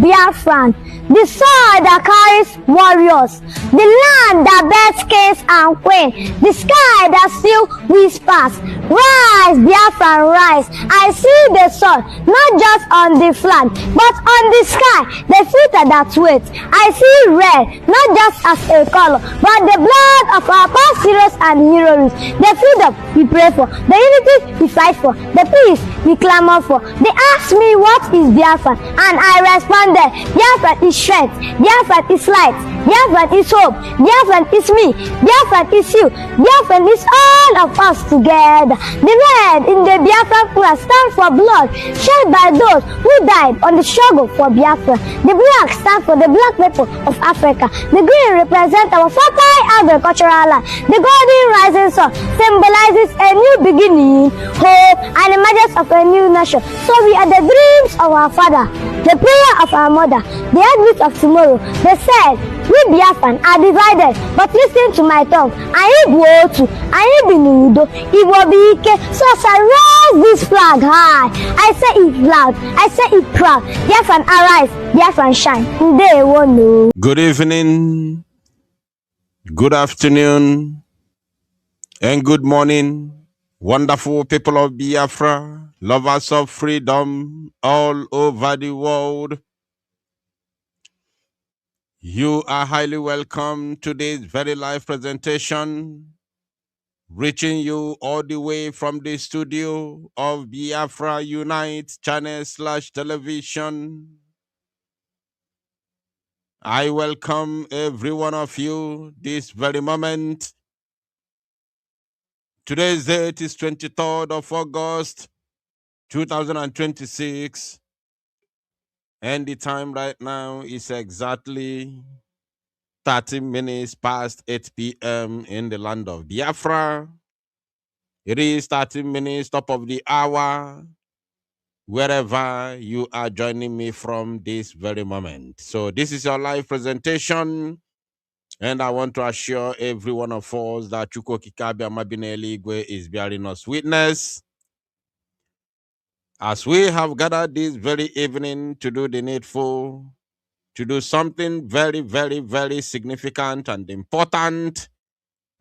Biafran, the soil that carries warriors, the land that bears kings and queens, the sky that still whispers, rise Biafran, rise. I see the sun, not just on the flag, but on the sky, the filter that waits. I see red, not just as a color, but the blood of our past heroes and heroines, the freedom we pray for, the unity we fight for, the peace we clamor for. They asked me, what is Biafran? And I responded, Biafran is strength, Biafran is light, Biafran is hope, Biafran is me, Biafran is you, Biafran is all of us together. The red in the Biafran flag stands for blood shed by those who died on the struggle for Biafra. The black stands for the black people of Africa. The green represents our fertile agricultural land. The golden rising sun symbolizes a new beginning, hope, and emergence of a new nation. So we are the dreams of our father, the prayer of our mother, the heartbeat of tomorrow. They said, we Biafran are divided, but listen to my tongue. Igbo to, Igbo, Igbo Bike. So as I raise this flag high, I say it loud, I say it proud. Biafran arise, Biafran shine. They won't know. Good evening, good afternoon, and good morning, wonderful people of Biafra, lovers of freedom all over the world. You are highly welcome to this very live presentation, reaching you all the way from the studio of Biafra Unite channel/television. I welcome every one of you this very moment. Today's date is 23rd of August, 2026. And the time right now is exactly 30 minutes past 8 p.m. in the land of Biafra. It is 30 minutes top of the hour, wherever you are joining me from this very moment. So this is your live presentation, and I want to assure every one of us that Chuko Kikabia Mabineli Igwe is bearing us witness. As we have gathered this very evening to do the needful, to do something very, very, very significant and important,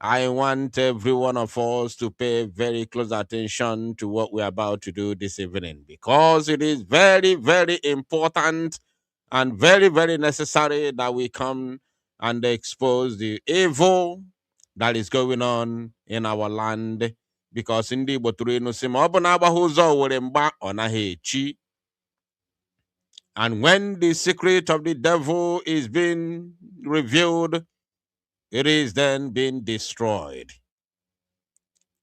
I want every one of us to pay very close attention to what we're about to do this evening, because it is very, very important and very, very necessary that we come and expose the evil that is going on in our land. Because in the and when the secret of the devil is being revealed, it is then being destroyed.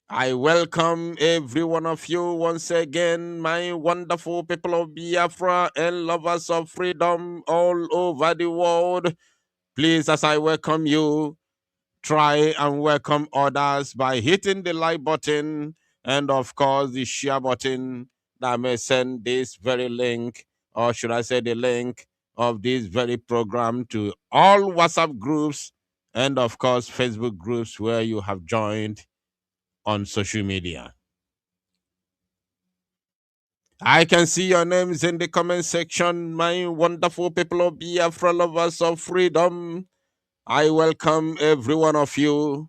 I welcome every one of you once again, my wonderful people of Biafra and lovers of freedom all over the world. Please, as I welcome you, try and welcome others by hitting the like button and, of course, the share button that may send this very link, or should I say the link of this very program, to all WhatsApp groups and, of course, Facebook groups where you have joined on social media. I can see your names in the comment section, my wonderful people of Biafra, lovers of freedom. I welcome every one of you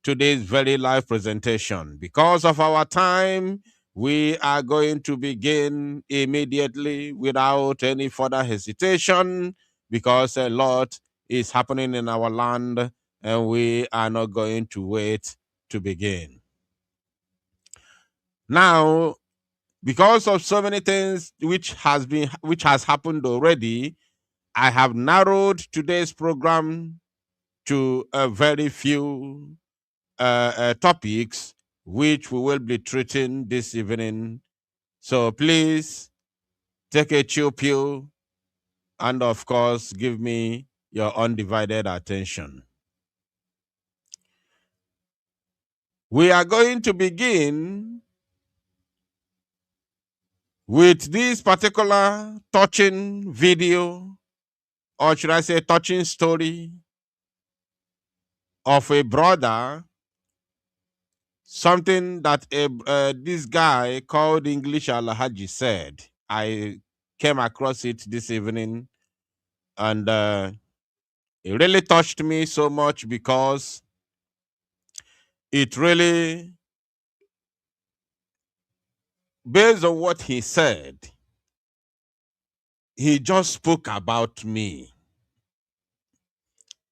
to this very live presentation. Because of our time, we are going to begin immediately without any further hesitation, because a lot is happening in our land and we are not going to wait to begin. Now, because of so many things which has happened already, I have narrowed today's program to a very few topics which we will be treating this evening. So please take a chill pill and, of course, give me your undivided attention. We are going to begin with this particular touching video, or should I say touching story, of a brother, something that this guy called English Alhaji said. I came across it this evening And it really touched me so much because it really, based on what he said, he just spoke about me.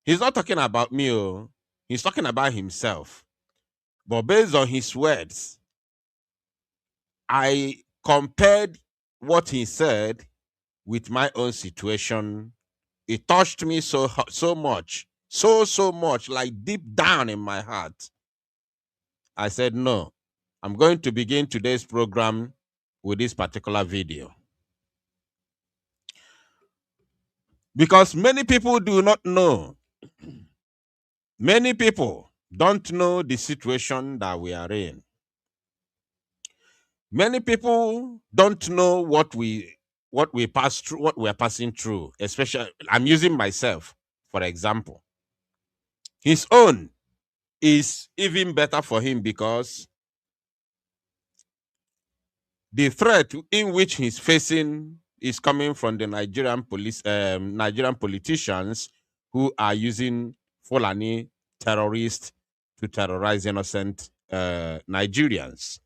He's not talking about me, oh. He's talking about himself. But based on his words, I compared what he said with my own situation. It touched me so much, so much, like deep down in my heart. I said, no, I'm going to begin today's program with this particular video. Because many people do not know. Many people don't know the situation that we are in. Many people don't know what we pass through, what we are passing through. Especially, I'm using myself for example. His own is even better for him because the threat in which he's facing is coming from the Nigerian politicians who are using Fulani terrorists to terrorize innocent Nigerians.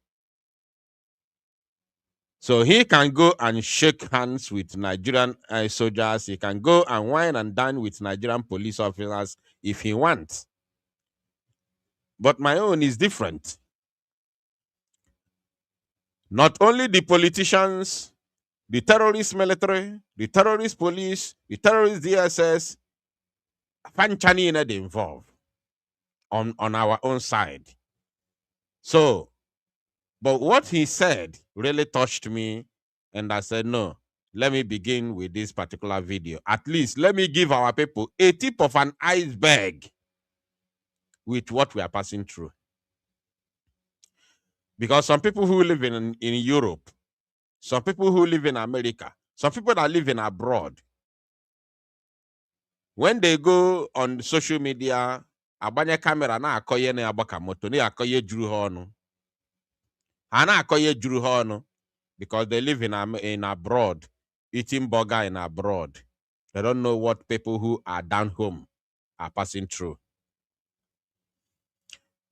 So he can go and shake hands with Nigerian soldiers. He can go and wine and dine with Nigerian police officers if he wants. But my own is different. Not only the politicians, the terrorist military, the terrorist police, the terrorist DSS, Fanchani they involved on our own side. So, but what he said really touched me, and I said, no, let me begin with this particular video. At least let me give our people a tip of an iceberg with what we are passing through. Because some people who live in Europe, some people who live in America, some people that live in abroad, when they go on social media, abanye camera na akoye na agbaka moto na akoye juru ha onu. Ha na akoye juru ha onu because they live in abroad, eating burger in abroad. They don't know what people who are down home are passing through.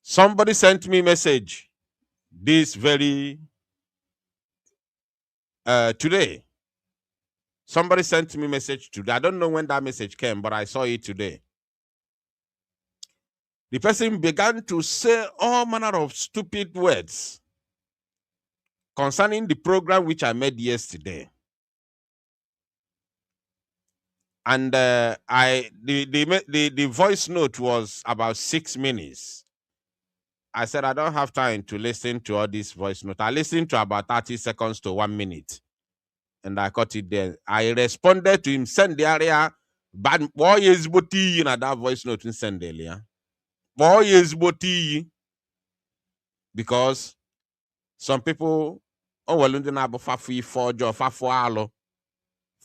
Somebody sent me a message this very today. Somebody sent me a message today. I don't know when that message came, but I saw it today. The person began to say all manner of stupid words concerning the program which I made yesterday. And the voice note was about 6 minutes. I said, I don't have time to listen to all this voice note. I listened to about 30 seconds to 1 minute. And I cut it there. I responded to him, send the area, but boy is boti in that voice note in send earlier. Boy is boti. Because some people, oh, well, na abo fafu ifojo, fafu alo.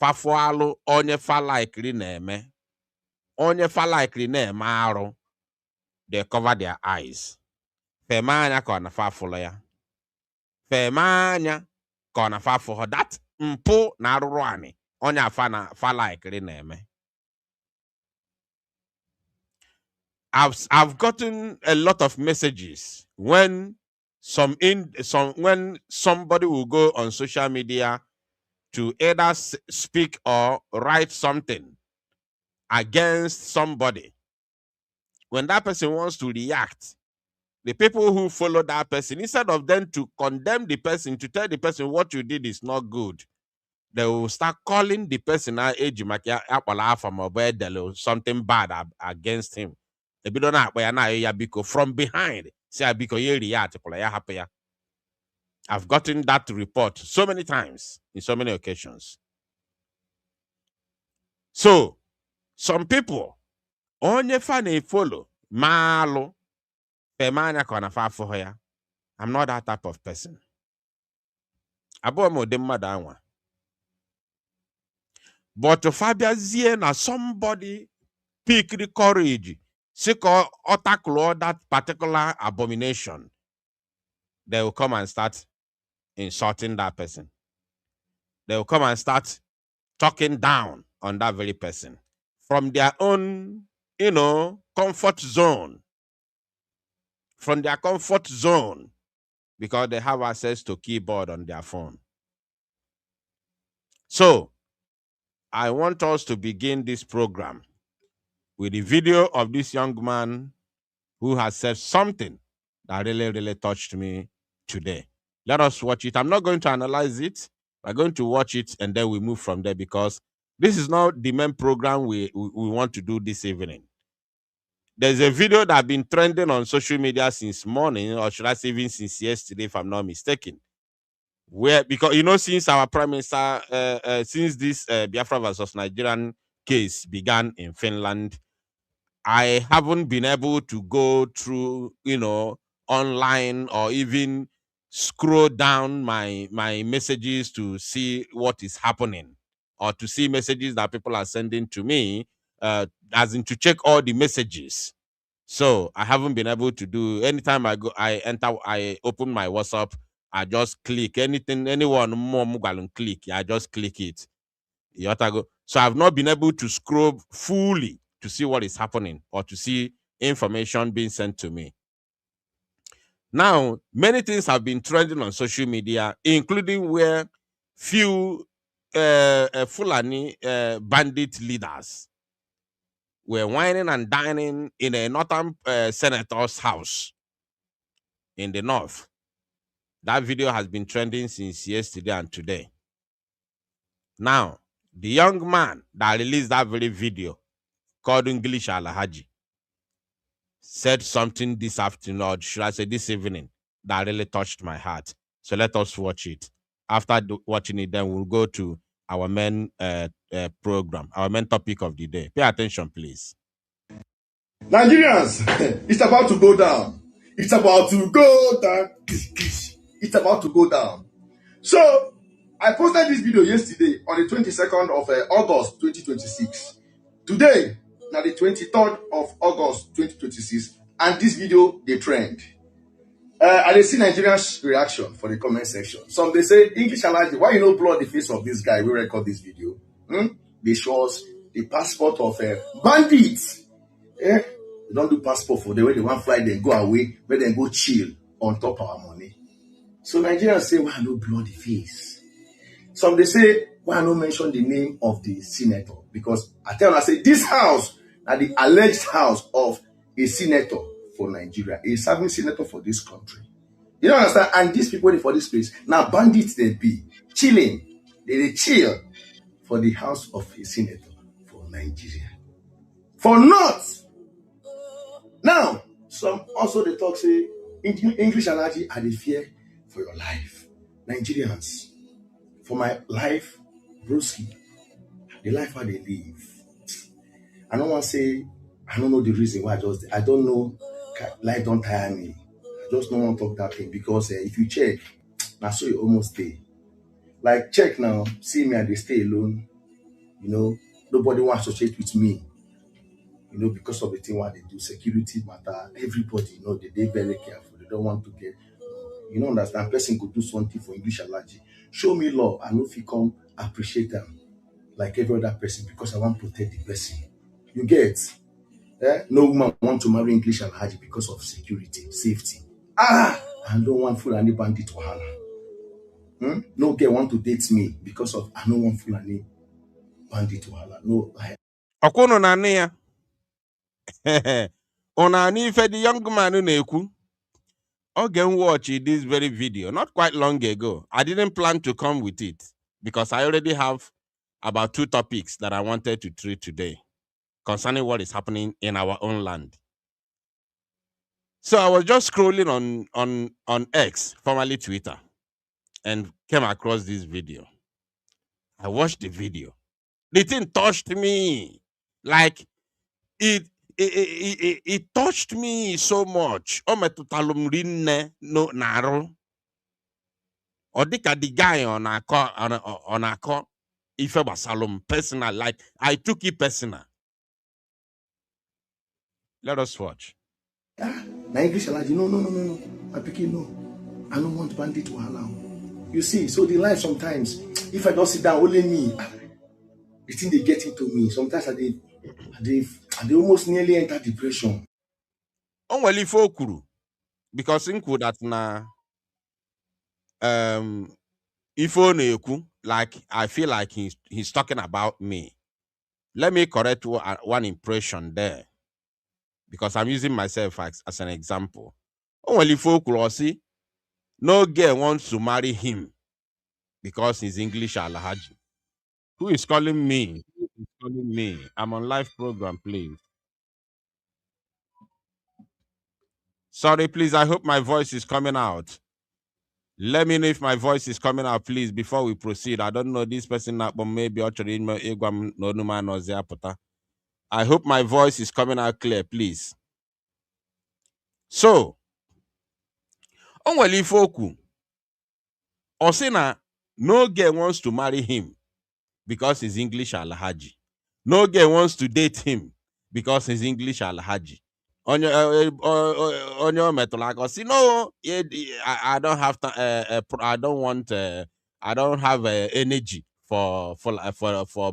Fafu alo, onye fa likely neme. Onye fa likely neme aro. They cover their eyes. Femanya kona fafu ya. Femanya kona fafu. That mpo na arurwani. Onye fa likely neme. I've gotten a lot of messages when when somebody will go on social media to either speak or write something against somebody. When that person wants to react, the people who follow that person, instead of them to condemn the person, to tell the person what you did is not good, they will start calling the person something bad against him. From behind. I've gotten that report so many times in so many occasions. So, some people, onye fan follow, malo, femanya kona fa for ya. I'm not that type of person. Abo mo anwa. But Fabia Ziena, somebody pick the courage, seek or tackle that particular abomination. They will come and start insulting that person. They will come and start talking down on that very person from their own, comfort zone. From their comfort zone, because they have access to keyboard on their phone. So, I want us to begin this program with the video of this young man who has said something that really, really touched me today. Let us watch it. I'm not going to analyze it. We're going to watch it and then we move from there, because this is not the main program we want to do this evening. There's a video that has been trending on social media since morning, or should I say even since yesterday, if I'm not mistaken. Where, because since our prime minister, since this Biafra versus Nigerian case began in Finland, I haven't been able to go through, online or even scroll down my messages to see what is happening, or to see messages that people are sending to me, as in to check all the messages. So I haven't been able to do. Anytime I open my WhatsApp, I just click anything, anyone more click. I just click it. So I've not been able to scroll fully to see what is happening, or to see information being sent to me. Now, many things have been trending on social media, including where few Fulani bandit leaders were whining and dining in a northern senator's house in the north. That video has been trending since yesterday and today. Now, the young man that released that very video, called English Alahaji, said something this afternoon, or should I say this evening, that really touched my heart. So let us watch it. After watching it, then we'll go to our main program, our main topic of the day. Pay attention, please. Nigerians, it's about to go down. It's about to go down. It's about to go down. So, I posted this video yesterday on the 22nd of August 2026. Today, now the 23rd of August 2026, and this video, they trend. I see Nigerians' reaction for the comment section. Some they say, English Alaji, why you no blur the face of this guy? We record this video. They show us the passport of bandits. They don't do passport for the way they want to fly, then go away, where they go chill on top of our money. So Nigerians say, why no blur the face? Some they say, why no mention the name of the senator? Because I tell them, I say, this house are the alleged house of a senator for Nigeria, a serving senator for this country. You don't understand? And these people for this place, now bandits they be chilling. They chill for the house of a senator for Nigeria. For North. Now, some also they talk say, English Alaji are the fear for your life. Nigerians, for my life, broski, the life how they live. I don't want to say, I don't know the reason why I don't know, life don't tire me. I just don't want to talk that thing, because if you check, I saw you almost stay. Like, check now, see me, they stay alone. Nobody wants to associate with me. Because of the thing what they do, security matter, everybody, they're very careful. They don't want to get, understand, person could do something for English Alaji. Show me love, and if you come appreciate them like every other person, because I want to protect the person. You get? No woman want to marry English Alaji because of security, safety. I don't want Fulani bandit wahala. No girl want to date me because of I don't want Fulani bandit wahala. No, Okono na ya. Onani ife the young man na-ekwu. Again, watch this very video not quite long ago. I didn't plan to come with it because I already have about 2 topics that I wanted to treat today concerning what is happening in our own land. So I was just scrolling on X, formerly Twitter, and came across this video. I watched the video. The thing touched me. Like, it touched me so much. O metutalum rinne no naro. Odika the guy on a ife basalum personal. Like, I took it personal. Let us watch. Now English Alaji, no. I'm picking no. I don't want bandit to allow. You see, so the life sometimes, if I don't sit down, only me. the thing they get into me. Sometimes I almost nearly enter depression. Onwere ife o kwuru, because m kwuru that na ife ọ na-ekwu, like I feel like he's talking about me. Let me correct one impression there, because I'm using myself as an example. Onwere ife o kwuru, osi no girl wants to marry him because he's English Alhaji. Who is calling me? Who is calling me? I'm on live program, please. Sorry, please. I hope my voice is coming out. Let me know if my voice is coming out, please, before we proceed. I don't know this person, but maybe I hope my voice is coming out clear, please. So, onwere ife okwu, Osina, no girl wants to marry him because he's English Alhaji. No girl wants to date him because he's English Alhaji. Onye metolago, see, no, I don't have I don't want I don't have energy for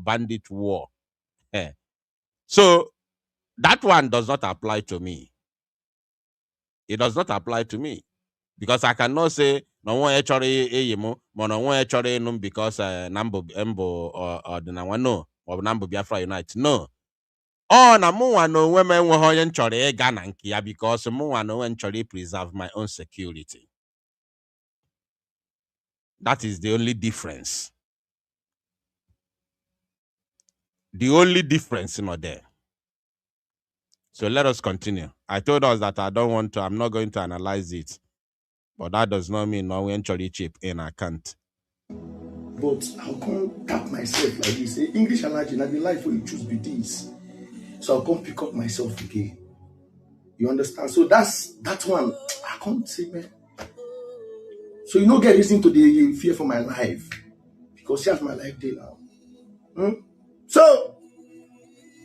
bandit war. So that one does not apply to me. It does not apply to me, because I cannot say no one actually no one actually because Nambo Embo or the no or Nambo Biafra Unite. No. Oh, na mụnwa na onwe m enweghị onye m chọrọ ịga na nke ya, because mụnwa na onwe m chọrọ preserve my own security. That is the only difference. The only difference in there. So let us continue. I told us that I'm not going to analyze it. But that does not mean no one chori chip in I can't. But I'll come tap myself like this. Say, English Alhaji, na the life where you choose be this. So I'll come pick up myself again. You understand? So that one, I can't say, man. So you don't get reason to the fear for my life. Because here's my life day now. So,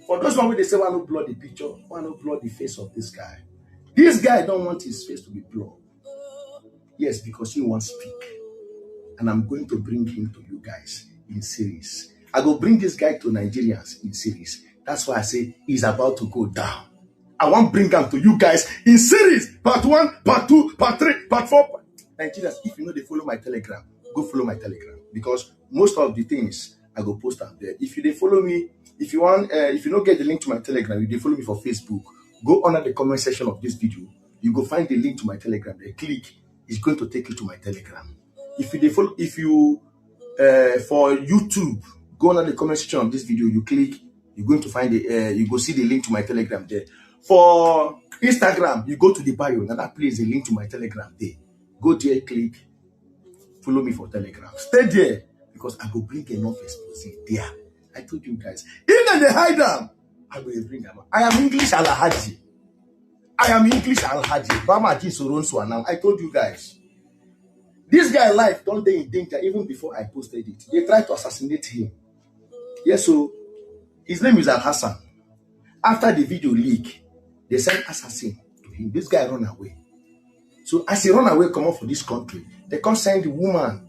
for those one where they say, why not blur the picture? Why not blur the face of this guy? This guy don't want his face to be blurred. Yes, because he wants to speak. And I'm going to bring him to you guys in series. I go bring this guy to Nigerians in series. That's why I say he's about to go down. I want to bring him to you guys in series. Part 1, part 2, part 3, part 4. Nigerians, if you know they follow my Telegram, go follow my Telegram. Because most of the things I go post up there. If they follow me, if you don't get the link to my Telegram, if they follow me for Facebook, go under the comment section of this video. You go find the link to my Telegram. They click, it's going to take you to my Telegram. If you for YouTube, go under the comment section of this video, you click, you're going to find you go see the link to my Telegram there. For Instagram, you go to the bio, and that place a link to my Telegram there. Go there, click, follow me for Telegram. Stay there, because I will bring enough exposure there. I told you guys, even they hide them, I will bring them. I am English Alhaji. I am English Alhaji. Bama Ji Soronso now. I told you guys. This guy's life don't they in danger even before I posted it. They tried to assassinate him. Yes, so his name is Al Hassan. After the video leak, they sent assassin to him. This guy run away. So as he run away, come up for this country, they come send a woman,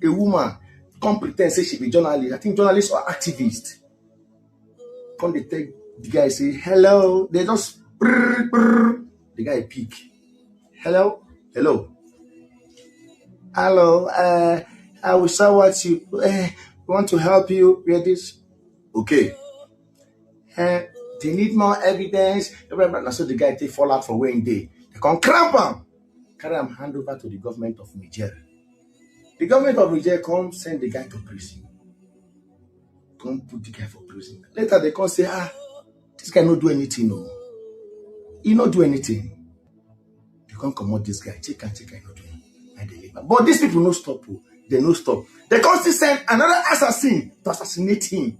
come pretend say she be journalist. I think journalist or activist. Come they take the guy say hello. They just brr. The guy pick. Hello. I will say what you want to help you with this. Okay. They need more evidence. So the guy take fall out for weighing day. They can cramp him. Carry him hand over to the government of Niger. The government of Niger come send the guy to prison. Come put the guy for prison. Later they come say, this guy not do anything, no. He not do anything. They come out this guy. Check, not do. But these people no stop. They no stop. They come to send another assassin to assassinate him.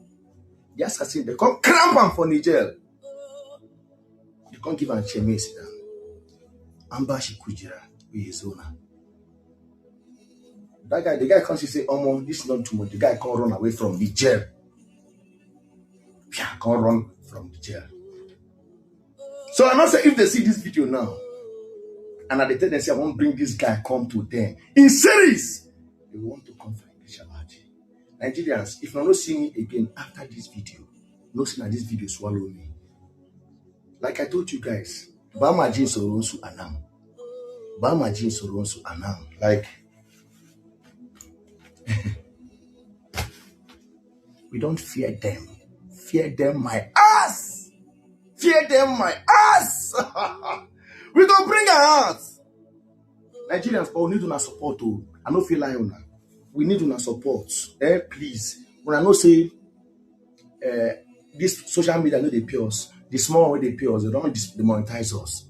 The assassin, they come cramp him for Niger. They can't give him a cheme. Ambashi Kujira with his owner. That guy, the guy comes to say, oh, this is not too much. The guy can't run away from the jail. Yeah, can't run from the jail. So I'm not saying if they see this video now, and at the tendency I want to bring this guy come to them in series, they want to come for English Alhaji. Nigerians, if you don't see me again after this video, no see that this video swallow me. Like I told you guys, Bama Jin Soronsu Anam. Bama Jin Soronsu Anam. Like, we don't fear them. Fear them my ass. Fear them my ass. We gonna bring our ass. Nigerians, but we need to support too. I don't feel like una. We need to support. Please. When I know say this social media no dey pay us. The small way they pay us, they don't demonetize us.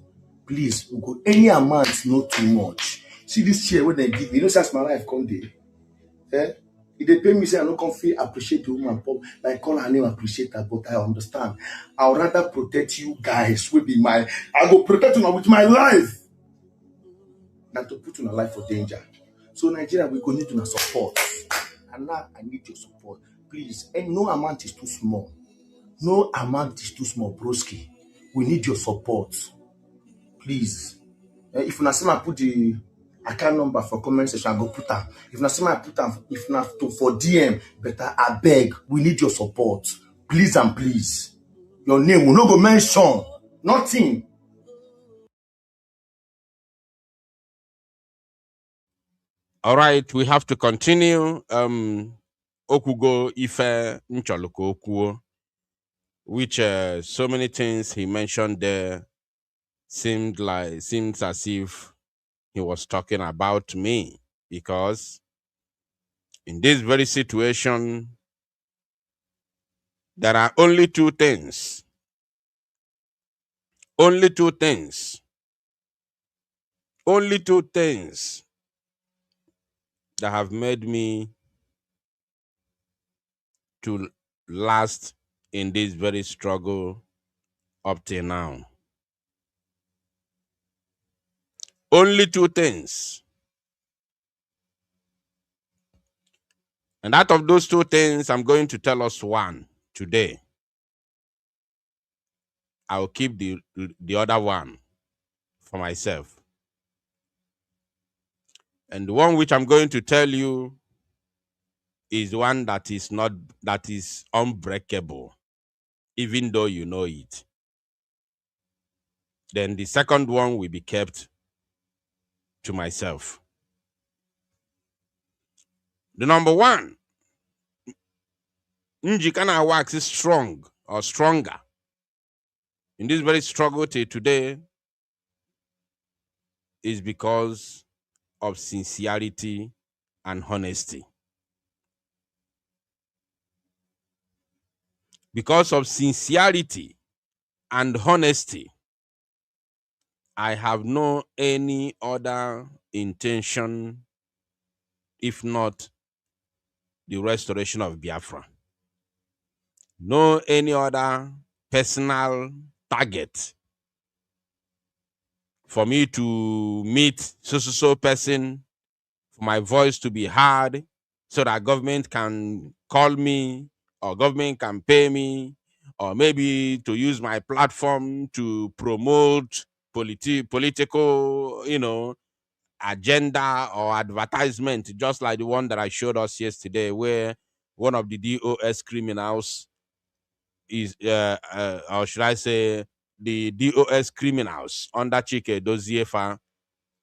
Please, we go any amount, not too much. See this share when they give me, you know, that's my life come day. If they pay me, say I don't come feel appreciate the woman, like call her name, appreciate her, but I understand. I would rather protect you guys. Will be I go protect you with my life than to put your life for danger. So Nigeria, we go need to support, and now I need your support, please. And no amount is too small. No amount is too small, broski. We need your support, please. If you not see me put the account number for comment section, I go put them. If not see me put them, if not to for DM, better I beg. We need your support, please and please. Your name will not go mention nothing. All right, we have to continue. Okugo Ife Ncholoko Okuo, which so many things he mentioned there seems as if he was talking about me, because in this very situation there are only two things that have made me to last in this very struggle up till now. Only two things. And out of those two things, I'm going to tell us one today. I'll keep the other one for myself. And the one which I'm going to tell you is one that is unbreakable, even though you know it. Then the second one will be kept to myself. The number one, Njikana wax is strong or stronger in this very struggle till today is because of sincerity and honesty. Because of sincerity and honesty, I have no any other intention if not the restoration of Biafra. No any other personal target for me to meet so person, for my voice to be heard, so that government can call me or government can pay me, or maybe to use my platform to promote political, agenda or advertisement, just like the one that I showed us yesterday, where one of the DOS criminals is, or should I say, the DOS criminals under Chike Doziefa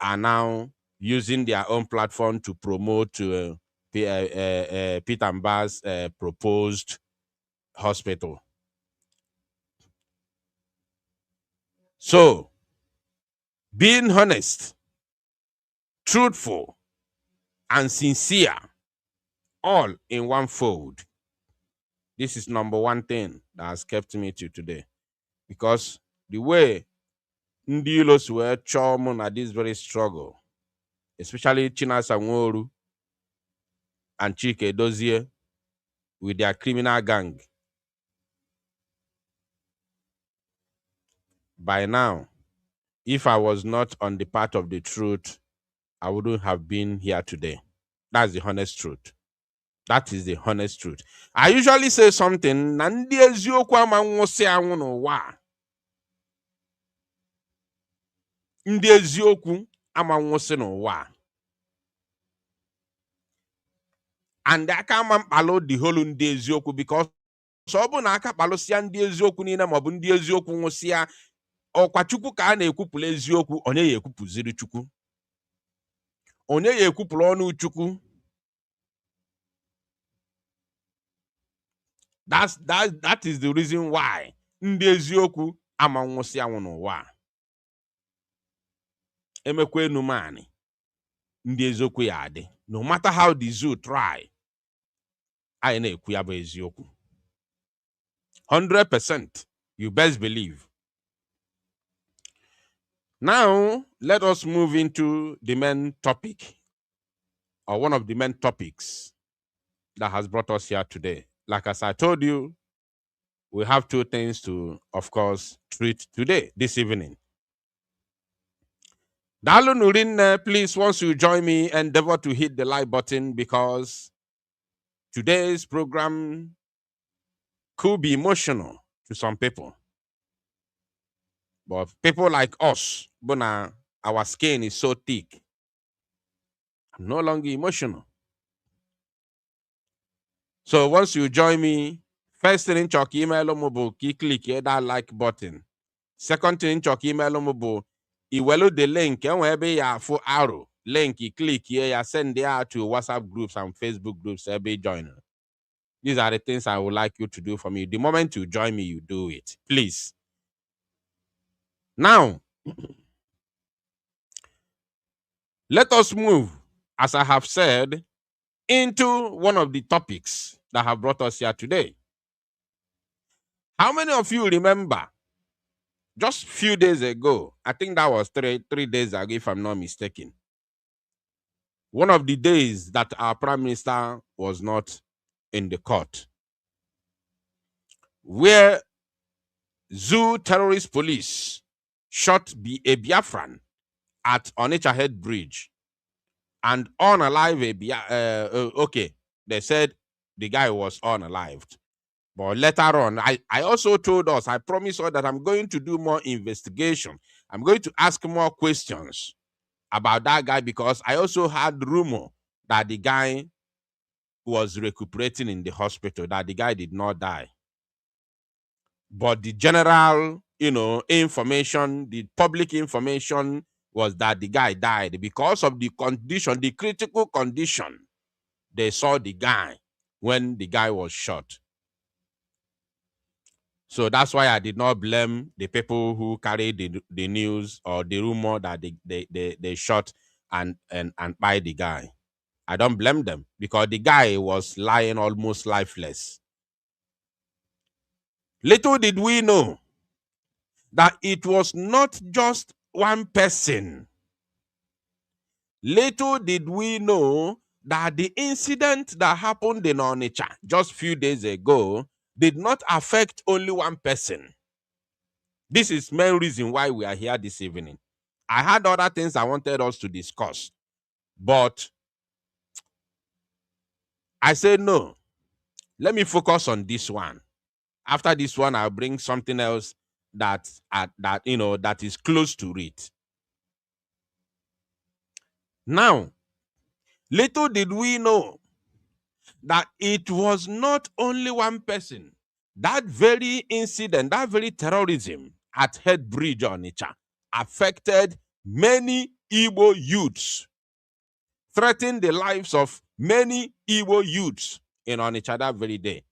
are now using their own platform to promote Peter Mba's proposed hospital. So, being honest, truthful, and sincere, all in one fold. This is number one thing that has kept me to today. Because the way Ndilos were charming at this very struggle, especially Chinasa Nworu and Chike Dozie with their criminal gang, by now, if I was not on the path of the truth, I wouldn't have been here today. That's the honest truth. That is the honest truth. I usually say something, Nandi eziokwu ama nwụsị anwụ n'ụwa. Ndị eziokwu ama nwụsị n'ụwa. And I can't follow the whole ndị eziokwu because ọ bụ na aka kpalụsịa ndị eziokwu niile maọbụ ndị eziokwu nwụsịa ọkwa Chukwu ka a na-ekwupụla eziokwu, onye ya ekwupụziri Chukwu, onye ya ekwupụla ọnụ Chukwu. That is the reason why ndị eziokwu ama nwụsị anwụ n'ụwa. Emekwa enumani ndị eziokwu ya adị. No matter how the zoo try, anyị na-ekwu ya bụ eziokwu 100%. You best believe. Now, let us move into the main topic, or one of the main topics that has brought us here today. Like as I told you, we have two things to, of course, treat today, this evening. Dalu Nurin, please, once you join me, endeavor to hit the like button, because today's program could be emotional to some people. But people like us, Bona, our skin is so thick, I'm no longer emotional. So once you join me, first thing in chok email omobo, click that like button. Second thing in chok email omobo, iwelu the link, ebe ya for arrow, link, click here, ya send there to WhatsApp groups and Facebook groups, every joiner. These are the things I would like you to do for me. The moment you join me, you do it, please. Now, let us move, as I have said, into one of the topics that have brought us here today. How many of you remember just a few days ago, I think that was three days ago, if I'm not mistaken, one of the days that our Prime Minister was not in the court, where Zoo terrorist police shot a Biafran at Onitsha Head Bridge and unalive okay, they said the guy was unalived. But later on, I also told us, I promised us that I'm going to do more investigation. I'm going to ask more questions about that guy, because I also had rumor that the guy was recuperating in the hospital, that the guy did not die. But the general, information, the public information was that the guy died because of the condition, the critical condition they saw the guy when the guy was shot. So that's why I did not blame the people who carried the news or the rumor that they shot and by the guy. I don't blame them, because the guy was lying almost lifeless. Little did we know that it was not just one person. Little did we know that the incident that happened in Onitsha just a few days ago did not affect only one person. This is the main reason why we are here this evening. I had other things I wanted us to discuss, but I said no. Let me focus on this one. After this one, I'll bring something else that is close to it. Now, little did we know that it was not only one person. That very incident, that very terrorism at Head Bridge Onitsha affected many Igbo youths, threatened the lives of many Igbo youths in Onitsha that very day.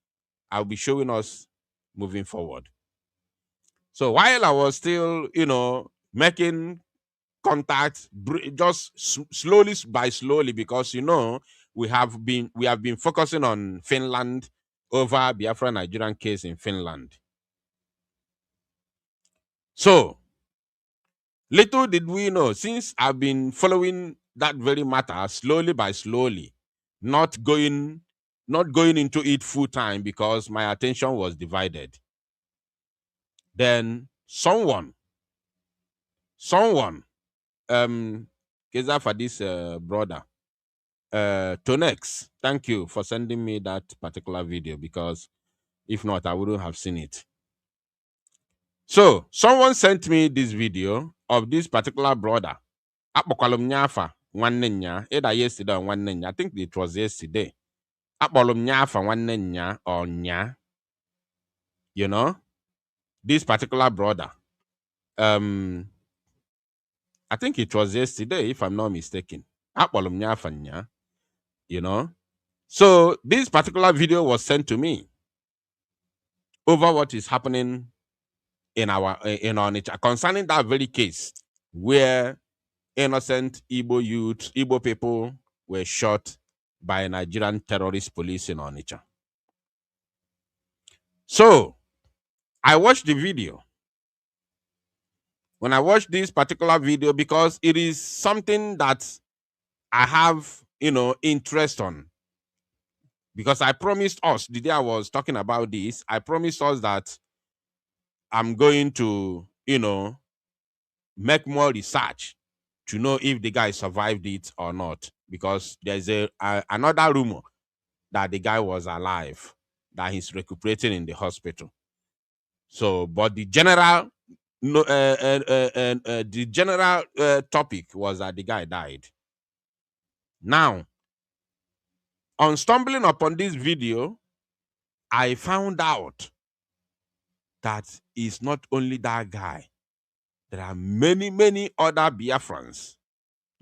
I'll be showing us moving forward. So while I was still, making contact, just slowly by slowly, because we have been focusing on Finland over Biafra Nigerian case in Finland. So little did we know, since I've been following that very matter slowly by slowly, not going into it full time because my attention was divided. Then someone, Keza for this brother, Tonex, thank you for sending me that particular video, because if not, I wouldn't have seen it. So someone sent me this video of this particular brother. Either yesterday or one, I think it was yesterday. Or nya. You know, this particular brother, I think it was yesterday, if I'm not mistaken. You know. So this particular video was sent to me over what is happening in our nature concerning that very case where innocent Igbo youth, Igbo people were shot by Nigerian terrorist police in Onitsha. So I watched the video. When I watched this particular video, because it is something that I have, interest on. Because I promised us, the day I was talking about this, I promised us that I'm going to, make more research to know if the guy survived it or not. Because there's another rumor that the guy was alive, that he's recuperating in the hospital. So, but the general topic was that the guy died. Now, on stumbling upon this video, I found out that it's not only that guy. There are many, many other Biafrans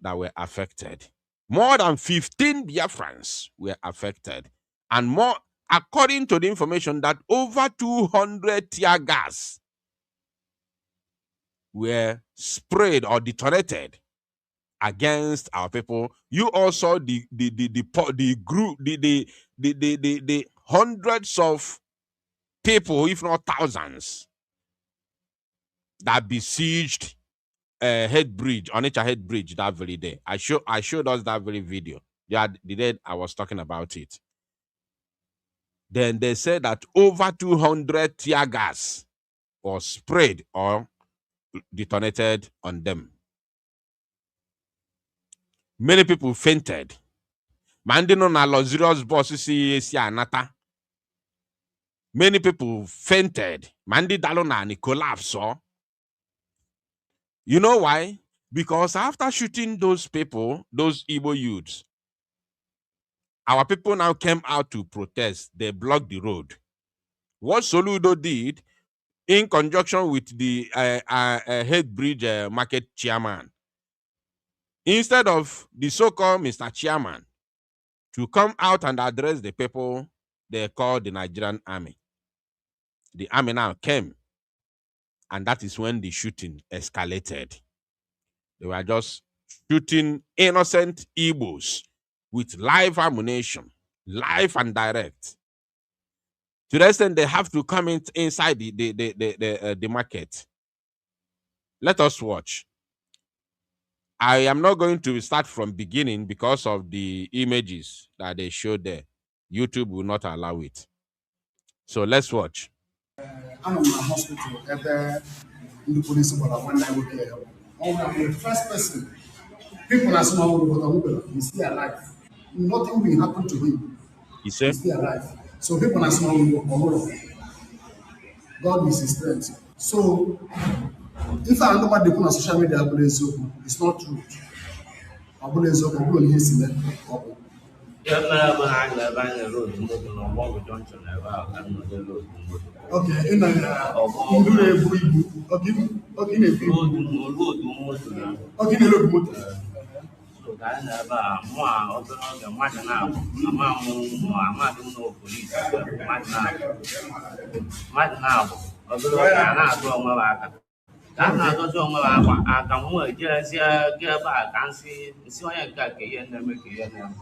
that were affected. More than 15 Biafrans were affected. And more, according to the information, that over 200 tear gas were sprayed or detonated against our people. You also the group, the hundreds of people, if not thousands, that besieged Head Bridge, Onitsha Head Bridge that very day. I showed us that very video. Yeah, the day I was talking about it. Then they said that over 200 tear gas was sprayed or detonated on them. Many people fainted. Mandino na luxurious boss si anata. Many people fainted. Mandi dalona ni collapse. You know why? Because after shooting those people, those Igbo youths, our people now came out to protest. They blocked the road. What Soludo did, in conjunction with the Head Bridge market chairman, instead of the so-called Mr. Chairman to come out and address the people, they called the Nigerian army. The army now came, and that is when the shooting escalated. They were just shooting innocent Igbos with live ammunition, live and direct. To the extent they have to come inside the market. Let us watch. I am not going to start from beginning because of the images that they showed there. YouTube will not allow it. So let's watch. I'm in my hospital at the police one night with here. I'm the first person. People are small, he's still alive. Nothing will happen to him. You say? He's still alive. So people are small, God is his strength. So if I know what they put on social media, it's not true. Okay, in a ka na-adọzi onwe ha akwa aka m wee jezie gaa ebe a ka nsị onye nke a ka ihe na-eme ka ihe na-eme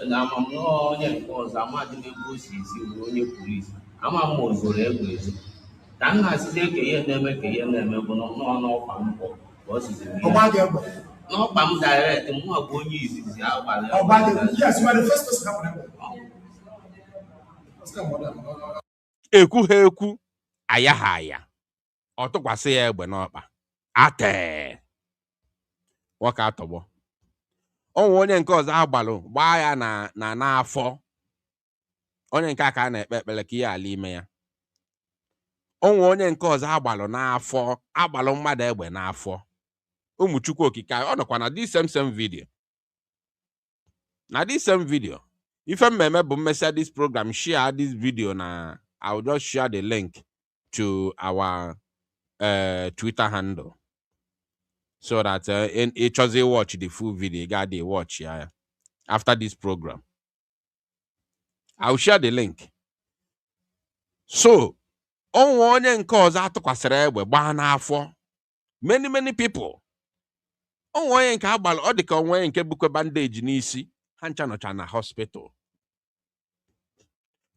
na amamnụọ onye nke ọzọ amadị m ebe o si esi wuru onye polisi ama m ozoro egwu ezo ka m na-asịzi ka ihe na-eme ka ihe na-eme bụ n'ọkwa mpọ ka o sizi n'ọkwa m direct mụ bụ onye izizi agbalị ekwughị ekwu aya ha aya ọ tụkwasị ya egbe n'ọkpa ate nwoke atọgbọ onwe onye nke ọzọ agbalụ gbaa ya na n'afọ onye nke a ka a na-ekpe ekpere ka ihe ala ime ya onwe onye nke ọzọ agbalụ n'afọ agbalụ mmadụ egbe n'afọ ụmụ Chukwu okike ọ nọkwa na this same video ife mmemme bụ mmesịa this program share this video na I will just share the link to our Twitter handle so that each of you watch the full video. Got the watch after this program. I'll share the link. So, onye nke ọzọ atụkwasịrị egbe gbaa n'afọ. Many people. Onye nke agbala ọ dị ka onwe nke bukwe bandage n'isi. Ha ncha nọcha na hospital.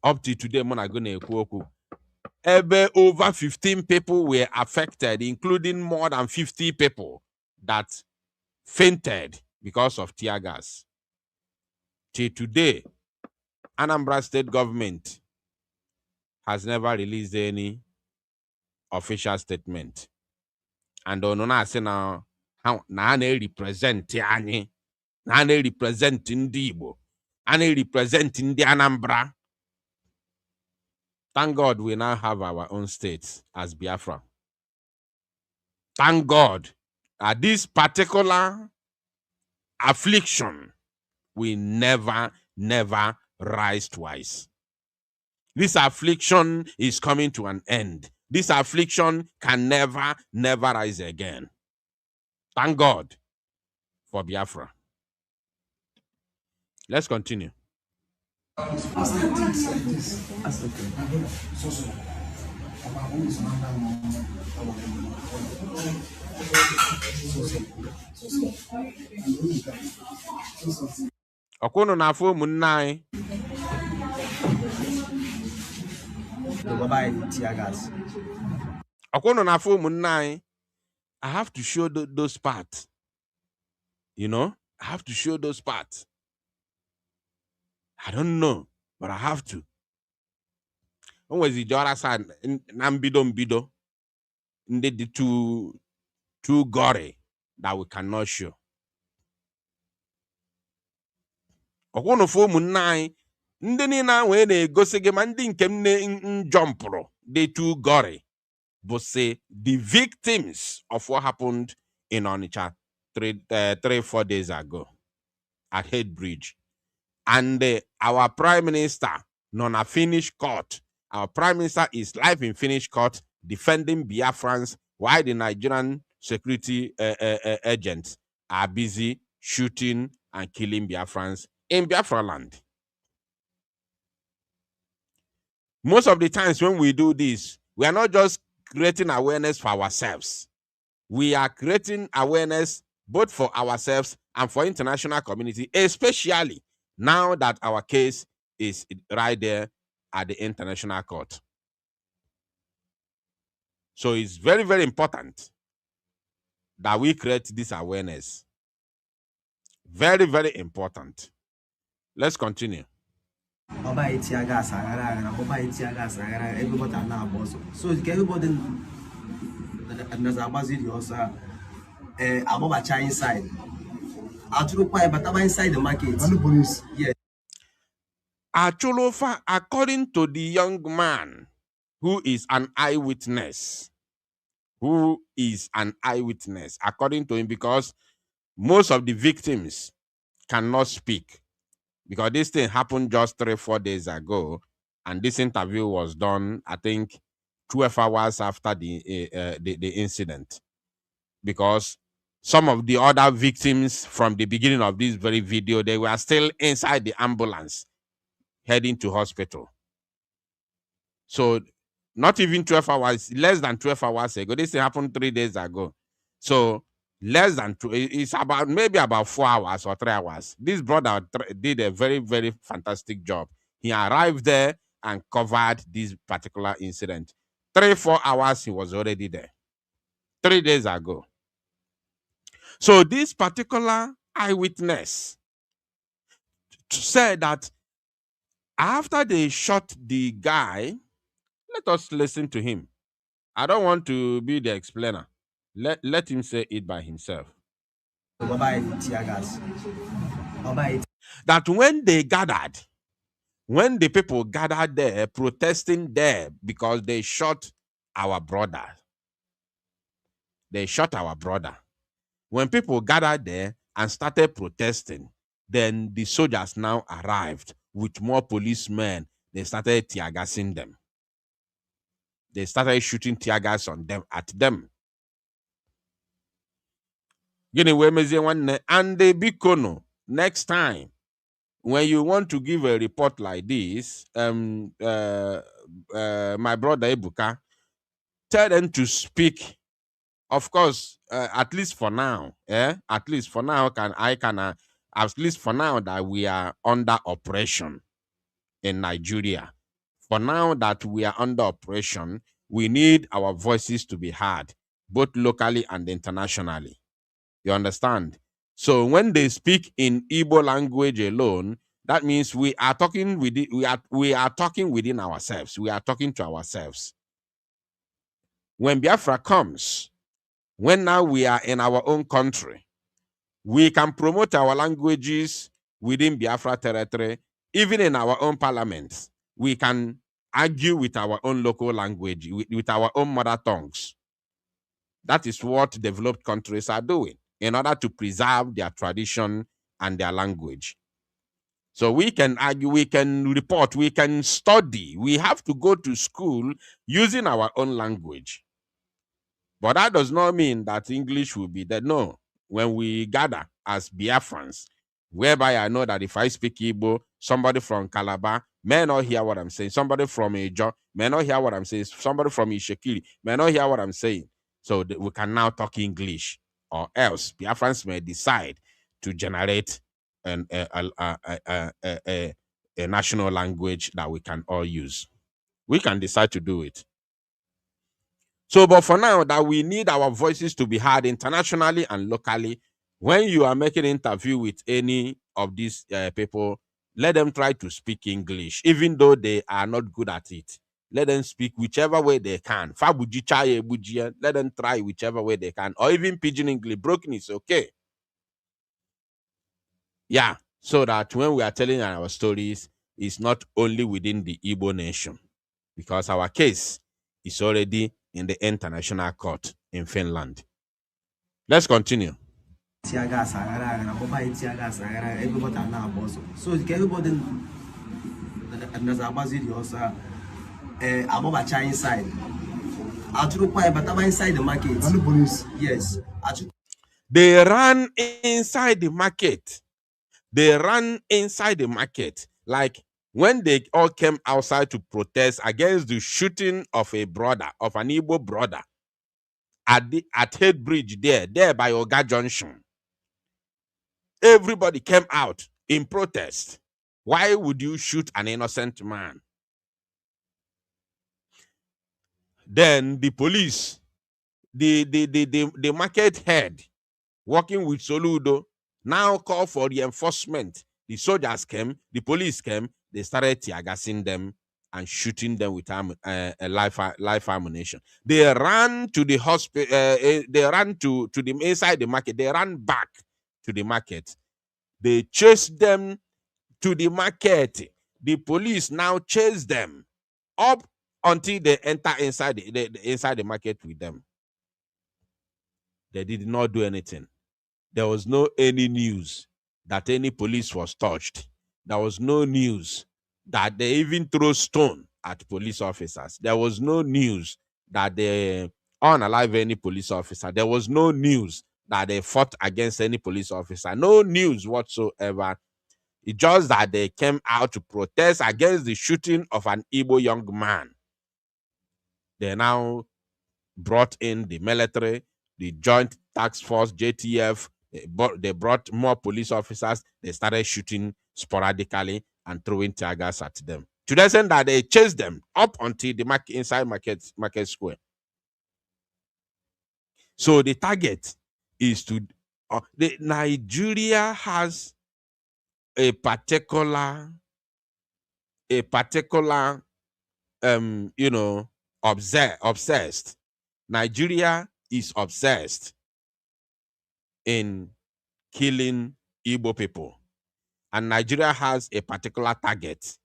Up to today, mona go na-ekwu okwu. Ebe over 15 people were affected, including more than 50 people that fainted because of tear gas. Till today, Anambra State government has never released any official statement. And onona say now na represent anyị, na represent ndị Igbo, na represent ndị Anambra. Thank God we now have our own state as Biafra. Thank God at this particular affliction will never rise twice. This affliction is coming to an end. This affliction can never rise again. Thank God for Biafra. Let's continue. Okono na afọ ụmụnne anyị. Okono na afọ ụmụnne anyị. I have to show those parts. You know, I have to show those parts. I don't know, but I have to. Always the Jora side mbido. The too gory that we cannot show. Okono fo munai ndị niile we na-egosi gị ma ndị nke m jumpro they too gory. But say the victims of what happened in Onitsha 3-4 days ago at Head Bridge. And our Prime Minister, non finished court. Our Prime Minister is live in finished court defending Biafrans while the Nigerian security agents are busy shooting and killing Biafrans in Biafra land. Most of the times when we do this, we are not just creating awareness for ourselves. We are creating awareness both for ourselves and for international community, especially now that our case is right there at the international court. So it's very important that we create this awareness. Very important. Let's continue. So everybody inside. Inside the market. Yeah. Acholofa, according to the young man who is an eyewitness, according to him, because most of the victims cannot speak, because this thing happened just 3-4 days ago, and this interview was done, I think, 12 hours after the incident, because some of the other victims from the beginning of this very video, they were still inside the ambulance heading to hospital. So not even 12 hours, less than 12 hours ago. This happened 3 days ago. So less than it's about maybe about 4 hours or 3 hours. This brother did a very fantastic job. He arrived there and covered this particular incident. 3-4 hours he was already there. 3 days ago. So this particular eyewitness said that after they shot the guy, let us listen to him. I don't want to be the explainer. Let him say it by himself. That when they gathered, when the people gathered there, protesting there because they shot our brother. They shot our brother. When people gathered there and started protesting, then the soldiers now arrived with more policemen. They started tear gassing them. They started shooting tear gas on them at them. And the bikono next time when you want to give a report like this, my brother Ebuka, tell them to speak. Of course, at least for now, at least for now, at least for now that we are under operation in Nigeria. For now that we are under operation, we need our voices to be heard, both locally and internationally. You understand? So when they speak in Igbo language alone, that means we are talking we are talking within ourselves. We are talking to ourselves. When Biafra comes, when now we are in our own country, we can promote our languages within Biafra territory, even in our own parliaments. We can argue with our own local language, with our own mother tongues. That is what developed countries are doing in order to preserve their tradition and their language. So we can argue, we can report, we can study. We have to go to school using our own language. But that does not mean that English will be there. No. When we gather as Biafrans, whereby I know that if I speak Igbo, somebody from Calabar may not hear what I'm saying. Somebody from Ejo may not hear what I'm saying. Somebody from Ishekiri may not hear what I'm saying. So we can now talk English, or else Biafrans may decide to generate a national language that we can all use. We can decide to do it. So, but for now, that we need our voices to be heard internationally and locally. When you are making an interview with any of these people, let them try to speak English, even though they are not good at it. Let them speak whichever way they can. Let them try whichever way they can, or even pidgin English. Broken is okay. Yeah, so that when we are telling our stories, it's not only within the Igbo nation, because our case is already in the international court in Finland. Let's continue. Everybody so everybody also inside. Inside the market. And the police. Yes. They ran inside the market. They ran inside the market. Like when they all came outside to protest against the shooting of a brother, of an Igbo brother, at Head Bridge there by Oga Junction. Everybody came out in protest. Why would you shoot an innocent man? Then the police, the market head working with Soludo now call for reinforcement. The soldiers came, the police came, they started tear gassing them and shooting them with live ammunition. They ran to the hospital, they ran to the inside the market, they ran back to the market. They chased them to the market. The police now chase them up until they enter inside inside the market with them. They did not do anything. There was no any news that any police was touched. There was no news that they even throw stone at police officers. There was no news that they unalive any police officer. There was no news that they fought against any police officer. No news whatsoever. It's just that they came out to protest against the shooting of an Igbo young man. They now brought in the military, the Joint Task Force, JTF. They brought more police officers. They started shooting sporadically and throwing tear gas at them. To the extent that they chased them up until the inside market square. So the target is to Nigeria has a particular obsessed. Nigeria is obsessed in killing Igbo people. And Nigeria has a particular target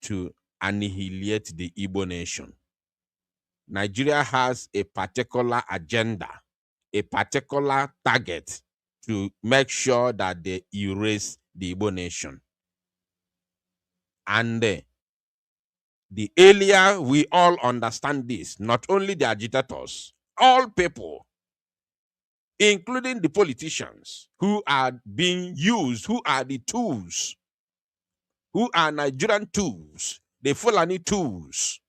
to annihilate the Igbo nation. Nigeria has a particular agenda, a particular target to make sure that they erase the Igbo nation. And The earlier we all understand this, not only the agitators, all people, including the politicians who are being used, who are the tools, who are Nigerian tools, the Fulani tools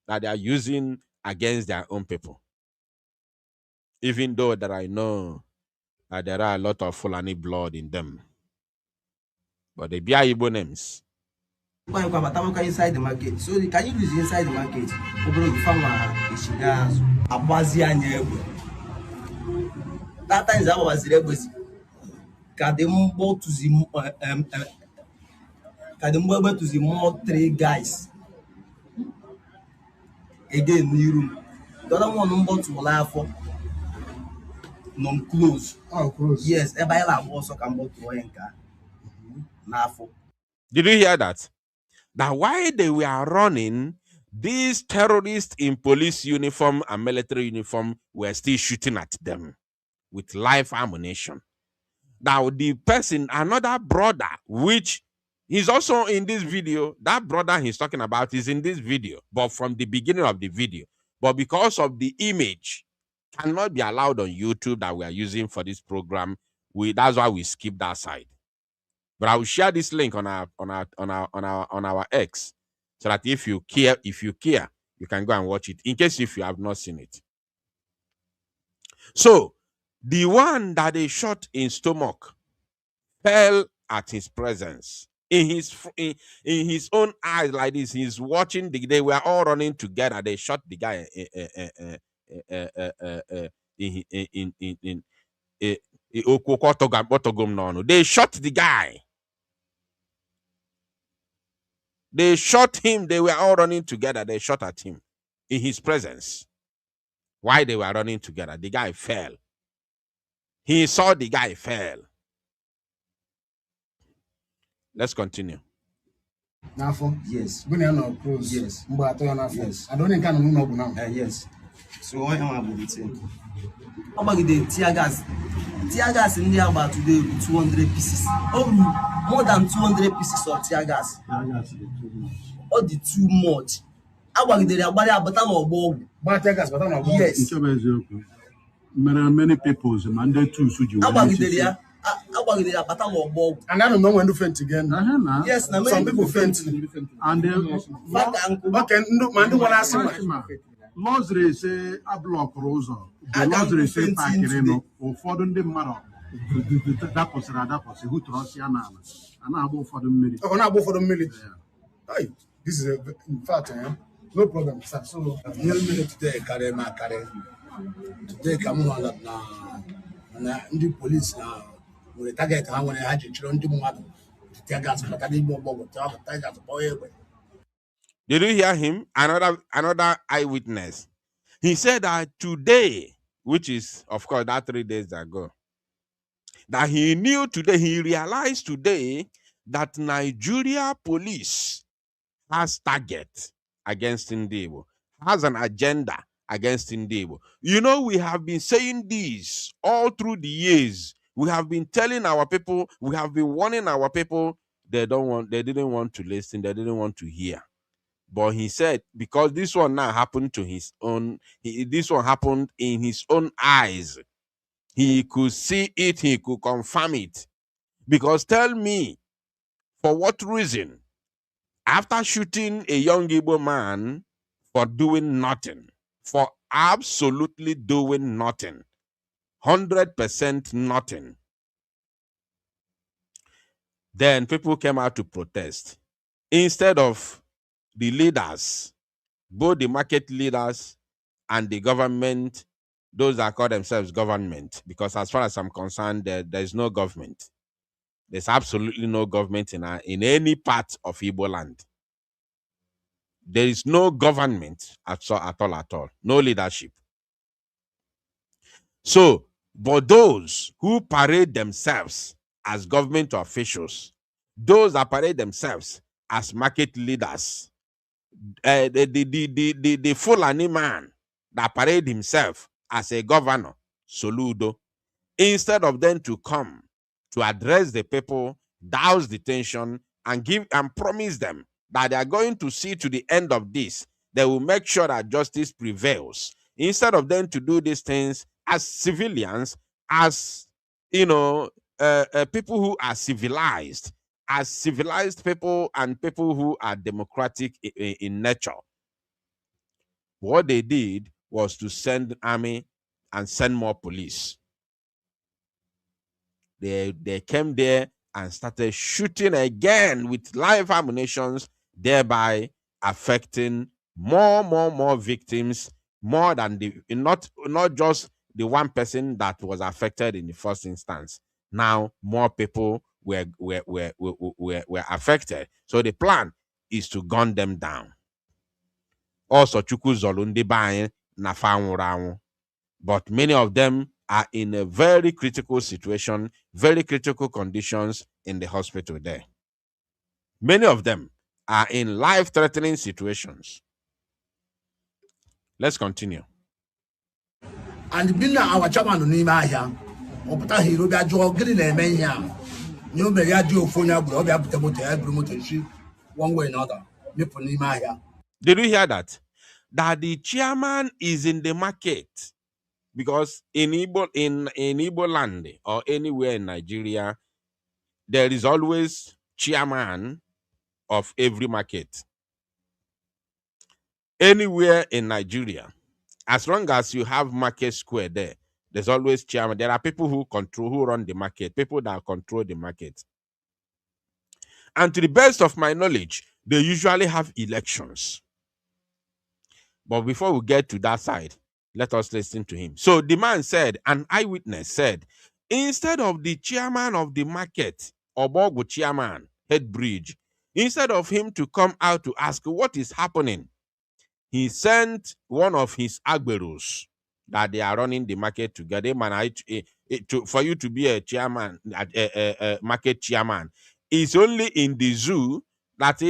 that they are using against their own people. Even though that I know that there are a lot of Fulani blood in them. But they be Igbo names. When you come inside the market, so can you use inside the market? That time is how was the Kadembo to the more 3 guys. Again, new room. The other one number to laugh for non close. Oh, close. Yes, everybody also can go to Oyenka. Did you hear that? That while they were running, these terrorists in police uniform and military uniform were still shooting at them with live ammunition. Now, the person, another brother, which he's also in this video, that brother he's talking about is in this video, but from the beginning of the video. But because of the image, cannot be allowed on YouTube that we are using for this program, that's why we skip that side. But I will share this link on our X, so that if you care, you can go and watch it, in case if you have not seen it. So the one that they shot in stomach fell at his presence. In his own eyes, like this, he's watching. They were all running together. They shot the guy they shot the guy. They shot him. They were all running together. They shot at him in his presence. While they were running together, the guy fell. He saw the guy fell. Let's continue. Nafo? Yes. When you're not close. Yes. Yes. I don't think I know now. Yes. So I am about the thing. How about the tear gas? Tear gas in there about today with 200 pieces. Oh, more than 200 pieces of tear gas. All the too much. How about the bottom of bog? But tear gas, but I'm not. Yes. Many people, Monday to Suju. How about the bottom of bog? And I don't know when to faint again. Yes, some people faint. And okay, no, man, do what I say. Lozre say a block rosa. The Lozre say Pakireno or Fordon de Maro. That was who trusts Yana. And I go for the minute. Oh, now go for the minute. Hey, this is in fact, no problem, sir. So, today, carry. Today, come on, the police now. We target how when I had children do matter. Tear gas, but I need more boy. Did you hear him? Another eyewitness. He said that today, which is, of course, that 3 days ago, that he knew today, he realized today that Nigeria police has target against Igbo, has an agenda against Igbo. You know, we have been saying this all through the years. We have been telling our people, we have been warning our people, they didn't want to listen, they didn't want to hear. But he said, because this one now happened to his own, this one happened in his own eyes. He could see it, he could confirm it. Because tell me, for what reason, after shooting a young Igbo man for doing nothing, for absolutely doing nothing, 100% nothing, then people came out to protest. Instead of the leaders, both the market leaders and the government, those that call themselves government, because as far as I'm concerned, there's no government. There's absolutely no government in any part of Igbo land. There is no government at all. No leadership. So, but those who parade themselves as government officials, those that parade themselves as market leaders, the Fulani man that parade himself as a governor, Soludo, instead of them to come to address the people, douse the tension, and give and promise them that they are going to see to the end of this. They will make sure that justice prevails. Instead of them to do these things as civilians, as people who are civilized, as civilized people and people who are democratic in nature. What they did was to send army and send more police. They came there and started shooting again with live ammunitions, thereby affecting more victims, more than not just the one person that was affected in the first instance. Now more people were affected. So the plan is to gun them down. Also, Chukwu zolu ndị be anyị na fa nwụrụ anwụ. But many of them are in a very critical situation, very critical conditions in the hospital there. Many of them are in life-threatening situations. Let's continue. And being our chairman n'ime ahịa, ọ pụta hiro bịa jụọ gịnị na-eme ihe a. Nye o mere ya dị ofu onye agbụrụ, ọ bịa bute moto ya buru moto nshi one way or another, mepụ n'ime ahịa. Did you hear that? That the chairman is in the market. Because in Igbo land or anywhere in Nigeria, there is always chairman of every market. Anywhere in Nigeria, as long as you have market square there, there's always chairman. There are people who run the market, people that control the market. And to the best of my knowledge, they usually have elections. But before we get to that side, let us listen to him. So the man said, an eyewitness said, instead of the chairman of the market, Obogu chairman, head bridge, instead of him to come out to ask what is happening, he sent one of his agberos that they are running the market together. Man, for you to be a chairman, a market chairman, it's only in the zoo that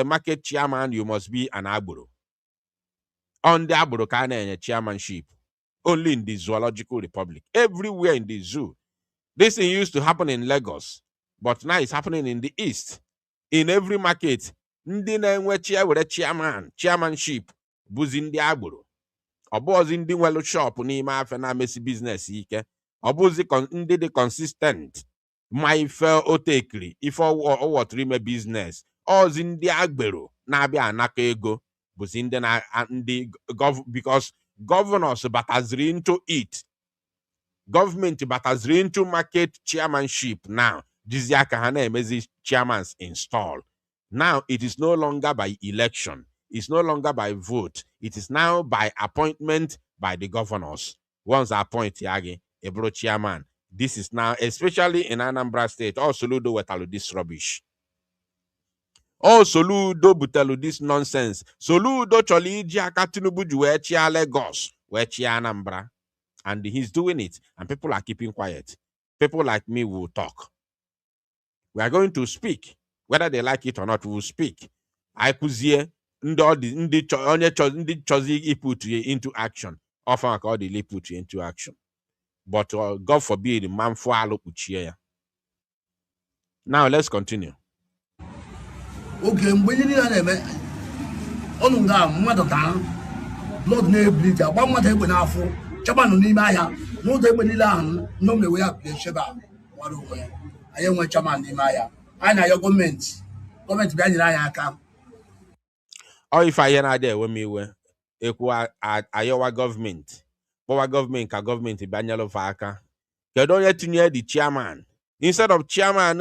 market chairman, you must be an agbero. On the Aburokana chairmanship, only in the Zoological Republic. Everywhere in the zoo. This thing used to happen in Lagos, but now it's happening in the East. In every market, ndị na-enwe chairmanship bụzi ndị agboro. Ọ bụzi ndị nwere shop n'ime afọ na-emesi business ike. Ọ bụzi ndị dị consistent. Ma ife otekiri, ife ọwọtụrụ ime business. Ọzi ndị agbero na-abịa anaka ego. Because governors bataziri into it. Government bataziri into market chairmanship now. Jiziaka hana emezi chairmans install. Now it is no longer by election. It's no longer by vote. It is now by appointment by the governors. Once appoint Yagi, Ebro chairman. This is now, especially in Anambra State, all Soludo wetalu this rubbish. Oh, Soludo butelu this nonsense. Soludo choli iji aka Tinubu ji wee chia Lagos, wee chia Anambra. And he's doing it. And people are keeping quiet. People like me will talk. We are going to speak. Whether they like it or not, we will speak. I kuzie ndị chozi put you into action. Often I call the put you into action. But God forbid, man for alo kuchie. Now let's continue. Okay, mgbe ihe niile na-eme ọnụ nga mmadụ taa blood na-ebili agba mmadụ egbe n'afọ chaba nọ n'ime ahịa n'ụzọ egbe niile ahụ nọ na-ewe ya plesheba nwere onwe ya anyị enwe chama n'ime ahịa anyị na-ayọ gọọmenti bịa nyere anyị aka. Ọ ife anyị na-adị ewe m iwe ekwu ayọwa gọọmenti kpọwa gọọmenti ka gọọmenti bịa nyere fa aka. Kedu onye tinye the chairman? Instead of chairman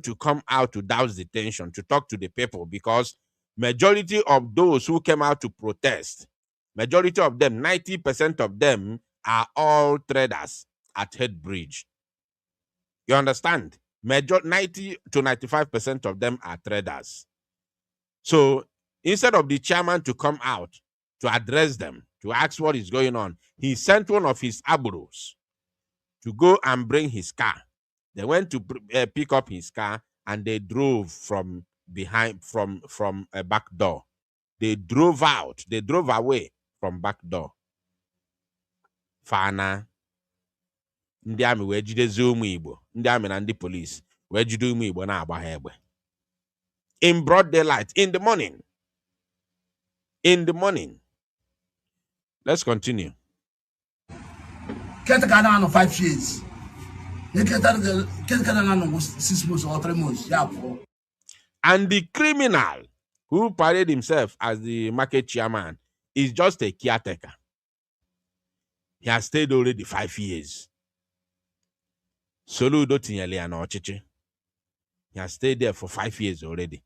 to come out to douse the tension, to talk to the people, because majority of those who came out to protest, majority of them, 90% of them are all traders at Head Bridge. You understand? 90 to 95% of them are traders. So instead of the chairman to come out to address them, to ask what is going on, he sent one of his aburos to go and bring his car. They went to pick up his car and they drove from behind, from a back door. They drove out. They drove away from back door. Fana. Ndị amị wee jidezi ụmụ Igbo. Ndị amị na ndị police wee jide ụmụ Igbo na-agba ha egbe. in broad daylight, in the morning. In the morning. Let's continue. Caretaker now 5 years. Caretaker now 6 months or 3 months. Yeah. And the criminal who paraded himself as the market chairman is just a caretaker. He has stayed already 5 years. Soludo tinyele ya n'ọchịchị. He has stayed there for 5 years already.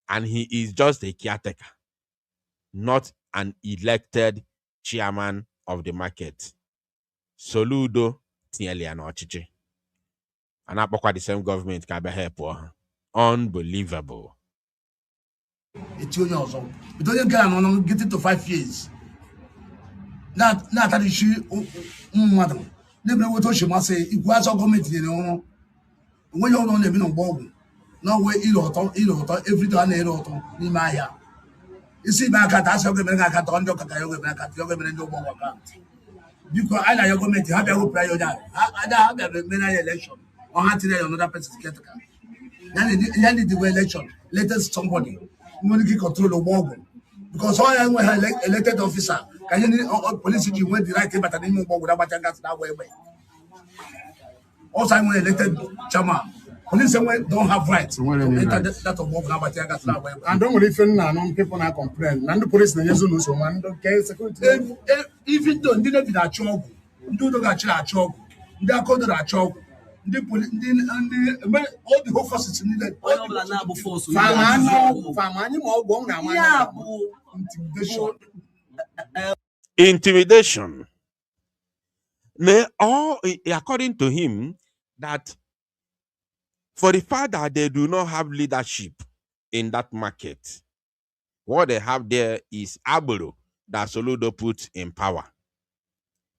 And he is just a caretaker, not an elected chairman of the market. Soludo tinyele ya n'ọchịchị. And akpọkwa the same government ka abịa help ha. Unbelievable. It's 2 years old. But don't get it to 5 years. Not that issue, madam. Never what she must say. It was a government, you know. When you're on the board, no way, every time they wrote on Nimaya. You see, my cat has your government, I got on your government, because I like your government, have your prior that. I have a many election. Or had to another person to get the car. Then the election, let us somebody. Nobody control the war. Because all I want elected officer, can you police you went the right thing, but I didn't know without that way. Also, I'm elected chairman. Police don't have rights. That of work now, that way. And don't believe in no people now complain. And the police no use no so man don't care security. Even though they don't be that trouble, do not actually a trouble. They are called that trouble. The police, all the whole forces needed. Intimidation. According to him, that for the fact that they do not have leadership in that market, what they have there is Aburo that Soludo put in power.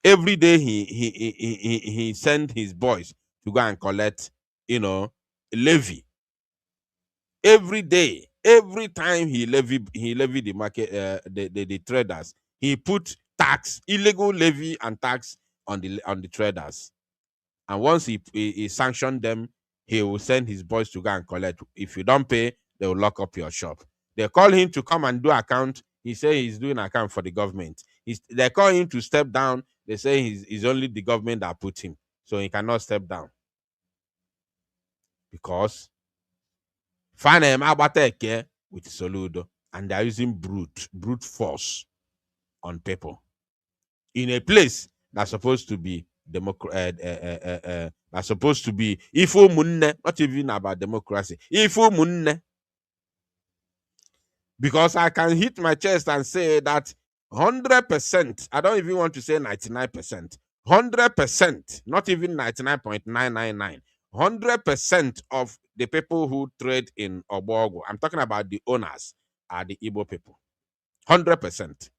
Every day he sent his boys to go and collect, levy. Every day, every time he levied the market, the traders, he put tax, illegal levy and tax on the traders. And once he sanctioned them, he will send his boys to go and collect. If you don't pay, they will lock up your shop. They call him to come and do account. He say he's doing account for the government. They call him to step down. They say he's only the government that put him, so he cannot step down. Because Fanem Abateke with Soludo, and they're using brute force on people in a place that's supposed to be that's supposed to be Ifo Munne, not even about democracy. Ifo Munne. Because I can hit my chest and say that 100%, I don't even want to say 99%, 100%, not even 99.999, 100% of the people who trade in Obogo, I'm talking about the owners, are the Igbo people. 100%.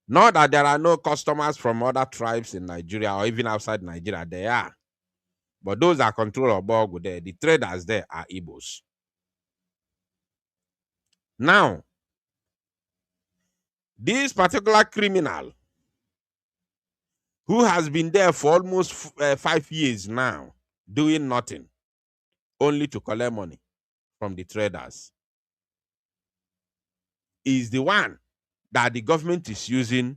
Not that there are no customers from other tribes in Nigeria or even outside Nigeria, they are. But those that control Obogo there, the traders there are Igbos. Now, this particular criminal who has been there for almost 5 years now, doing nothing, only to collect money from the traders, is the one that the government is using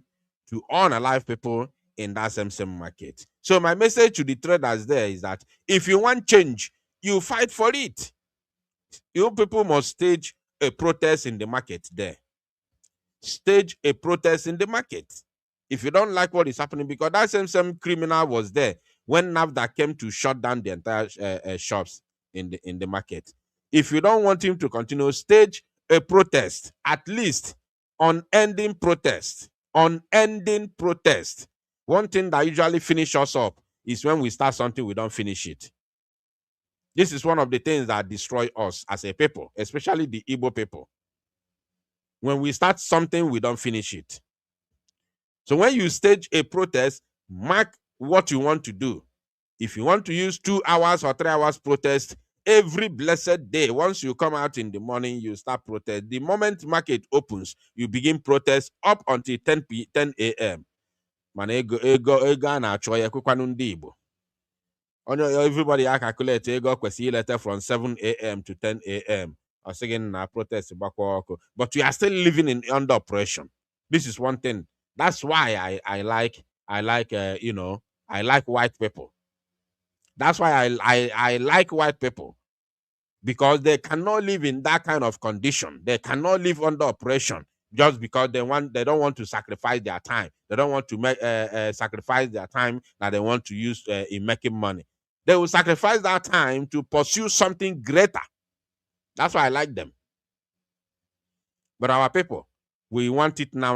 to unalive people in that same market. So my message to the traders there is that if you want change, you fight for it. You people must stage a protest in the market there. Stage a protest in the market. If you don't like what is happening, because that same criminal was there when NAFDA came to shut down the entire shops in the market. If you don't want him to continue, stage a protest, at least on ending protest. On ending protest. One thing that usually finishes us up is when we start something, we don't finish it. This is one of the things that destroy us as a people, especially the Igbo people. When we start something, we don't finish it. So when you stage a protest, mark what you want to do. If you want to use 2 hours or 3 hours protest, every blessed day, once you come out in the morning, you start protest. The moment market opens, you begin protest up until 10 a.m. Man, ego na-achọ ya kwekwanụ ndị Igbo. Everybody I calculate ego kwesi letter from 7 a.m. to 10 a.m. or saying na protest but we are still living in under oppression. This is one thing. That's why I like I like white people. That's why I like white people, because they cannot live in that kind of condition. They cannot live under oppression just because they don't want to sacrifice their time. They don't want to make sacrifice their time that they want to use in making money. They will sacrifice that time to pursue something greater. That's why I like them. But our people, we want it now.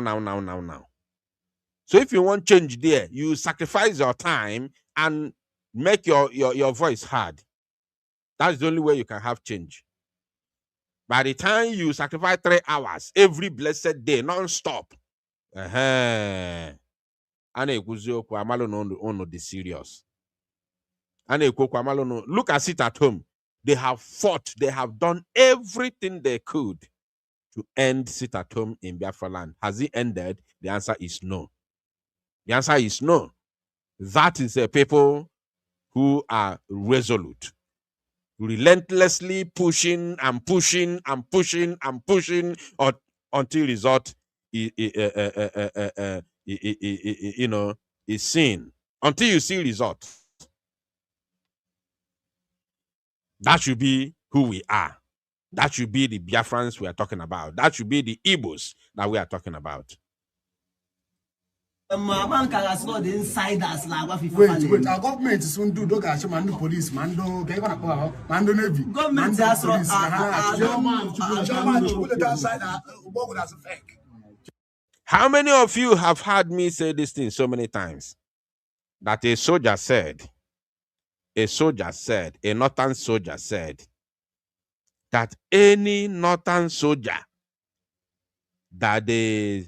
So if you want change there, you sacrifice your time and make your voice heard. That's the only way you can have change. By the time you sacrifice 3 hours every blessed day, non-stop, the serious. Look at it at home. They have fought, they have done everything they could to end sit at home in Biafra land. Has it ended? The answer is no. The answer is no. That is a people who are resolute, relentlessly pushing until result is seen. Until you see result. That should be who we are. That should be the Biafrans we are talking about. That should be the Igbos that we are talking about. Wait, our government is soon do mando police, mando navy. Government has How many of you have heard me say this thing so many times? That a northern soldier said, that any northern soldier that they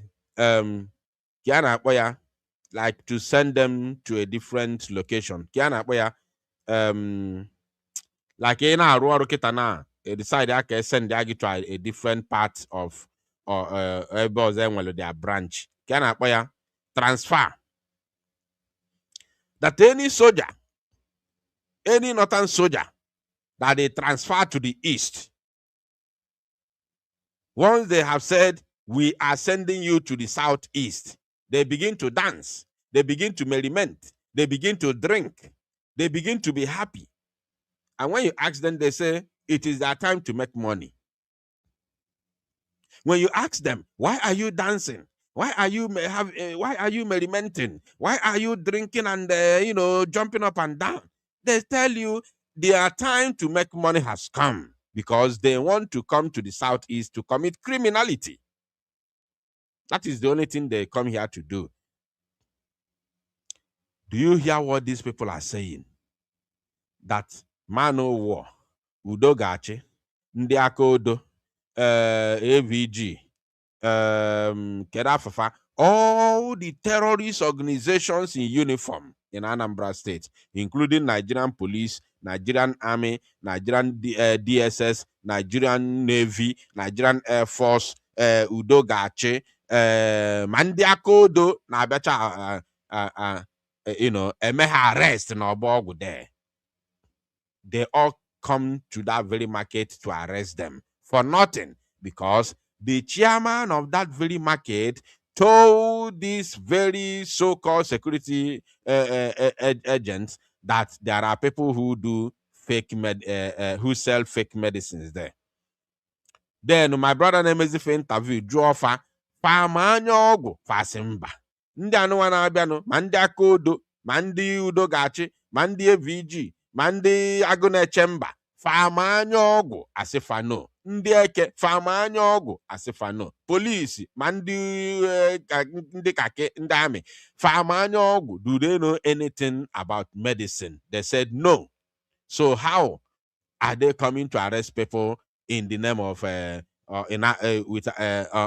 like to send them to a different location. Like in our Kitana, decide I can send to a different part of their branch. Transfer. That any soldier, any northern soldier that they transfer to the east, once they have said, we are sending you to the southeast, they begin to dance, they begin to merriment, they begin to drink, they begin to be happy. And when you ask them, they say, it is their time to make money. When you ask them, why are you dancing? Why are you merrimenting? Why are you drinking and jumping up and down? They tell you their time to make money has come, because they want to come to the southeast to commit criminality. That is the only thing they come here to do. Do you hear what these people are saying? That man o war, udo gachi, ndị aka odo, AVG, Kedafafa, all the terrorist organizations in uniform in Anambra State, including Nigerian police, Nigerian army, Nigerian DSS, Nigerian Navy, Nigerian Air Force, udo gachi, ndị aka odo na-abịacha emeha arrest na ọgbọgwụ there. They all come to that very market to arrest them for nothing, because the chairman of that very market told these very so-called security agents that there are people who do fake who sell fake medicines there. Then my brother na-emezife interview jụọ ọfa fama anya ọgwụ fasimba ndị anụnwa na-abịanụ ma ndị aka odo ma ndị udo gachi ma ndị AVG ma ndị agụ na-eche mba fama anya ọgwụ asịfano, ndị eke fama anya ọgwụ asịfano, polisi ma ndị kake ndị amị fama anya ọgwụ. Do they know anything about medicine? They said no. So how are they coming to arrest people in the name of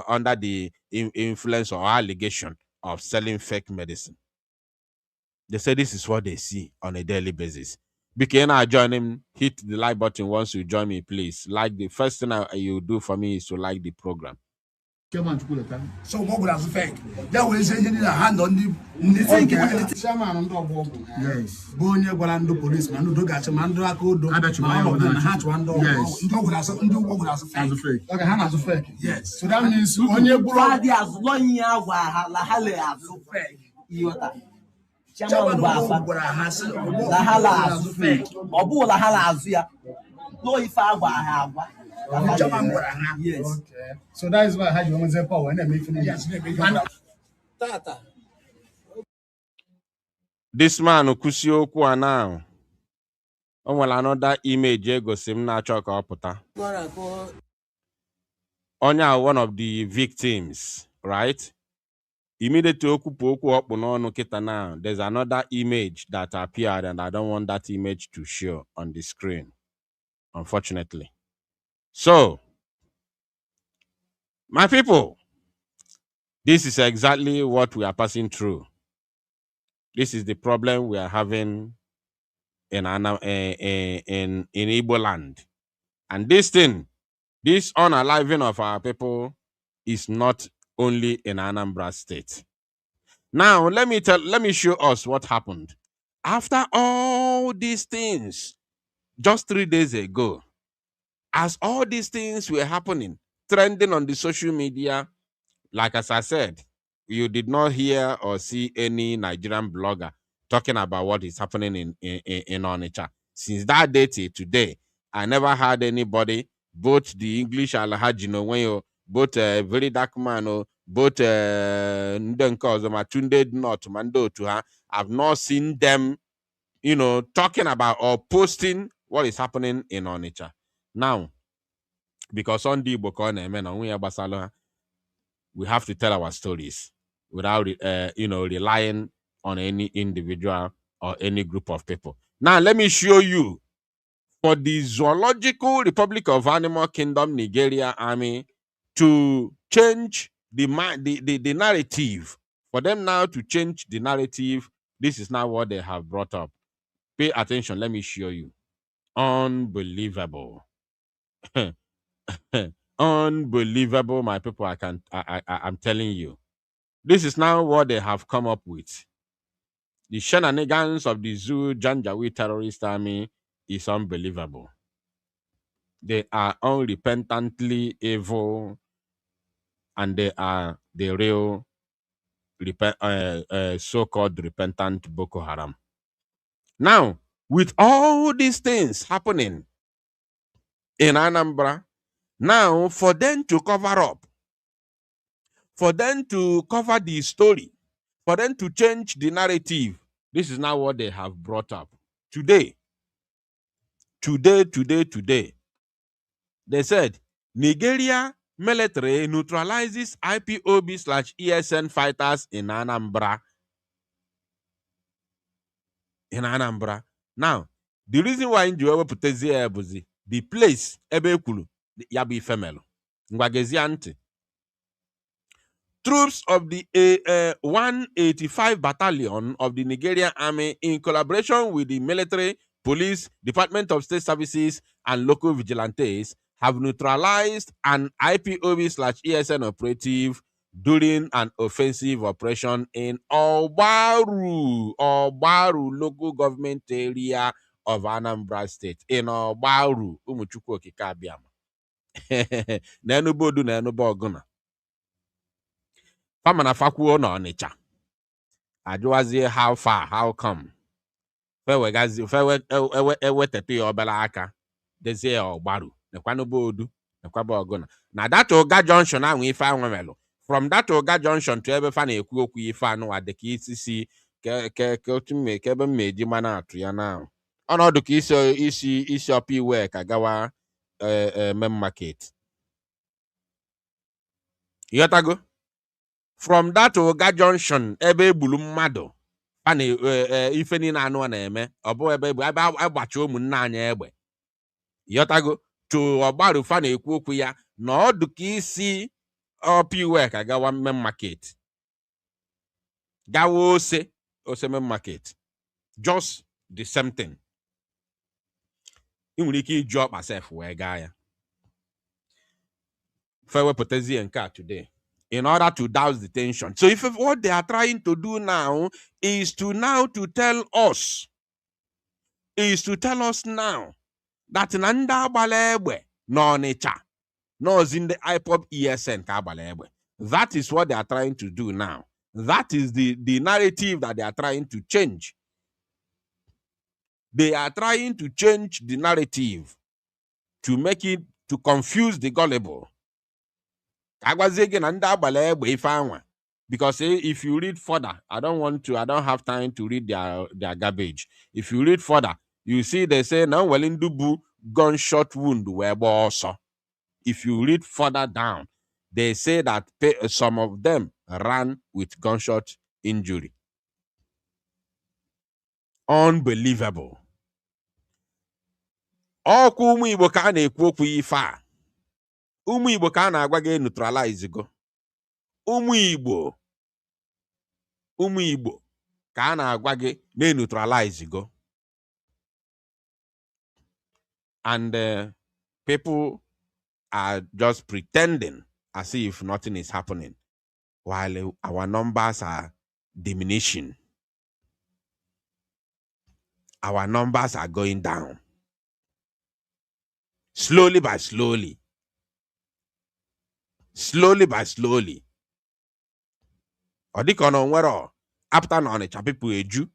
under the influence or allegation of selling fake medicine? They say this is what they see on a daily basis. Begin I join him, hit the like button once you join me, please. Like, the first thing you do for me is to like the program. So what would have fake? That was saying a hand on the thing. Chairman on the yes. Bonya Gualando policeman who do got some under code. I bet you my own hat one dog. Yes. Dog as a fake. Like a hand as a fake. Yes. So that means when you go out as long as fake. You are Chairman La Hala fake. Or La Hala Azia. No, if I have. Yes. Okay. So that is why I had you say power and then make finish. Tata. This man Okusio Kwa now. Oh, well, another image ego sim na choka oputa. Onya one of the victims, right? Immediately okupu okwu no kita now. There's another image that appeared and I don't want that image to show on the screen, unfortunately. So, my people, this is exactly what we are passing through. This is the problem we are having in Igbo land. And this thing, this unaliving of our people is not only in Anambra State. Now, let me show us what happened. After all these things, just 3 days ago, as all these things were happening, trending on the social media, like as I said, you did not hear or see any Nigerian blogger talking about what is happening in Onitsha. Since that day till today, I never heard anybody, both the English Alhaji Nowenyo, both Very Dark Man, both Ndenko Matunde Not Mando to her. I've not seen them, talking about or posting what is happening in Onitsha. Now, because on the Igbo we have to tell our stories without, relying on any individual or any group of people. Now, let me show you for the Zoological Republic of Animal Kingdom Nigeria Army to change the narrative. For them now to change the narrative, this is now what they have brought up. Pay attention. Let me show you. Unbelievable. Unbelievable, my people. I'm telling you. This is now what they have come up with. The shenanigans of the Zoo Janjaweed terrorist army is unbelievable. They are unrepentantly evil, and they are the real so-called repentant Boko Haram. Now, with all these things happening in Anambra, now for them to cover up, for them to cover the story, for them to change the narrative, this is now what they have brought up. Today, they said, Nigeria military neutralizes IPOB/ESN fighters in Anambra. Now, the reason why in Joe Putezia Ebuzi, the place Ebekulu, Yabi Femelo, Ngwageziante. Troops of the 185 Battalion of the Nigerian Army, in collaboration with the military, police, Department of State Services, and local vigilantes, have neutralized an IPOB/ESN operative during an offensive operation in Obaru local government area of Anambra State. In Obaru, Umuchukwu Okike Abiama. Nenubodu Nenuboguna. Famana Fakuo no Onitsha. Ajuazie how far, how come? Fewe tepe obela aka. Dezie Obaru. Nekwanubodu. Nekwaboguna. Na that Oga Junction na ife anwemelo. From that Oga Junction to ebe fa na ekwu okwu ife anu adeka isi ke otume ke ebe mmeji mana atu ya na. Onodu ka isi opi iwe ka gawa main market. Yotago? From that Oga Junction, ebe bulu mmadu, ana ife ni na anu na-eme, obo ebe agbachi ụmụnne anya egbe. Yotago to Obaru fa na-ekwu okwu ya na ọdụ ka isi opiwe ka gawa main market. Gawa ose main market. Just the same thing. I nwere ike iji ọkpa sef wee gaa ya. Fe wepụtazie nke a today. in order to douse the tension. So if what they are trying to do now is to tell us now that Nanda Balebe no nature no in the IPOP ESN Kabalebe. That is what they are trying to do now. That is the narrative that they are trying to change. They are trying to change the narrative to make it, to confuse the gullible. Because if you read further, I don't have time to read their garbage. If you read further, you see they say now Dubu gunshot wound were also. If you read further down, they say that some of them ran with gunshot injury. Unbelievable. Ọkụ ụmụ Igbo ka a na-ekwu okwu ife a. Ụmụ Igbo ka a na-agwa gị neutralize go. Ụmụ Igbo ka a na-agwa gị neutralize go. And people are just pretending as if nothing is happening while our numbers are diminishing. Our numbers are going down. Slowly by slowly. Slowly by slowly. Odikono nwero, after na Onitsha people eju,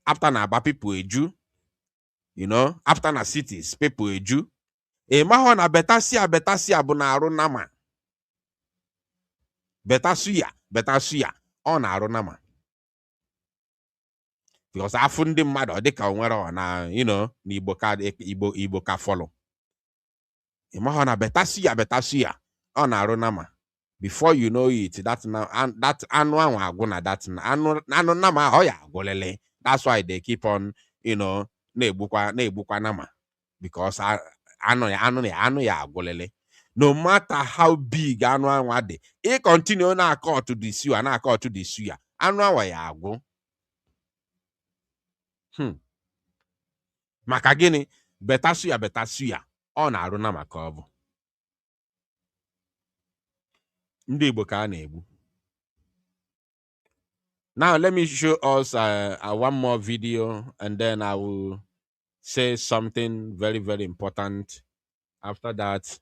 after na Aba people eju, you know, after na cities people eju. Maho na betasia bụ na arụ nama. Betasuya, ọ na arụ nama. Because afụ ndị mmadụ ọdịka nwere na, you know, na Igbo ka follow. Maho na betasuya, ọ na arụ nama. Before you know it, that anu anwa aguna that anu nama ọ ya agwolele. That's why they keep on, you know, na-egbukwa nama. Because anu ya agwolele. No matter how big anu anwa dị, it continue na akọ to the suya, anu anwa ya agwụ. Maka gịnị? Betasuya, ọ na-arụ na maka ọ bụ. Ndị Igbo ka a na-egbu. Now let me show us one more video, and then I will say something very, very important. After that,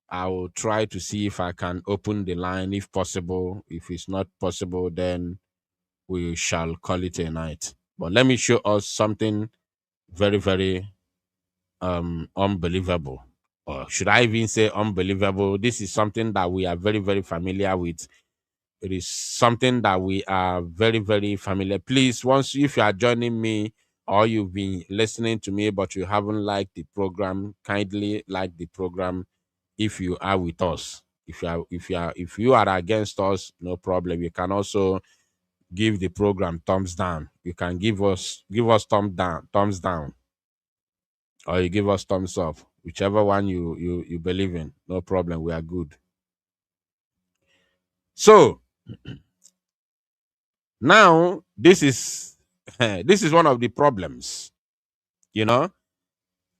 I will try to see if I can open the line if possible. If it's not possible, then we shall call it a night. But let me show us something very, very unbelievable. Or should I even say unbelievable? This is something that we are very, very familiar with. It is something that we are very, very familiar. Please, if you are joining me or you've been listening to me but you haven't liked the program, kindly like the program if you are with us. If you are against us, no problem. You can also give the program thumbs down. You can give us thumbs down, or you give us thumbs up, whichever one you believe in. No problem. We are good. So now this is one of the problems. You know,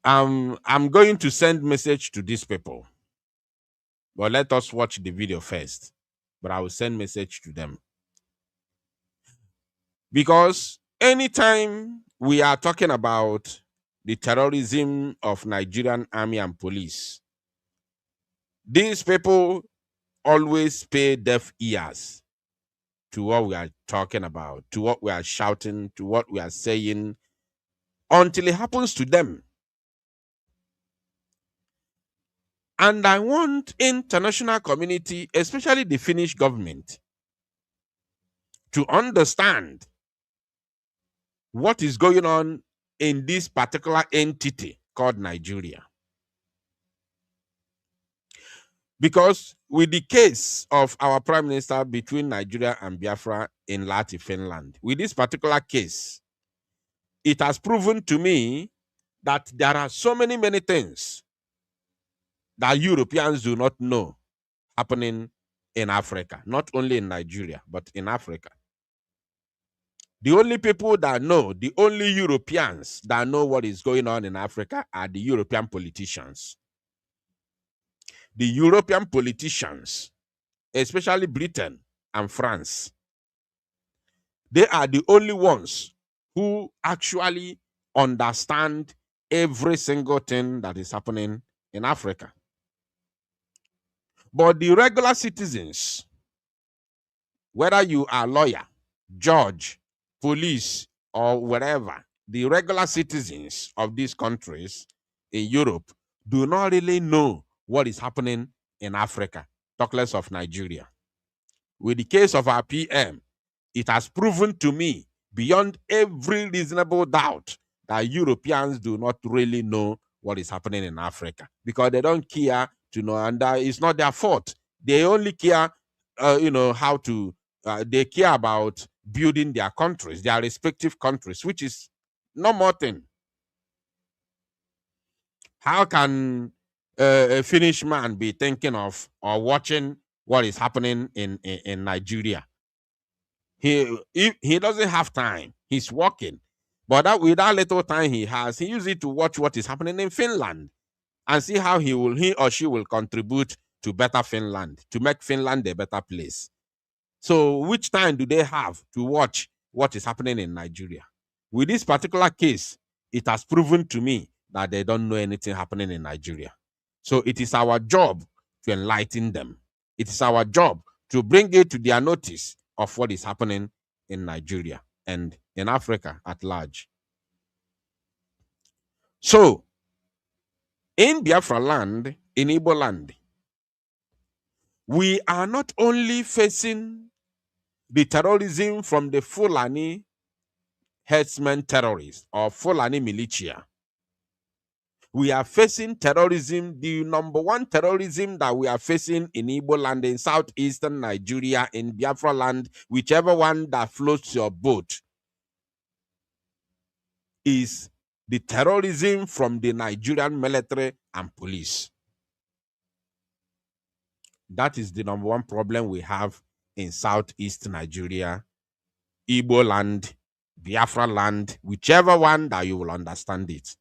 I'm going to send message to these people, but let us watch the video first. But I will send message to them, because anytime we are talking about the terrorism of Nigerian army and police, these people always pay deaf ears to what we are talking about, to what we are shouting, to what we are saying, until it happens to them. And I want international community, especially the Finnish government, to understand what is going on in this particular entity called Nigeria. Because with the case of our Prime Minister between Nigeria and Biafra in Lahti, Finland, with this particular case, it has proven to me that there are so many things that Europeans do not know happening in Africa, not only in Nigeria, but in Africa. The only people that know, the only Europeans that know what is going on in Africa are the European politicians. The European politicians, especially Britain and France. They are the only ones who actually understand every single thing that is happening in Africa. But the regular citizens, whether you are lawyer, judge, police, or whatever, the regular citizens of these countries in Europe do not really know what is happening in Africa, talk less of Nigeria. With the case of our PM, it has proven to me beyond every reasonable doubt that Europeans do not really know what is happening in Africa because they don't care to know, and it's not their fault. They only care, how to. They care about building their countries, their respective countries, which is no more thing. How can a Finnish man be thinking of or watching what is happening in Nigeria? He doesn't have time. He's working. But with that little time he has, he uses it to watch what is happening in Finland and see how he or she will contribute to better Finland, to make Finland a better place. So which time do they have to watch what is happening in Nigeria? With this particular case, it has proven to me that they don't know anything happening in Nigeria. So it is our job to enlighten them. It is our job to bring it to their notice of what is happening in Nigeria and in Africa at large. So, in Biafra land, in Igbo land, we are not only facing the terrorism from the Fulani herdsmen terrorists or Fulani militia. We are facing terrorism, the number one terrorism that we are facing in Igbo land, in southeastern Nigeria, in Biafra land, whichever one that floats your boat, is the terrorism from the Nigerian military and police. That is the number one problem we have in southeast Nigeria, Igbo land, Biafra land, whichever one that you will understand it.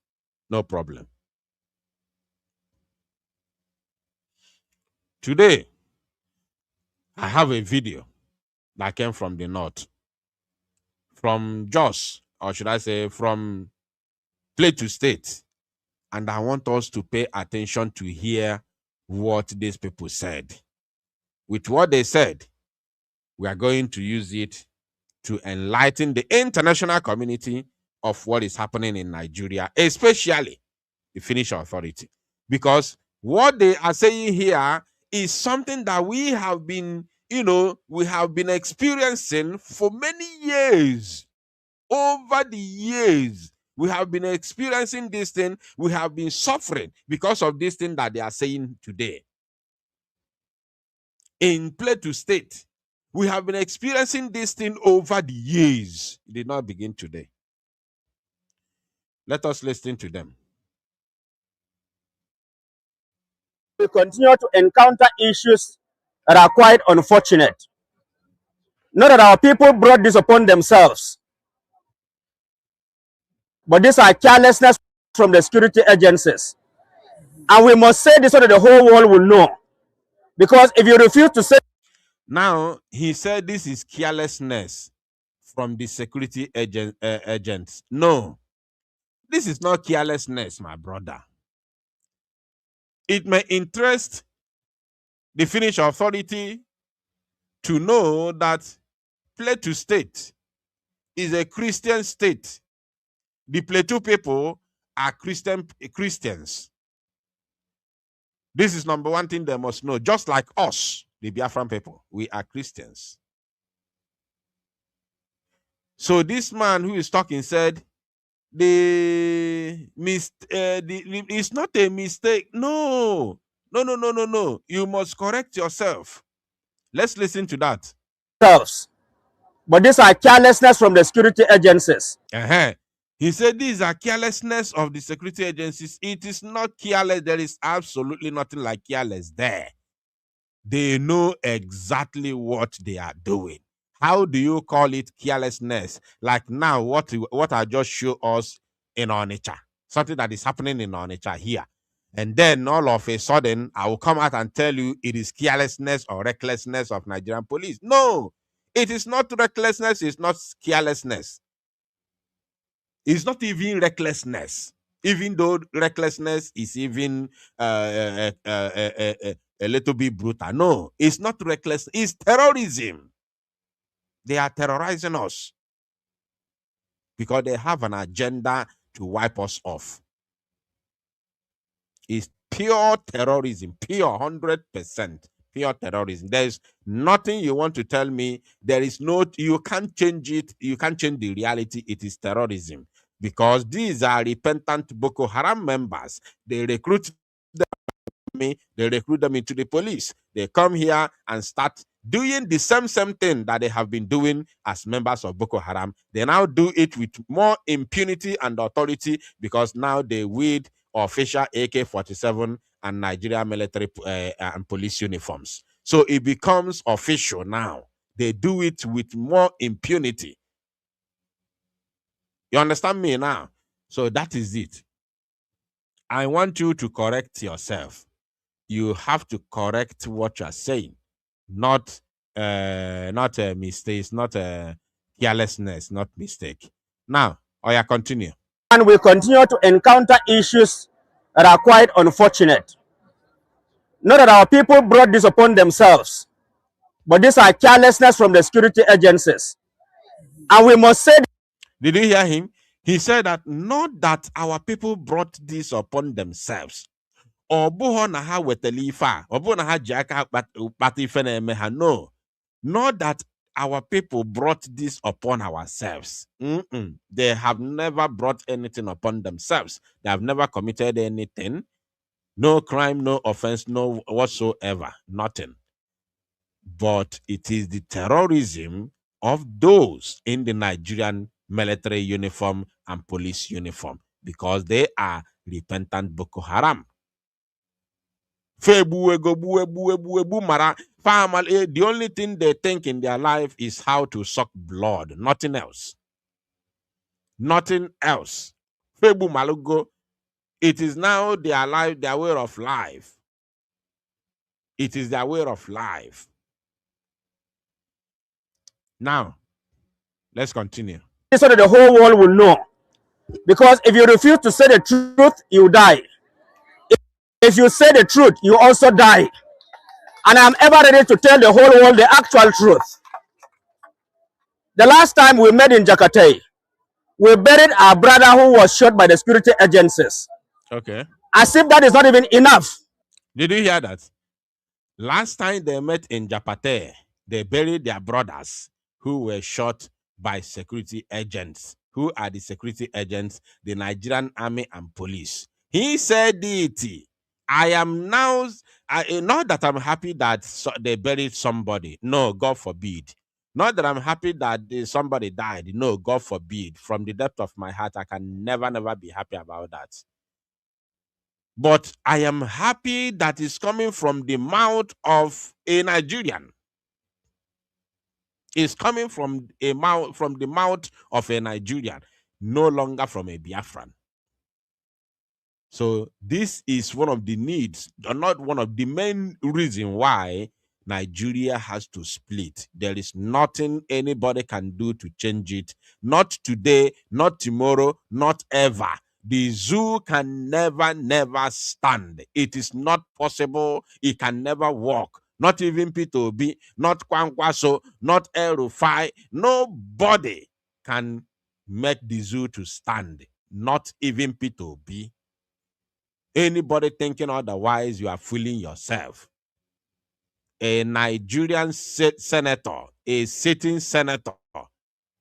No problem. Today, I have a video that came from the north, from Jos, or should I say from Plateau State. And I want us to pay attention to hear what these people said. With what they said, we are going to use it to enlighten the international community of what is happening in Nigeria, especially the Finnish authority. Because what they are saying here is something that we have been, we have been experiencing for many years. Over the years, we have been experiencing this thing. We have been suffering because of this thing that they are saying today. In Plateau State, we have been experiencing this thing over the years. It did not begin today. Let us listen to them. We continue to encounter issues that are quite unfortunate. Not that our people brought this upon themselves, but these are carelessness from the security agencies. And we must say this so that the whole world will know. Because if you refuse to say... Now, he said this is carelessness from the security agents. No, this is not carelessness, my brother. It may interest the Finnish authority to know that Plateau State is a Christian state. The Plateau people are Christians. This is number one thing they must know. Just like us, the Biafran people, we are Christians. So this man who is talking said, it's not a mistake. No. You must correct yourself. Let's listen to that. But these are carelessness from the security agencies. He said these are carelessness of the security agencies. It is not careless. There is absolutely nothing like careless there. They know exactly what they are doing. How do you call it carelessness? Like now, what I just showed us in Onitsha, something that is happening in Onitsha here. And then all of a sudden, I will come out and tell you it is carelessness or recklessness of Nigerian police. No, it is not recklessness, it's not carelessness. It's not even recklessness, even though recklessness is even a little bit brutal. No, it's not reckless, it's terrorism. They are terrorizing us because they have an agenda to wipe us off. It's pure terrorism, pure 100% pure terrorism. There's nothing you want to tell me. There is no, you can't change it. You can't change the reality. It is terrorism because these are repentant Boko Haram members. They recruit me, they recruit them into the police. They come here and start doing the same thing that they have been doing as members of Boko Haram. They now do it with more impunity and authority because now they wield official AK-47 and Nigeria military and police uniforms. So it becomes official now. They do it with more impunity. You understand me now? So that is it. I want you to correct yourself. You have to correct what you're saying, not mistakes, not carelessness, not mistake. Now, continue. And we continue to encounter issues that are quite unfortunate. Not that our people brought this upon themselves, but these are carelessness from the security agencies. And we must say, did you hear him? He said that not that our people brought this upon themselves. No, not that our people brought this upon ourselves. They have never brought anything upon themselves. They have never committed anything. No crime, no offense, no whatsoever. Nothing. But it is the terrorism of those in the Nigerian military uniform and police uniform because they are repentant Boko Haram. The only thing they think in their life is how to suck blood, nothing else. Nothing else. It is now their life, their way of life. It is their way of life. Now, let's continue. so that the whole world will know. Because if you refuse to say the truth, you die. If you say the truth, you also die. And I'm ever ready to tell the whole world the actual truth. The last time we met in Jakarta, we buried our brother who was shot by the security agencies. Okay. As if that is not even enough. Did you hear that? Last time they met in Japate, they buried their brothers who were shot by security agents. Who are the security agents? The Nigerian army and police. He said it. I am now, not that I'm happy that they buried somebody. No, God forbid. Not that I'm happy that somebody died. No, God forbid. From the depth of my heart, I can never be happy about that. But I am happy that it's coming from the mouth of a Nigerian. It's coming from the mouth of a Nigerian, no longer from a Biafran. So this is one of the needs, or not one of the main reason why Nigeria has to split. There is nothing anybody can do to change it. Not today, not tomorrow, not ever. The zoo can never stand. It is not possible. It can never work. Not even P2B, not Kwankwaso, not El Rufai. Nobody can make the zoo to stand. Not even P2B. Anybody thinking otherwise, you are fooling yourself. A Nigerian senator, a sitting senator,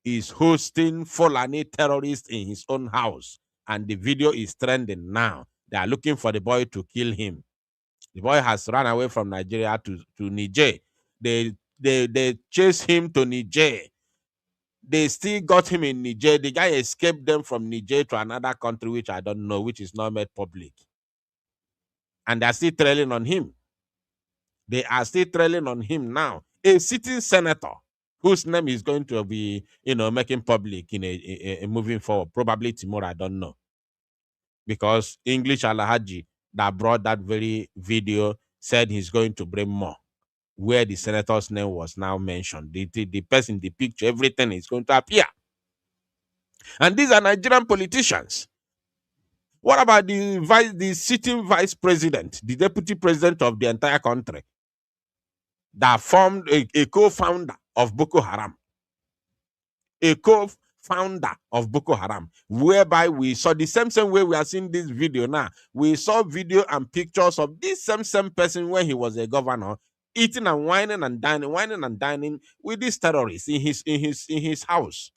is hosting Fulani terrorists in his own house. And the video is trending now. They are looking for the boy to kill him. The boy has run away from Nigeria to Niger. They chased him to Niger. They still got him in Niger. The guy escaped them from Niger to another country, which I don't know, which is not made public. And they're still trailing on him. They are still trailing on him now. A sitting senator whose name is going to be, making public in a moving forward. Probably tomorrow, I don't know. Because English Alahaji that brought that very video said he's going to bring more, where the senator's name was now mentioned. The person, the picture, everything is going to appear. And these are Nigerian politicians. What about the sitting vice president, the deputy president of the entire country, that formed a co-founder of Boko Haram? A co-founder of Boko Haram, whereby we saw the same way we are seeing this video now. We saw video and pictures of this same person when he was a governor, eating and whining and dining with these terrorists in his house.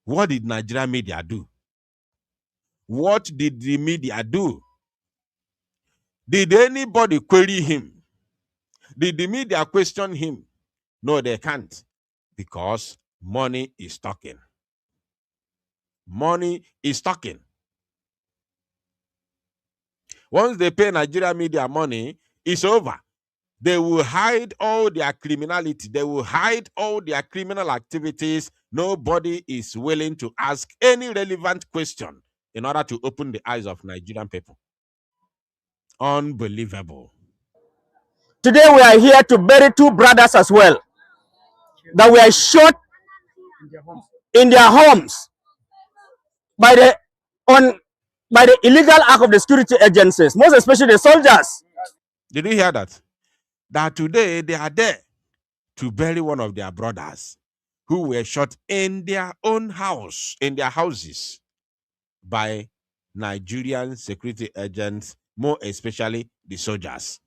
What did Nigerian media do? What did the media do? Did anybody query him? Did the media question him? No, they can't, because money is talking. Money is talking. Once they pay Nigeria media money, it's over. They will hide all their criminality. They will hide all their criminal activities. Nobody is willing to ask any relevant question in order to open the eyes of Nigerian people. Unbelievable. Today we are here to bury two brothers as well that were shot in their homes by the illegal act of the security agencies, most especially the soldiers. Did you hear that? That today they are there to bury one of their brothers who were shot in their own house, in their houses, by Nigerian security agents, more especially the soldiers.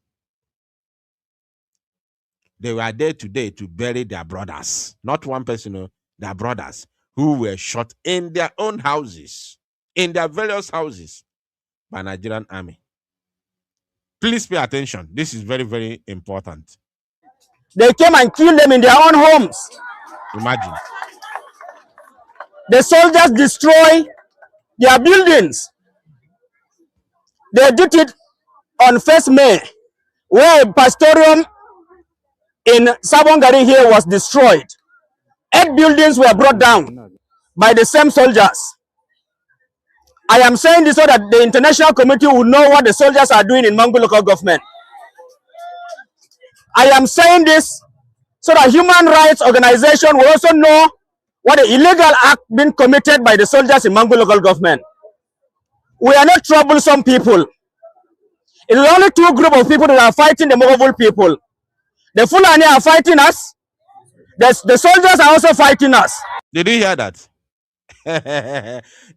They were there today to bury their brothers. Not one person, their brothers who were shot in their own houses, in their various houses, by Nigerian army. Please pay attention. This is very, very important. They came and killed them in their own homes. Imagine. The soldiers destroy their buildings. They did it on 1st May, where a pastorium in Sabongari here was destroyed. 8 buildings were brought down by the same soldiers. I am saying this so that the international community will know what the soldiers are doing in Mangu local government. I am saying this so that human rights organization will also know what the illegal act being committed by the soldiers in Mangu local government. We are not troublesome people. It is only 2 groups of people that are fighting the Mogul people. The Fulani are fighting us. The soldiers are also fighting us. Did you hear that?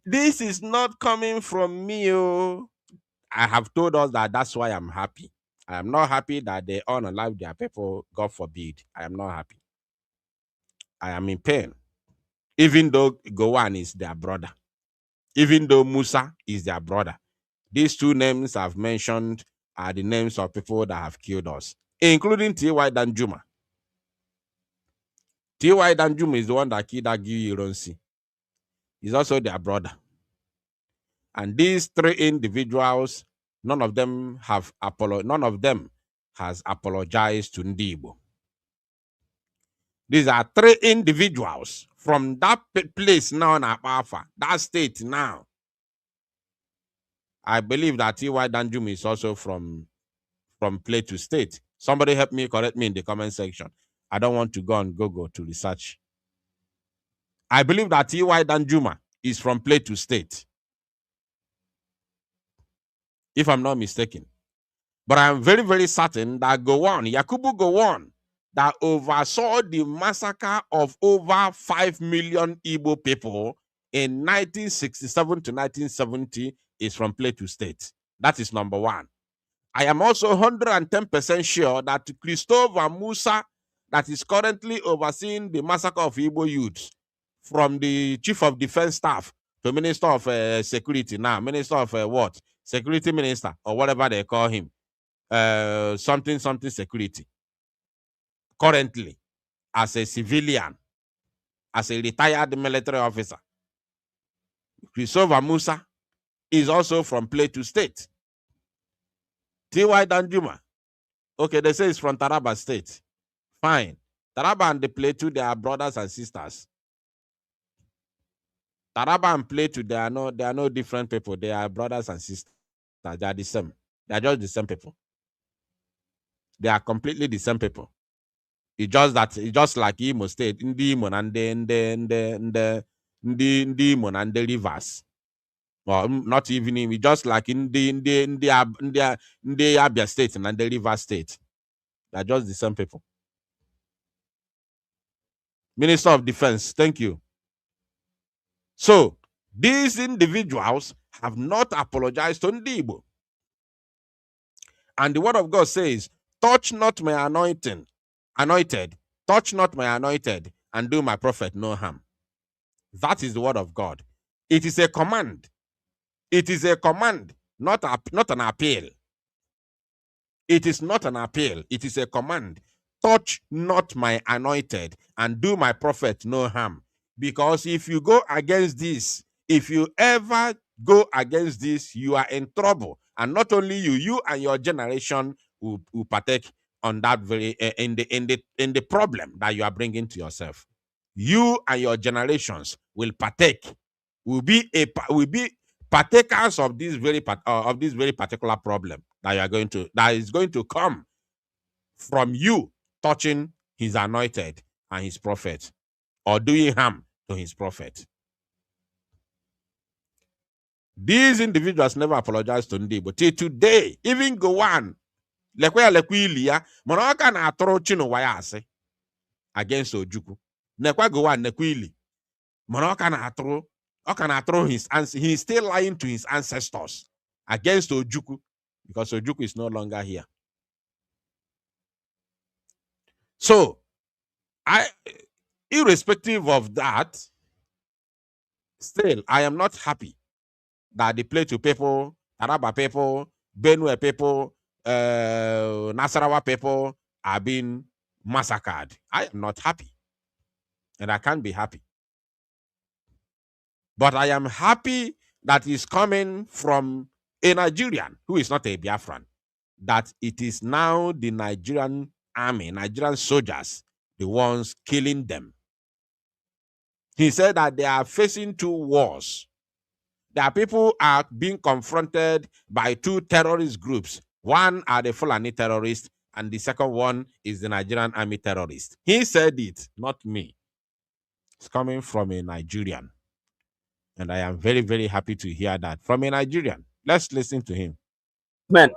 This is not coming from me. Oh. I have told us that that's why I'm happy. I am not happy that they unalive their people. God forbid. I am not happy. I am in pain. Even though Gowan is their brother. Even though Musa is their brother. These 2 names I've mentioned are the names of people that have killed us, including T.Y. Danjuma. T.Y. Danjuma is the one that killed Agiyu Ironsi. He's also their brother. And these 3 individuals, none of them has apologized to Igbo. These are 3 individuals from that place now in Apafa, that state now. I believe that T.Y. Danjuma is also from Plateau State. Somebody help me, correct me in the comment section. I don't want to go on Google to research. I believe that T.Y. Danjuma is from Plateau State, if I'm not mistaken. But I'm very, very certain that Yakubu Gowon, that oversaw the massacre of over 5 million Igbo people in 1967 to 1970, is from Plateau State. That is number 1. I am also 110% sure that Christopher Musa, that is currently overseeing the massacre of Igbo youths, from the Chief of Defense Staff to Minister of Security now, Minister of what? Security Minister, or whatever they call him. Something security. Currently, as a civilian, as a retired military officer, Christopher Musa is also from Plateau State. T.Y. Danjuma, okay, they say it's from Taraba State. Fine. Taraba and the Plateau, they are brothers and sisters. Taraba and Plateau, they are no different people. They are brothers and sisters. They are the same. They are just the same people. They are completely the same people. It's just that it's just like Imo State, Imo and the Imo and the rivers. Well, not even Imo, just like in the Abia State and the River State. They're just the same people. Minister of Defense, thank you. So these individuals have not apologized to Igbo. And the word of God says, touch not my anointed, touch not my anointed, and do my prophet no harm. That is the word of God. It is a command. It is a command, not an appeal. It is not an appeal. It is a command. Touch not my anointed, and do my prophet no harm. Because if you go against this, if you ever go against this, you are in trouble. And not only you and your generation will partake on that very in the problem that you are bringing to yourself. You and your generations will partake, will be partakers of this very particular problem that is going to come from you touching his anointed and his prophet, or doing harm to his prophet. These individuals never apologized to Ndi, but till today, even go on, against Ojukwu. Nekwa go on, nekwili. He's still lying to his ancestors against Ojukwu, because Ojukwu is no longer here. So, irrespective of that, still, I am not happy that the Plateau people, Taraba people, Benue people, Nasarawa people are being massacred. I am not happy. And I can't be happy. But I am happy that is coming from a Nigerian who is not a Biafran, that it is now the Nigerian army, Nigerian soldiers, the ones killing them. He said that they are facing two wars. Their people are being confronted by two terrorist groups. One are the Fulani terrorists, and the second one is the Nigerian army terrorist. He said it, not me. It's coming from a Nigerian. And I am very, very happy to hear that from a Nigerian. Let's listen to him. Man,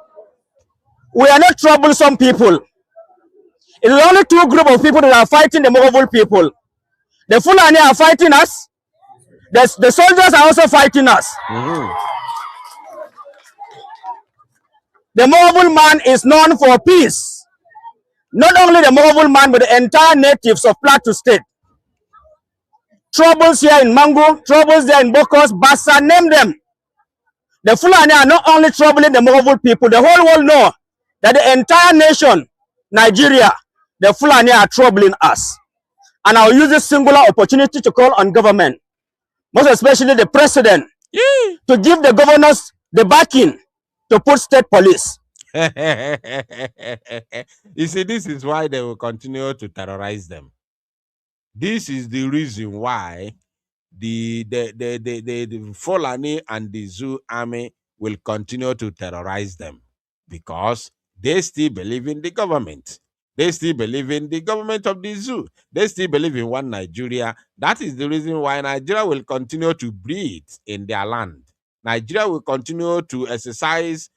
we are not troublesome people. It is only two groups of people that are fighting the Mogul people. The Fulani are fighting us. The soldiers are also fighting us. The Mogul man is known for peace. Not only the Mogul man, but the entire natives of Plateau State. Troubles here in Mango, troubles there in Bokos, Bassa, name them. The Fulani are not only troubling the Mogul people, the whole world know that the entire nation, Nigeria, the Fulani are troubling us. And I'll use this singular opportunity to call on government, most especially the president, to give the governors the backing to put state police. You see, this is why they will continue to terrorize them. This is the reason why the Fulani and the Zoo army will continue to terrorize them, because they still believe in the government. They still believe in the government of the Zoo. They still believe in one Nigeria. That is the reason why Nigeria will continue to breed in their land. Nigeria will continue to do exercise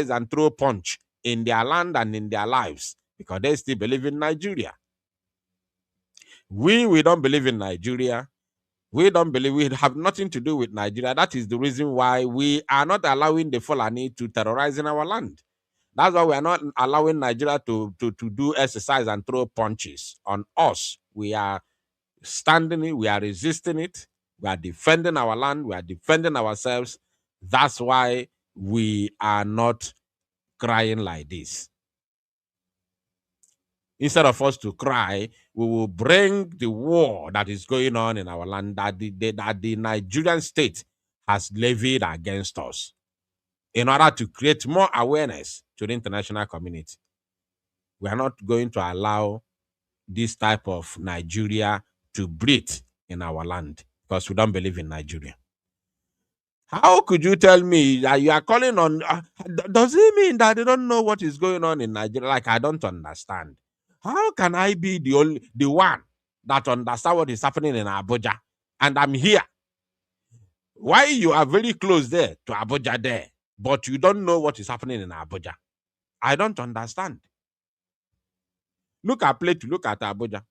and throw punch in their land and in their lives, because they still believe in Nigeria. We don't believe in Nigeria. We have nothing to do with Nigeria. That is the reason why we are not allowing the Fulani to terrorize in our land. That's why we are not allowing Nigeria to do exercise and throw punches on us. We are standing it, we are resisting it, we are defending our land, we are defending ourselves. That's why we are not crying like this. Instead of us to cry, we will bring the war that is going on in our land, that the Nigerian state has levied against us, in order to create more awareness to the international community. We are not going to allow this type of Nigeria to breathe in our land, because we don't believe in Nigeria. How could you tell me that you are calling on? Does it mean that they don't know what is going on in Nigeria? Like, I don't understand. How can I be the one that understand what is happening in Abuja, and I'm here? Why you are very close there to Abuja there, but you don't know what is happening in Abuja? I don't understand. Look at Plateau, look at Abuja.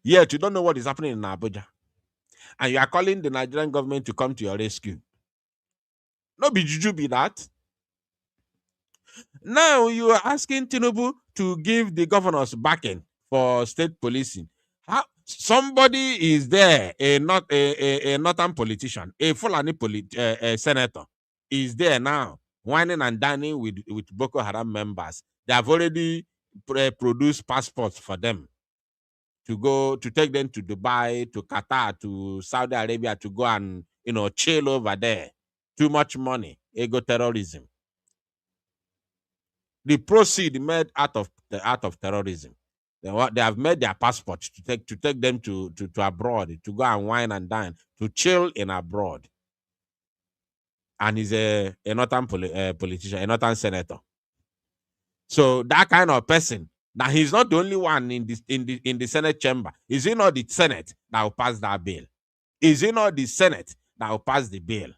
Yet you don't know what is happening in Abuja, and you are calling the Nigerian government to come to your rescue. No be juju be that. Now you are asking Tinubu to give the governors backing for state policing. How somebody is there, a northern politician, a Fulani senator, is there now whining and dining with Boko Haram members. They have already produced passports for them to go to take them to Dubai, to Qatar, to Saudi Arabia to go and chill over there. Too much money, ego terrorism. The proceed made out of terrorism. They have made their passports to take them to abroad to go and wine and dine, to chill in abroad. And he's a northern politician, a northern senator. So that kind of person. Now he's not the only one in the Senate chamber. Is it not the Senate that will pass that bill? Is it not the Senate that will pass the bill?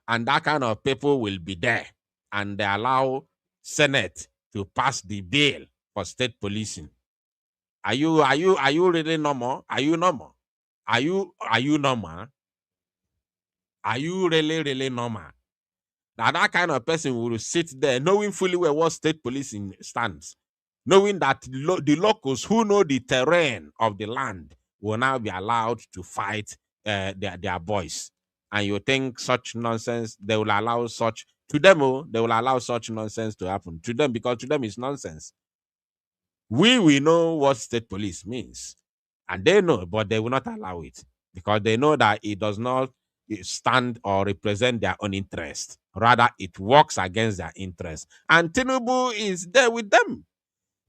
And that kind of people will be there, and they allow Senate to pass the bill for state policing. Are you really normal? Are you normal? Are you normal? Are you really normal? Now that kind of person will sit there knowing fully well what state policing stands, knowing that the locals who know the terrain of the land will now be allowed to fight their boys. And you think such nonsense, they will allow such to them, they will allow such nonsense to happen to them, because to them it's nonsense. We know what state police means, and they know, but they will not allow it because they know that it does not stand or represent their own interest. Rather, it works against their interest. And Tinubu is there with them.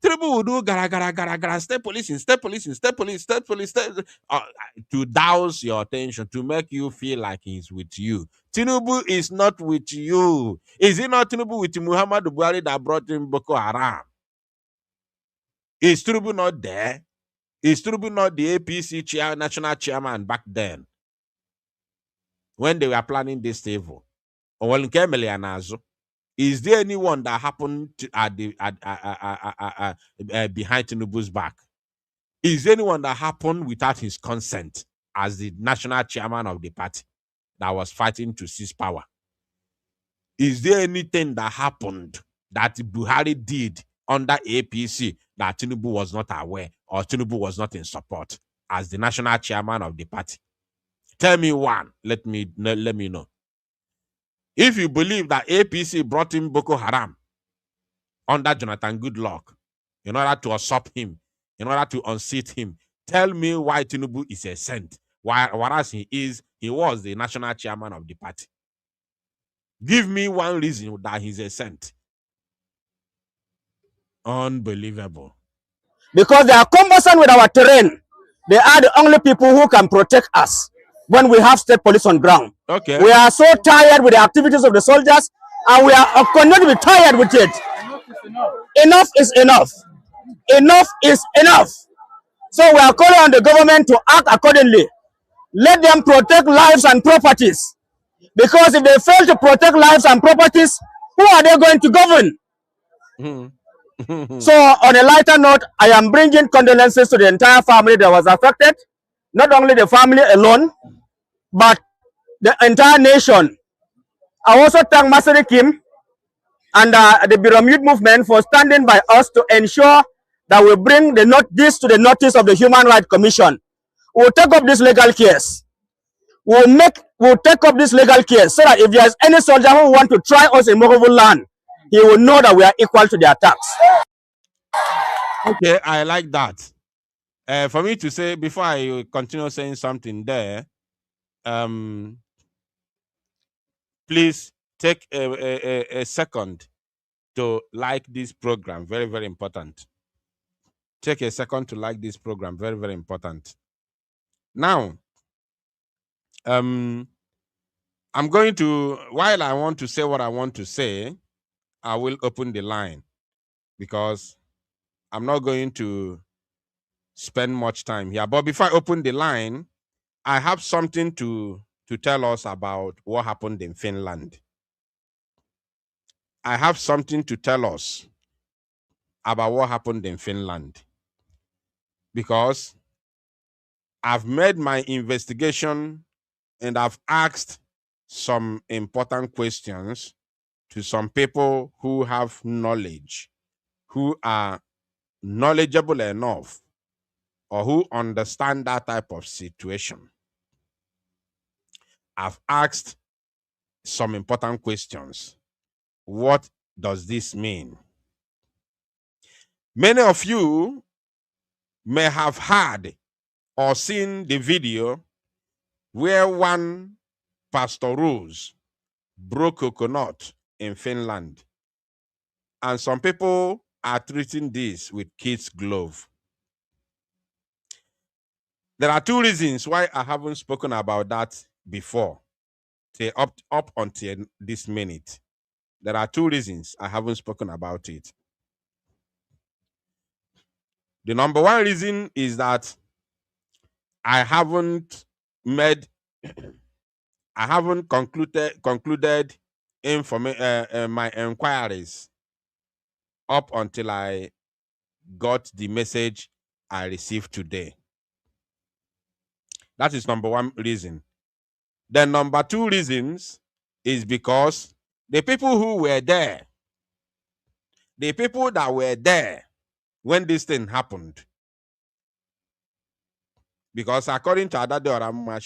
Tinubu will do gara gara gara gara, state policing, state policing, state police, state police, to douse your attention, to make you feel like he's with you. Tinubu is not with you. Is he not Tinubu with Muhammad Buhari that brought in Boko Haram? Is Tinubu not there? Is Tinubu not the APC national chairman back then when they were planning this evil? Is there anyone that happened to, behind Tinubu's back? Is there anyone that happened without his consent as the national chairman of the party that was fighting to seize power? Is there anything that happened that Buhari did under APC that Tinubu was not aware, or Tinubu was not in support as the national chairman of the party? Tell me one. Let me know. If you believe that APC brought in Boko Haram under Jonathan Goodluck in order to usurp him, in order to unseat him, tell me why Tinubu is a saint, whereas he was the national chairman of the party. Give me one reason that he's a saint. Unbelievable. Because they are cumbersome with our terrain. They are the only people who can protect us when we have state police on ground. Okay. We are so tired with the activities of the soldiers, and we are going to be tired with it. Enough is enough. Enough is enough. So we are calling on the government to act accordingly. Let them protect lives and properties. Because if they fail to protect lives and properties, who are they going to govern? So on a lighter note, I am bringing condolences to the entire family that was affected. Not only the family alone, but the entire nation. I also thank Masari Kim and the Biramute movement for standing by us to ensure that we bring this to the notice of the Human Rights Commission. We'll take up this legal case. We'll take up this legal case so that if there's any soldier who want to try us in movable land, he will know that we are equal to the attacks. Okay, I like that. For me to say, before I continue saying something there, please take a second to like this program. Very, very important. Take a second to like this program. Very, very important. Now, I'm going to, while I want to say what I want to say, I will open the line because I'm not going to spend much time here. But before I open the line, I have something to tell us about what happened in Finland. I have something to tell us about what happened in Finland because I've made my investigation and I've asked some important questions to some people who have knowledge, who are knowledgeable enough, or who understand that type of situation. I've asked some important questions. What does this mean? Many of you may have heard or seen the video where one Pastor Rose broke coconut in Finland. And some people are treating this with kids' glove. There are two reasons why I haven't spoken about that before, up until this minute. There are two reasons I haven't spoken about it. The number one reason is that I haven't concluded my inquiries up until I got the message I received today. That is number one reason. The number two reasons is because the people who were there, the people that were there when this thing happened, because according to Adade Orama,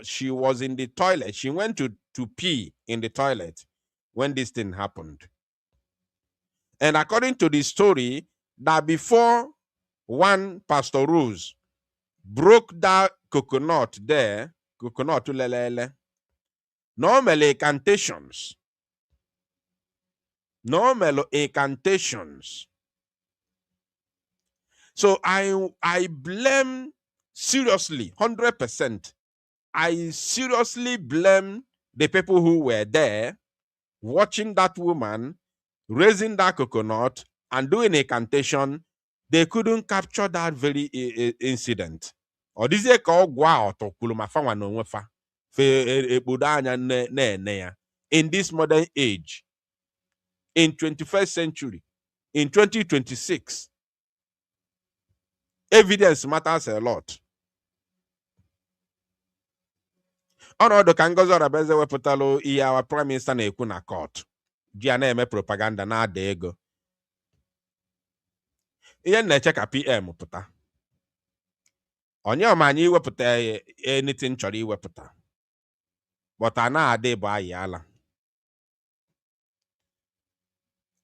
she was in the toilet. She went to pee in the toilet when this thing happened. And according to the story, that before one Pastor Rose broke that coconut there, coconut lelele, normally incantations. So I blame seriously, 100%. I seriously blame the people who were there watching that woman raising that coconut and doing a incantation. They couldn't capture that very incident. Or this is called in this modern age, in 21st century, in 2026. Evidence matters a lot. Ọnọdụ ka Ngozi Orabaeze wepụtalụ ihe our prime minister na-ekwu na court ji ya na-eme propaganda na-ada ego. Ihe na-eche ka PM pụta. Onye ọma anyị iwepụta anything chọrọ iwepụta. But a na-ada bụ ayị ala.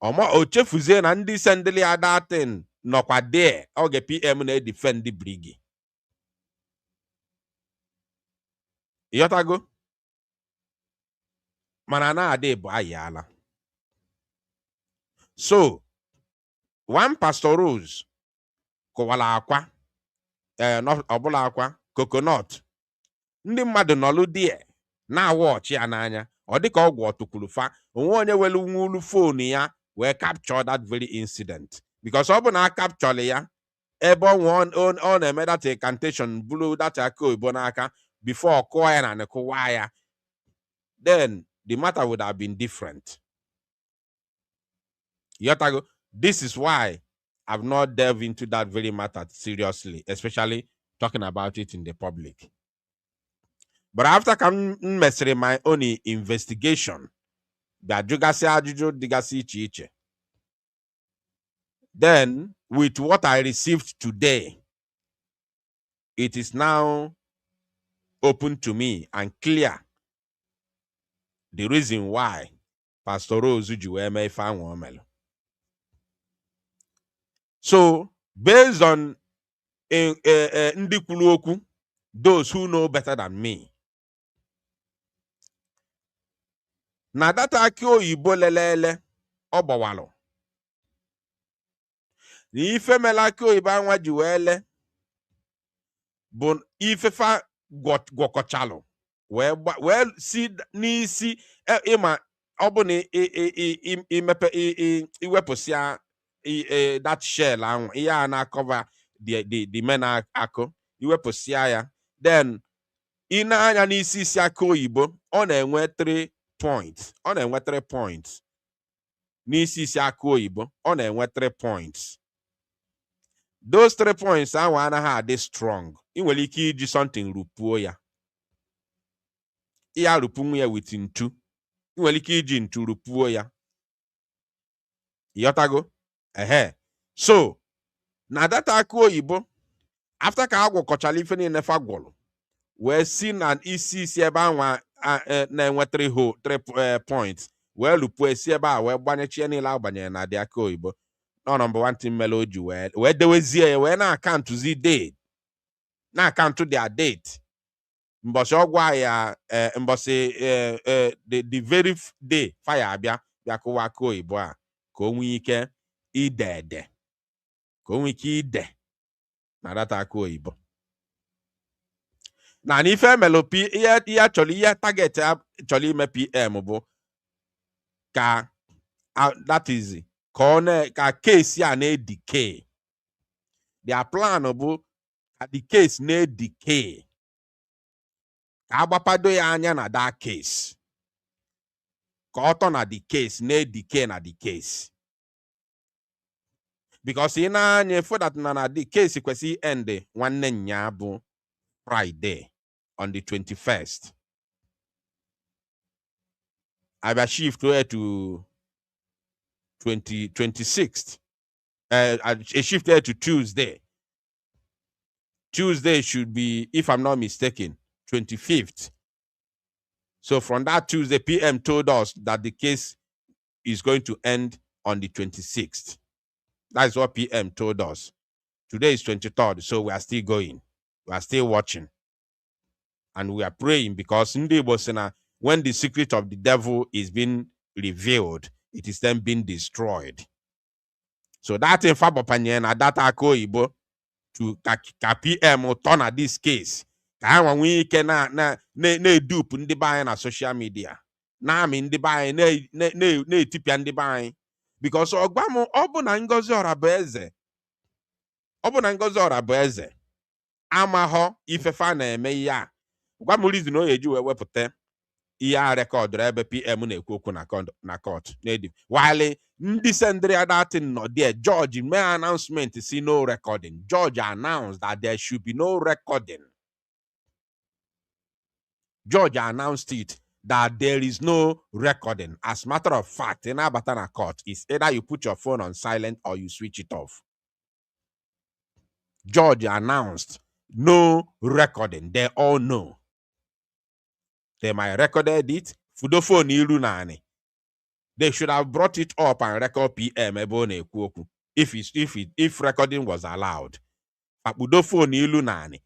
O chefuzie na ndị sendili adatin nọkwa there oge PM na-edefend brigi. Yotago? Mana na-ada bụ ayị ala. So, one Pastor Rose kụwala akwa, ọbụla akwa, coconut. Ndị mmadụ nọlụ die na-awa ọchị ya n'anya. Ọ dịka ọgwụ ọtụkwulufa. Onwe onye welu nwulu phone ya wee capture that very incident. Because ọ bụ na capture ya, ebe ọ na-eme that incantation bulu that aka oyibo n'aka before kụọ ya na nekụwa ya, then the matter would have been different. Yotago, this is why I've not delved into that very matter seriously, especially talking about it in the public. But after mesịrị my own investigation, then with what I received today, it is now open to me and clear the reason why Pastor Rose ji wee mee ife anwa omelu. So, based on ndị kwuru okwu, those who know better than me, na data aki oyibo lelele ọ gbawalụ. Na ife mela aki oyibo anwa ji wee le bụ ifefa gwọkọchalụ well see n'isi ịma ọ bụ na imepe iwepụsịa that shell ahụ ihe a na-cover the men akụ iwepụsịa ya then ị na-anya n'isi isi aka oyibo ọ na-enwe 3 points ọ na-enwe 3 points n'isi isi aka oyibo ọ na-enwe 3 points. Those 3 points ahụ anaghị adị strong. Ị nwere ike iji something rupuo ya ihe arụpunwu ya with ntu. Ị nwere ike iji ntu rupuo ya ịghọtago so na data aka oyibo after ka agwọkọchala ife niile fa gwọrọ wee si na isi ebe anwa na-enwe 3 points wee lupuo esi ebe a wee gbanyechie niile agbanyere na dị aka oyibo no number 1 thing mere o ji wee dewezie ya wee na-akantụzi date na-akantụ their date mbọsị ọgwụ ya mbọsị the very day fire abịa kụwa aka oyibo a ka o nwee ike ide na data aka oyibo na n'ife MLP ihe chọrọ ihe target chọrọ ime PM bụ ka that is ka case ya na-edike. Their plan bụ ka the case na-edike ka agbapado ya anya na that case ka ọtọ na the case na-edike na the case because ị na-anya for that na the case kwesị end nwanne nya bụ Friday on the 21st. I will shift to 26th. I shifted to Tuesday. Tuesday should be, if I'm not mistaken, 25th. So from that Tuesday, PM told us that the case is going to end on the 26th. That's what PM told us. Today is 23rd, so we are still going. We are still watching. And we are praying because in the Igbo, when the secret of the devil is being revealed, it is then being destroyed. So that in Fabopanye na data ako Igbo to ka PM turn at this case. Ka anwa nwe ike na dupe ndị be anyị na social media. Na ami ndị be anyị na etipia ndị be anyị. Because ọgba m ọ bụ na Ngozi Orabueze. Ọ bụ na Ngozi Orabueze amahọ ifefa na-eme ya. Gwa m reason o eji wee wepụta ihe a rekọdụrụ ebe PM na-ekwu okwu na court native while ndị sendri datin nọ there. George mee announcement si no recording. George announced that there should be no recording. George announced it that there is no recording. As a matter of fact, in Abatana court, it's either you put your phone on silent or you switch it off. George announced no recording. They all know. They might recorded it. Fudofo nilu nani. They should have brought it up and record PM ebone kwoku if recording was allowed. Fudofo nilu nani.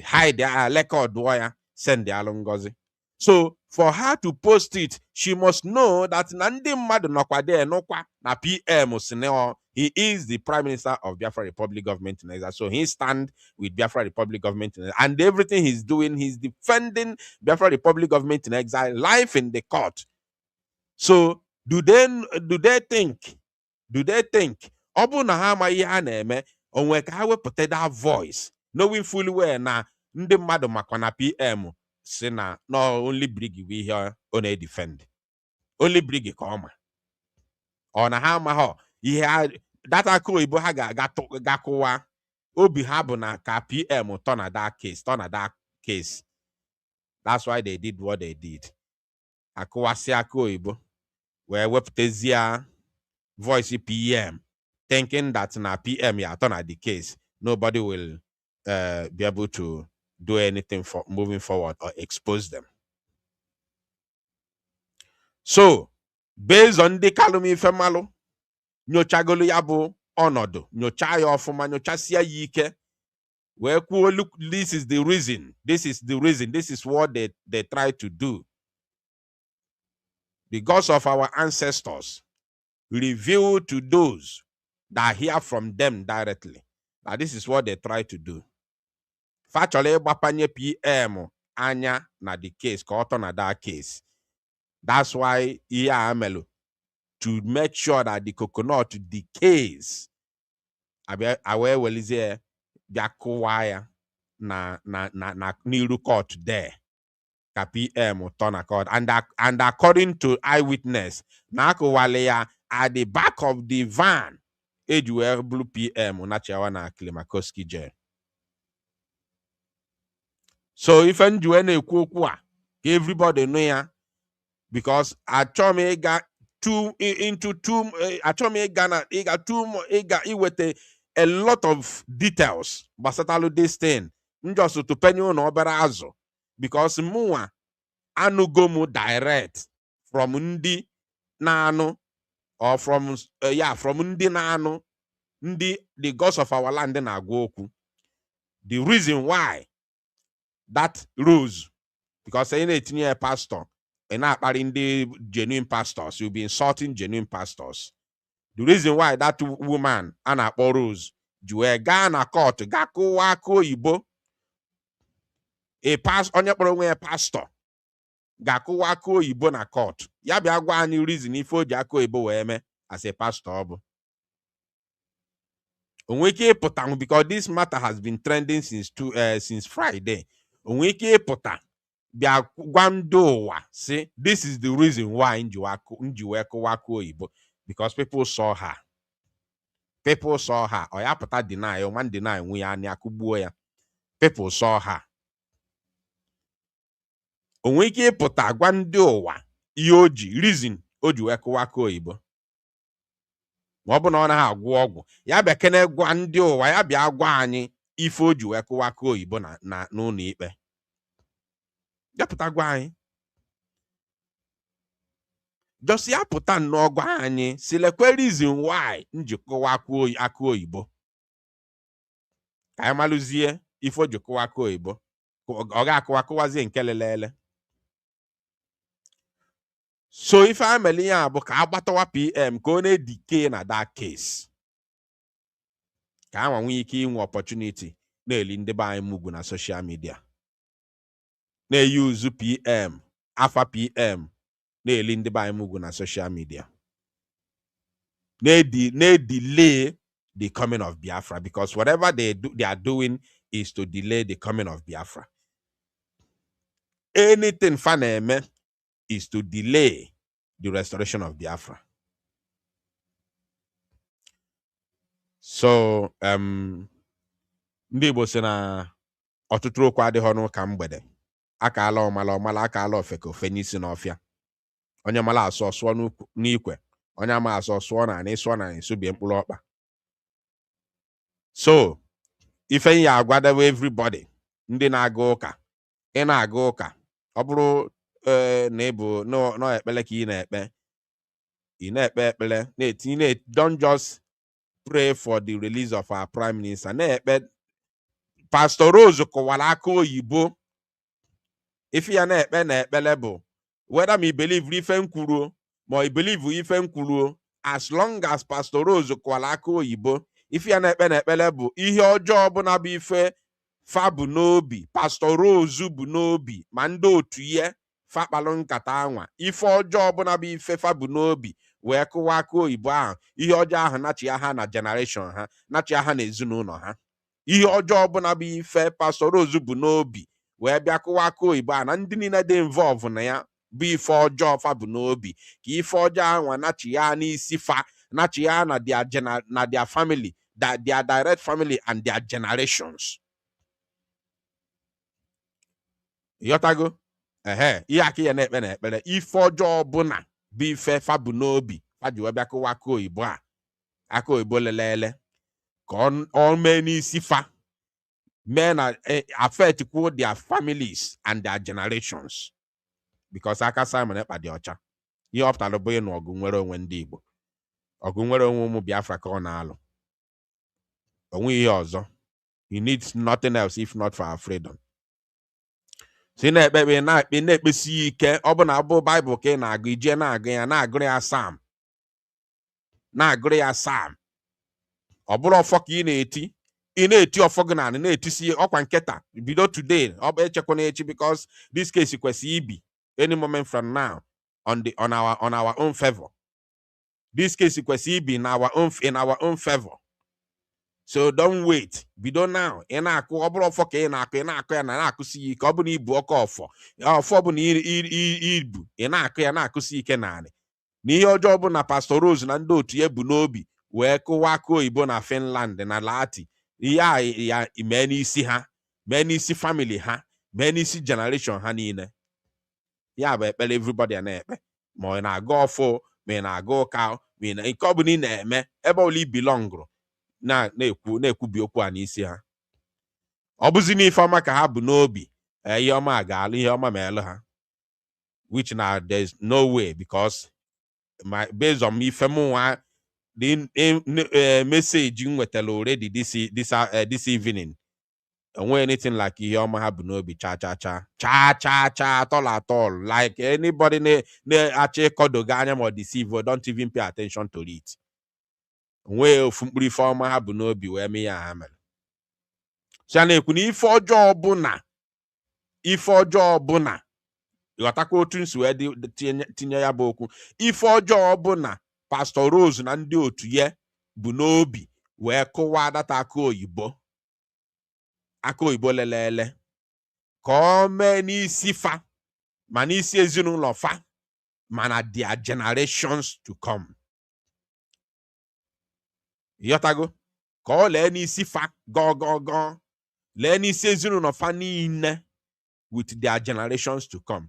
Hide their record wire, send the alongozi. So for her to post it, she must know that Nandi Madu Nokwade Nokwa na PM Sineo. He is the Prime Minister of Biafra Republic Government in exile. So he stand with Biafra Republic Government in exile. And everything he's doing, he's defending Biafra Republic Government in exile, life in the court. So do they think? Obu na ha ma ihe ha na-eme, onwe ka ha wepụta that voice, knowing fully well na ndị mmadụ makwa na PM si na no only brig we here on a defend. Only brig ka ọma. Ọ na ha ma ha ihe data ako Igbo ha ga-akụwa obi ha bụ na ka PM turn that case. That's why they did what they did. Akụwasị ako Igbo wee wepụtazia voice PM thinking that na PM ya turn the case. Nobody will be able to do anything for moving forward or expose them. So, based on the kalumi femalo, nyochagolu ya bụ ọnọdụ, nyocha ya ọfụma, nyochasia ya ike, wee kwuo, look, this is the reason, this is what they try to do. The gods of our ancestors reveal to those that hear from them directly that this is what they try to do. Factually, Bapanye PM anya na the case ka ọtọ na that case. That's why ihe a melu to make sure that the coconut decays. Awe welizie bịa kụwa ya na n'iru court there. Ka PM turn na court. And according to eyewitness, na akụwale ya at the back of the van. Eji blue PM na chewa na Klimakoski jail. So if njuwe na-ekwu okwu a, everybody know ya, because achome got iwete a lot of details basatalu this thing. Just to penyo na obere azụ, because mụnwa anugomu direct from ndị na-anụ, or from ndị na-anụ, ndị the gods of our land na-agwa okwu. The reason why that rose, because I need a pastor and not the genuine pastors, you'll be insulting genuine pastors. The reason why that woman Anna rose, Jue Ghana court, Gaku Wako Ibo, a pastor, Gaku Wako Ibo na court. Yabi agwa any reason if Jako Ibo weme as a pastor. Unwiki potang, because this matter has been trending since Friday. Unwiki potang. See, this is the reason why Njuweko Wako Ibo, because people saw her. People saw her. Oyapata deny, one deny we are Nyakubuya. People saw her. Onweke pota gwandowa ioji reason Ojuweko Wako Ibo. Mobuna ha agwọ ọgwụ. Ya bịa kene gwa ndị ụwa, ya bịa gwa anyị ife Ojuweko Wako Ibo na n'ụlọ ikpe. Yapụta gwa anyị. Just ya pụta nnọọ gwa anyị silekwe reason why njikọwa akụ oyibo. Ka anyị malụzie ife ojikọwa akụ oyibo. Ọ ga-akụwazie nke lelele. So ife ameli ya bụ ka agbatawa PM ka ọ na-edike na that case. Ka ama nwee ike inwe opportunity na-eli ndị be anyị mugwu na social media. Na-use PM, afa PM, na-eli ndị be anyị mugwu na social media. Na-delay the coming of Biafra, because whatever they are doing is to delay the coming of Biafra. Anything faneme is to delay the restoration of Biafra. So, ndị Igbo sị na ọtụtụ okwu adịghị ọnụ ka mgbede. Aka ala ọmala aka ala ofeke ofe n'isi n'ọfịa. Onye mala asọ sụọ n'ikwe. Onye ama asọ sụọ na anyị sụọ na anyị subie mkpụrụ ọkpa. So, ife ya agwadewe everybody. Ndị na-aga ụka. Ị na-aga ụka. Ọ bụrụ na ịbụ no ekpele ka ị na-ekpe. Ị na-ekpe ekpele. Don't just pray for the release of our prime minister. Na-ekpe. Pastor Rose kọwara aka oyibo. If you are na-ekpele bụ, whether me believe ife nkwuru, ma believe ife nkwuru, as long as Pastor Rose kọwara aka oyibo, if you are na-ekpele bụ, ihe ọjọọ ọbụla bụ ife fa bụ n'obi, Pastor Rose bụ n'obi, ma ndị otu ihe fa kpalụ nkata anwa, ife ọjọọ ọbụla bụ ife fa bụ n'obi, wee kụwa aka oyibo ahụ, ihe ọjọọ ahụ nachia ha na generation ha, nachia ha na ezinụlọ ha. Ihe ọjọọ ọbụla bụ ife Pastor Rose bụ n'obi, wee bịa kụwa aka oyibo a na ndị niile dị involve na ya bụ ife ọjọọ fa bụ n'obi, ka ife ọjọọ anwa nachi ya n'isi fa, nachi ya na their family, their direct family and their generations. Yotago? Ihe aka ya na-ekpe na ekpere ife ọjọọ ọbụla bụ ife fa bụ n'obi, fa ji wee bịa kụwa aka oyibo a, aka oyibo lelele, ka ọ mee n'isi fa. Men affect their families and their generations, because aka Simon Ekpa dị ọcha. Ihe ọpụtara bụ ịnụ ọgụ nwere onwe ndị Igbo. Ọgụ nwere onwe ụmụ Biafra ka ọ na-alụ. Onwe ihe ọzọ. He needs nothing else if not for our freedom. Si na-ekpe na-ekpesi ike, ọ bụ na abụ Bible ka ị na-agụ, ije na-agụ ya, na-agụrụ ya Sam. Na-agụrụ ya Sam. Ọ bụrụ ọfọ ka ị na-eti. na-eti ọfọgụnan na-etisi ọkwa nketa bido today ọ bụ echekwana echi because this case kwesịrị ibi any moment from now on our own favor. This case kwesịrị ibi in our own favor. So don't wait. Bido now. Ị na-akụ ọ bụrụ ọfọ ka ị na-akụ ya na-akụsi ike. Ọ bụ na ibu ọkọ ọfọ bụ na ibu ị na-akụ ya na-akụsi ike naanị. N'ihe ọjọọ bụ na Pastor Rose na ndị otu ya bu n'obi wee kụwa aka oyibo na Finland na Lati. Ihe ya mee n'isi ha, mee n'isi family ha, mee n'isi generation ha niile. Ya bụ ekpere everybody na-ekpe. Ma ị na-aga ọfọ, ma ị na-aga ụka, ma ị na nke ọ bụla ị na-eme ebe ọbụla i belongụrụ na-ekwubi okwu a n'isi ha. Ọ bụzi n'ife ọma ka ha bụ n'obi, ihe ọma ga-alụ ihe ọma ma elu ha, which now there's no way because based on ife mụnwa the message nwetara already this evening, onwe anything like ihe ọma ha bụ n'obi cha atol like anybody na-achọ ịkọdoga anya ma deceive, don't even pay attention to it. Nwee ofu mkpụrụ ife ọma ha bụ n'obi wee mee ya ha mere. So ya na-ekwu na ife ọjọọ ọbụna ịghọtakwa otu nsi wee tinye ya bụ okwu. Ife ọjọọ ọbụna Pastor Rose na ndị otu ya bụ n'obi wee kụwa data aka oyibo lelele ka ọ mee n'isi fa ma n'isi ezinụlọ fa mana their generations to come. Yotago ka ọ lee n'isi fa go lee n'isi ezinụlọ fa niile with their generations to come.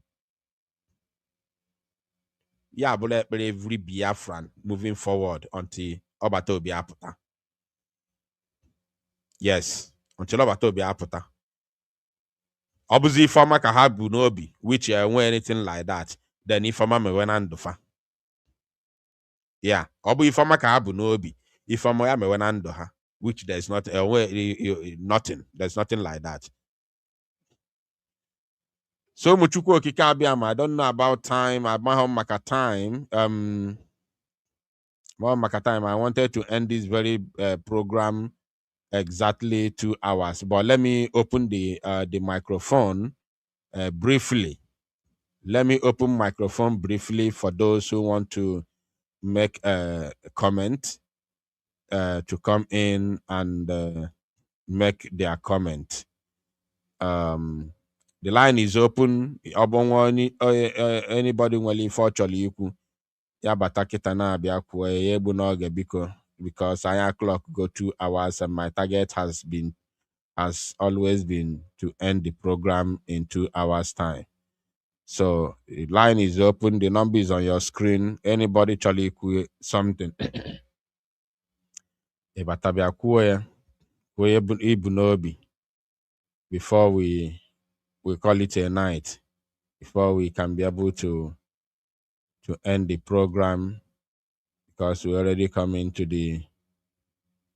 Ya bụla ekpere every Biafran moving forward until ọbata obi apụta. Yes, until ọbata obi apụta. Ọ bụzi ifeọma ka ha bụ n'obi which enwe anything like that, then ifeọma mewe na ndụ fa. Yeah, ọ bụ ifeọma ka ha bụ n'obi, ifeọma ya mewe na ndụ ha, which there's not nothing, there's nothing like that. So Muchukwu Okike Abịama, I don't know about time. I wanted to end this very program exactly 2 hours, but let me open the microphone briefly. Let me open microphone briefly for those who want to make a comment, to come in and make their comment. The line is open. Anybody willing for you ya bata kita na abia kwuo ya egbu n'oge biko, because our clock go 2 hours and my target has always been to end the program in 2 hours time. So the line is open. The number is on your screen. Anybody chali something. Ebatabia kwuo ibu n'obi before we call it a night, before we can be able to end the program, because we already come into the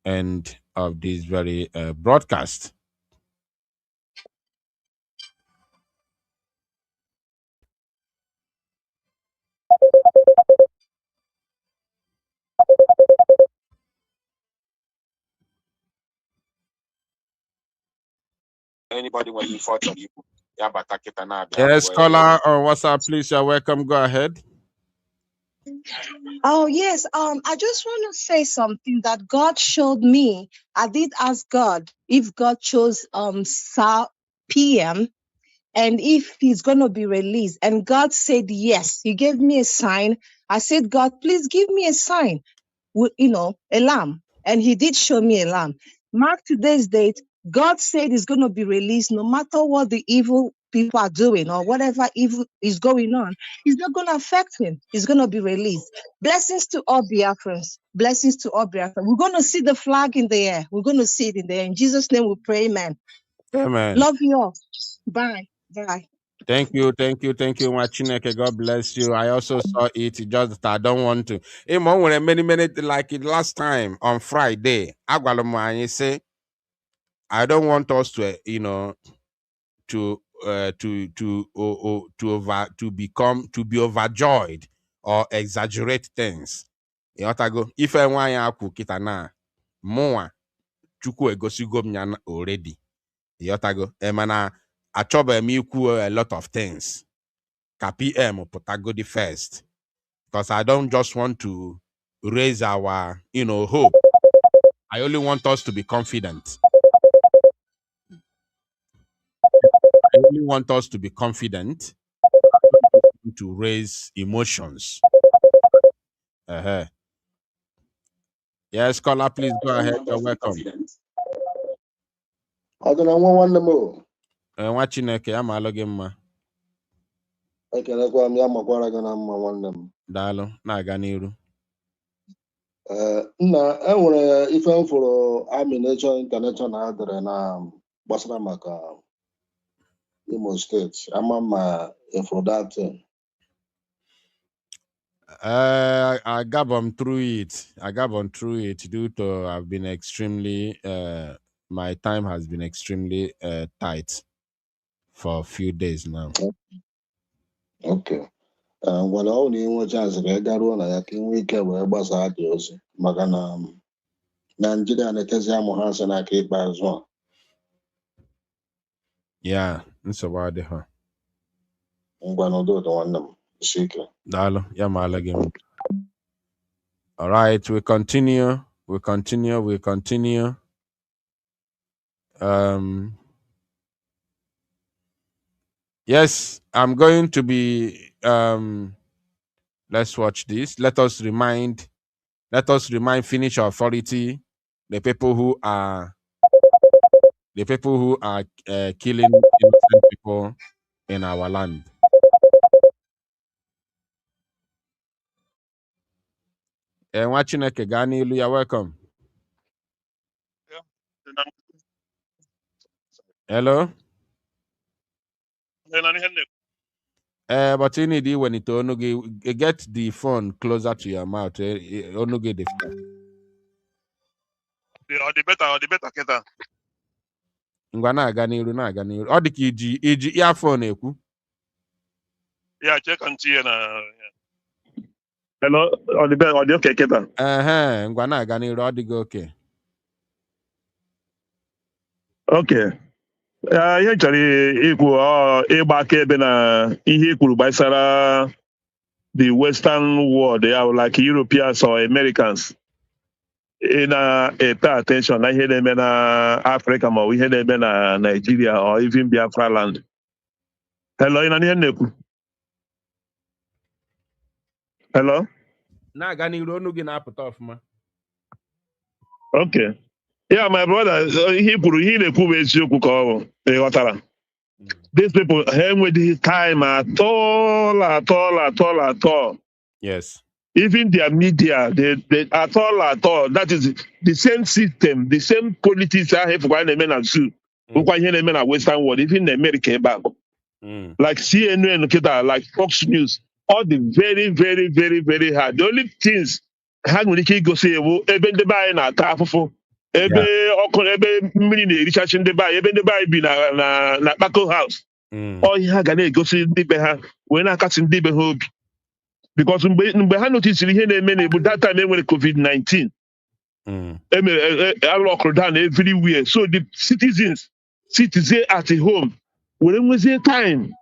end of this very broadcast. Anybody want to report on you? Yes, caller on WhatsApp, please. You're welcome. Go ahead. Oh, yes. I just want to say something that God showed me. I did ask God if God chose PM and if he's going to be released. And God said yes. He gave me a sign. I said, God, please give me a sign, a lamb. And he did show me a lamb. Mark today's date. God said he's going to be released no matter what the evil people are doing or whatever evil is going on. It's not going to affect him. He's going to be released. Blessings to all Biafrans. Blessings to all Biafrans. We're going to see the flag in the air. We're going to see it in the air. In Jesus' name we pray, amen. Amen. Love you all. Bye. Bye. Thank you, Machineke. God bless you. I also saw it. Just that I don't want to. When many like it last time on Friday, I say I don't want us to, to be overjoyed or exaggerate things. If I want to kita na more, Chukwu egosigo m ya already. Yotago. Emana achọba m ikwu a lot of things. Ka PM pụtago the first. Because I don't just want to raise our, hope. I only want us to be confident. I only want us to be confident, to raise emotions. Yes, caller, please go ahead. You're welcome. Nwa Chineke ya maalụ gị mma. Ekelekwa m ya makwara gị na mma nwanne m. Daalụ, na-aga n'iru. Nna enwere ife m fụrụ Army Nation International dere na gbasara maka Imo State. Ama ma ifụrụ that thing. I gabon through it due to I've been extremely my time has been extremely tight for a few days now. Okay. Ngwale ọ na inwe chance ka ị garuo na ya ka inwe ike wee gbasaa dị ozi maka na Nigeria na-etezi amụ ha nsị n'aka ikpeazụ a. Yeah, nsogbu adịghị. Ngwa n'udo nwanne m. Isi ike. Daalụ, ya maala gị mma. All right, we continue. Yes, I'm going to be let's watch this. Let us remind Finnish authority, the people who are killing innocent people in our land. And watching a Kegani, you're welcome. Hello? But you need when it onuge get the phone closer to your mouth. Onuge the phone. The better keta. Ngwana aganiru na aganiru. Ọ dị ka iji earphone ekwu. Yeah, check and see na. Hello, ọ dị okay keta. Ngwana aganiru ọ dị okay. Okay. Ihe chọrọ ikwu ịgba akaebe na ihe ikwuru gbasara the Western world, like Europeans or Americans. Pay attention na ihe na-eme na Africa ma ọ bụ ihe na-eme na Nigeria or even Biafra land. Hello, ị na ihe na-ekwu? Hello? Na-aga n'iru onu gị na-apụta ọfụma. Okay. Yeah, my brother, he na-ekwu bụ eziokwu ka ọ bụ ịghọtara. These people have the time at all. Yes. Even their media, they at all. That is the same system, the same politics I have for men and Sue. Western world, even in America back. Like CNN, like Fox News, all the very, very, very, very hard. The only things Hagmaniki go say, even the buy na tafu. Ebe mmiri na-erichachi ndị be ebe ndị be bi na Kpako House. Ọ ihe ha ga na-egosi ndị be ha wee na-akasị ndị be ha obi. Because mgbe ha notisiri ihe na-eme n'Igbo that time enwere COVID-19. Alọkụrụ down everywhere. So the citizens sit at home were nwezie time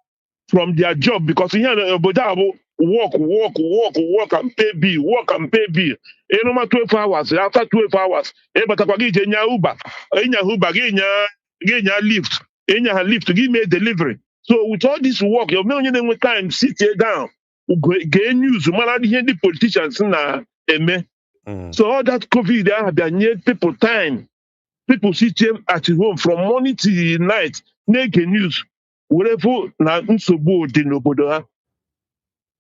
from their job because ihe obodo a bụ work and pay bill. No matter 12 hours, after 12 hours, batakwa gị je nya Uber, gị nya lift, give me a delivery. So with all this work, you may only time sit here down, get news, man, the politicians na eme. So all that COVID, they need people time. People sit here at home from morning to night, make news, whatever na nsogbu dị n'obodo ha.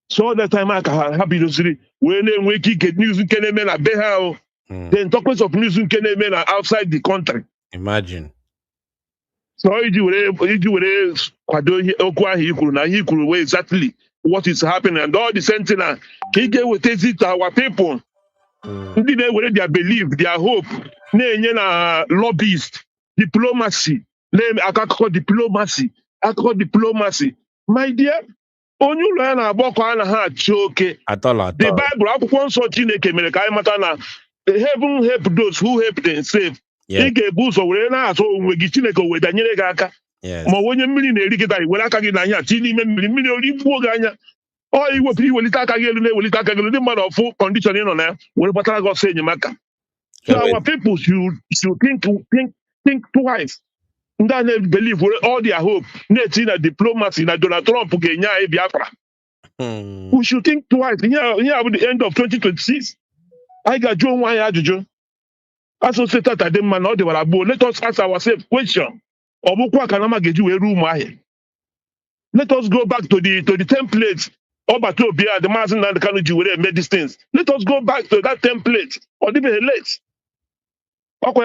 So all that time I can happy to see when we get news in Kenya na Behao. Then talk of news in Kenya outside the country. Imagine. So you will exactly what is happening and all the sentinel he gave with it to our people. They their belief, their hope. Na lobbyist, diplomacy. Diplomacy. My dear. Onye ụlọ ya na-agbakọ a na ha achị oke. The Bible akwụkwọ nsọ Chineke mere ka anyị mata na heaven help those who help themselves. ị ga-ebu ụzọ were na-azụ onwe gị Chineke o wedanyere gị aka ma onye mmiri na-eri gị were aka gị n'anya tinye n'ime mmiri origbuo gị anya ọ iwepụ iwelite aka gị elu na-ewelite aka gị elu ndị mmadụ ọfụ kọndishọn ị nọ na ya were gbatara gị ọsọ enyemaka. So our people should think twice. Ndị a na-believe all their hope na-eti na diplomacy na Donald Trump ga-enye anyị Biafra. We should think twice. Here bụ the end of 2026. Anyị ga-ajụ onwe anyị ajụjụ. Asụsụ tata dị mma na ọ dịwara gboo. Let us ask ourselves question. Ọ bụkwa ka na ma ga-eji wee ruo ụmụ ahịa. Let us go back to the template. Ọbata obi a the Maazị Nnamdi Kanu ji were eme these things. Let us go back to that template. Ọ dịbeghị late. Okay,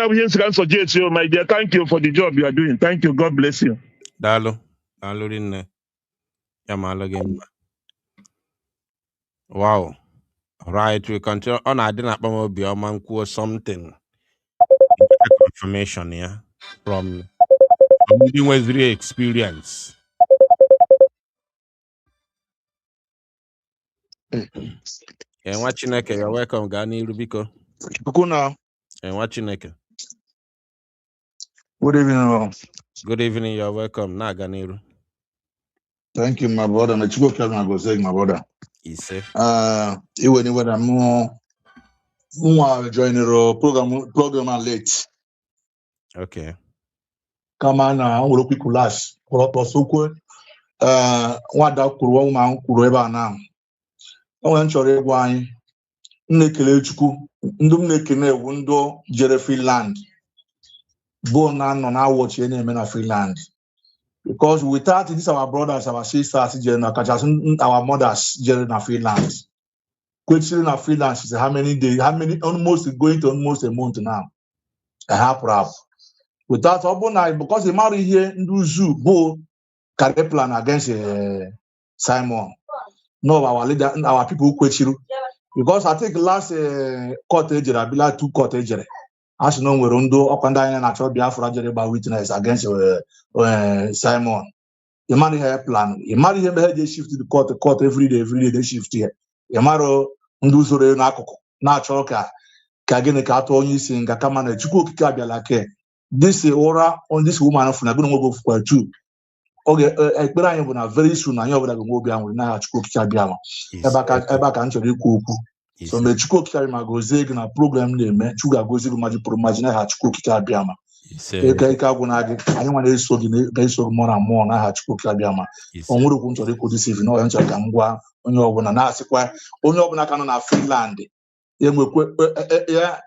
my dear, thank you for the job you are doing. Thank you. God bless you. Dalo rinne. Wow. Right, we continue on. I didn't know something. Confirmation, yeah, from living with real experience. And watching you're welcome, Gani Rubiko. And watching Good evening. Good evening, you're welcome. Na Ganiru. Thank you, my brother. Na Chico Kelman go say my brother. Ise. Even when I'm more join the program late. Okay. Come on, I will quick last. What da kuru ma kuru ebe na. O wen chọrọ ịgwa anyị nnekele Chukwu ndụ nnekene ewu ndụ jere Finland. Born no now watch any men of Finland. Because without this, our brothers, our sisters, our mothers, in Finland. Question of Finland is how many days, almost going to almost a month now. I have rap. Without Obona, because the marry here in Zoo, Bo, carry plan against Simon. No, our leader, our people who question. Because I think last court age, I be like 2 court age. As you know, we rondo up and down and actually Biafra by witness against Simon. The man had plan. He married him, they shift to the court every day they shift here. Yamaro Ndusore Nako, natural car, Kagene Kato, you sing a Kamana Chuku Kabialake. This aura on this woman of Naguno go for 2. Okay, I very soon. I know that we will be able to Chuku Kabiama. Eba country kuku. So me chuko kikari magozegi na program ne me chuga gozegi maji promajina ha chuko kikabiama. Eka guna age ani wana eso gine gaiso more and more na ha chuko kikabiama. Onwuru kunto re kodisive no yancha kamgwa onye obuna na asikwa onye obuna kanu na Finland. Yemwekwe ya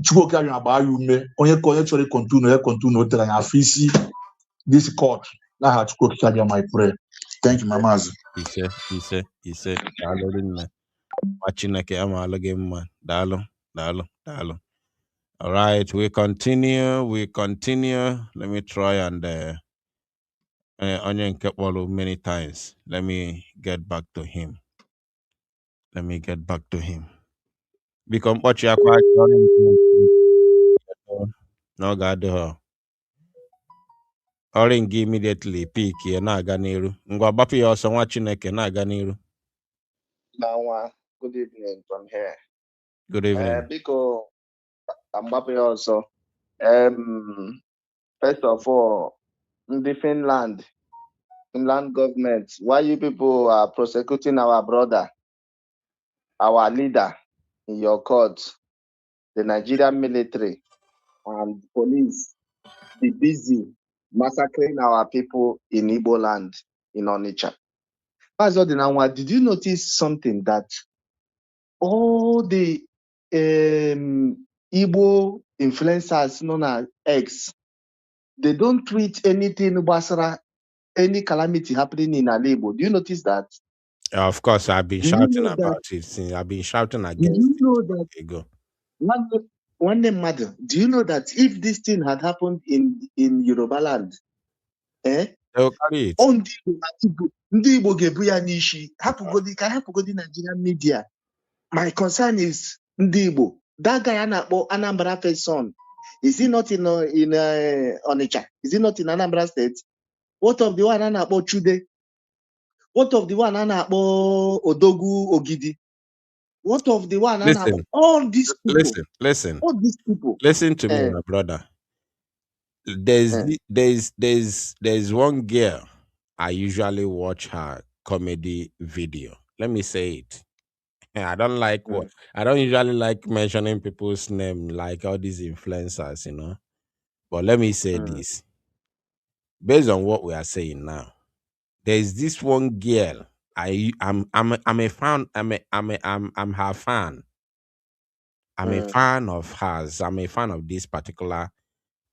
chuko kikabiama ba yume onye chori continue otera ya afisi this court na ha chuko kikabiama I pray. Thank you mamazi. Ise alorinne. Machineke amala game man. Dalo. All right, we continue. Let me try and Onion kept many times. Let me get back to him. Become what you are quite no God Orange immediately pick here na Ganiru. Ngwa bapi also watching na Ganiru. Good evening from here. Good evening. Because I'm happy also. First of all, in the Finland government, why you people are prosecuting our brother, our leader in your court, the Nigerian military and police be busy massacring our people in Igbo land in Onitsha. Did you notice something that all the Igbo influencers known as X, they don't tweet anything about any calamity happening in Igbo? Do you notice that? Of course, I've been shouting about it. I've been shouting against it. Do you know that? One name matter. Do you know that if this thing had happened in Yoruba land, they will carry it. Ndị Igbo ga-ebu ya n'ishi. Hapụgodi Nigerian media. My concern is ndị Igbo. That guy na-akpọ Anambra first son. Is he not in Onitsha? Is he not in Anambra State? What of the one na-akpọ Chude? What of the one na-akpọ Odogwu Ogidi? What of the one? Listen, All these people. listen. All these people. Listen to me, my brother. There's one girl I usually watch her comedy video. Let me say it. I don't like what I don't usually like mentioning people's name like all these influencers, you know. But let me say this. Based on what we are saying now, there's this one girl. I'm a fan. I'm her fan. I'm a fan of hers. I'm a fan of this particular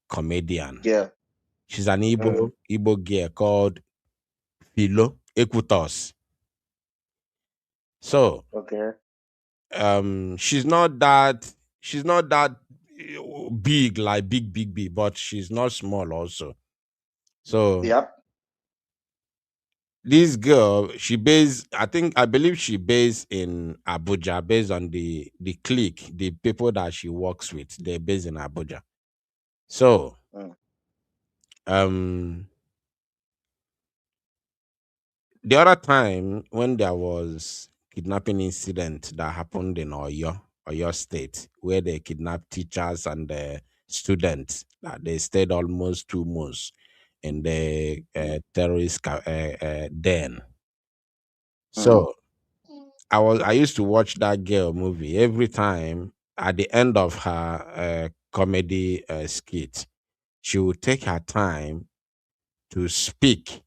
comedian. Yeah. She's an Igbo girl called Philo Equitos. So Okay. she's not that big, like big, but she's not small also. So Yep. this girl, I believe she based in Abuja, based on the clique, the people that she works with, they're based in Abuja. So the other time when there was kidnapping incident that happened in Oyo State, where they kidnapped teachers and students, that they stayed almost 2 months in the terrorist den. So I used to watch that girl movie every time. At the end of her comedy skit, she would take her time to speak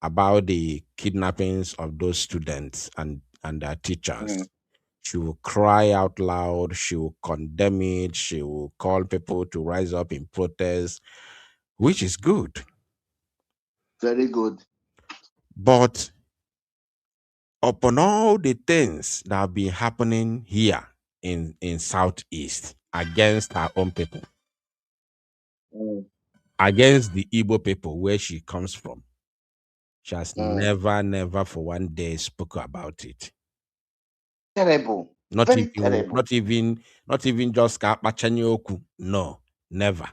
about the kidnappings of those students and their teachers. She will cry out loud. She will condemn it. She will call people to rise up in protest, which is good. Very good. But upon all the things that have been happening here in Southeast against her own people, against the Igbo people where she comes from, she has never for one day spoke about it. Terrible. Not Very even, terrible. not even just Kapachanyoku. No, never.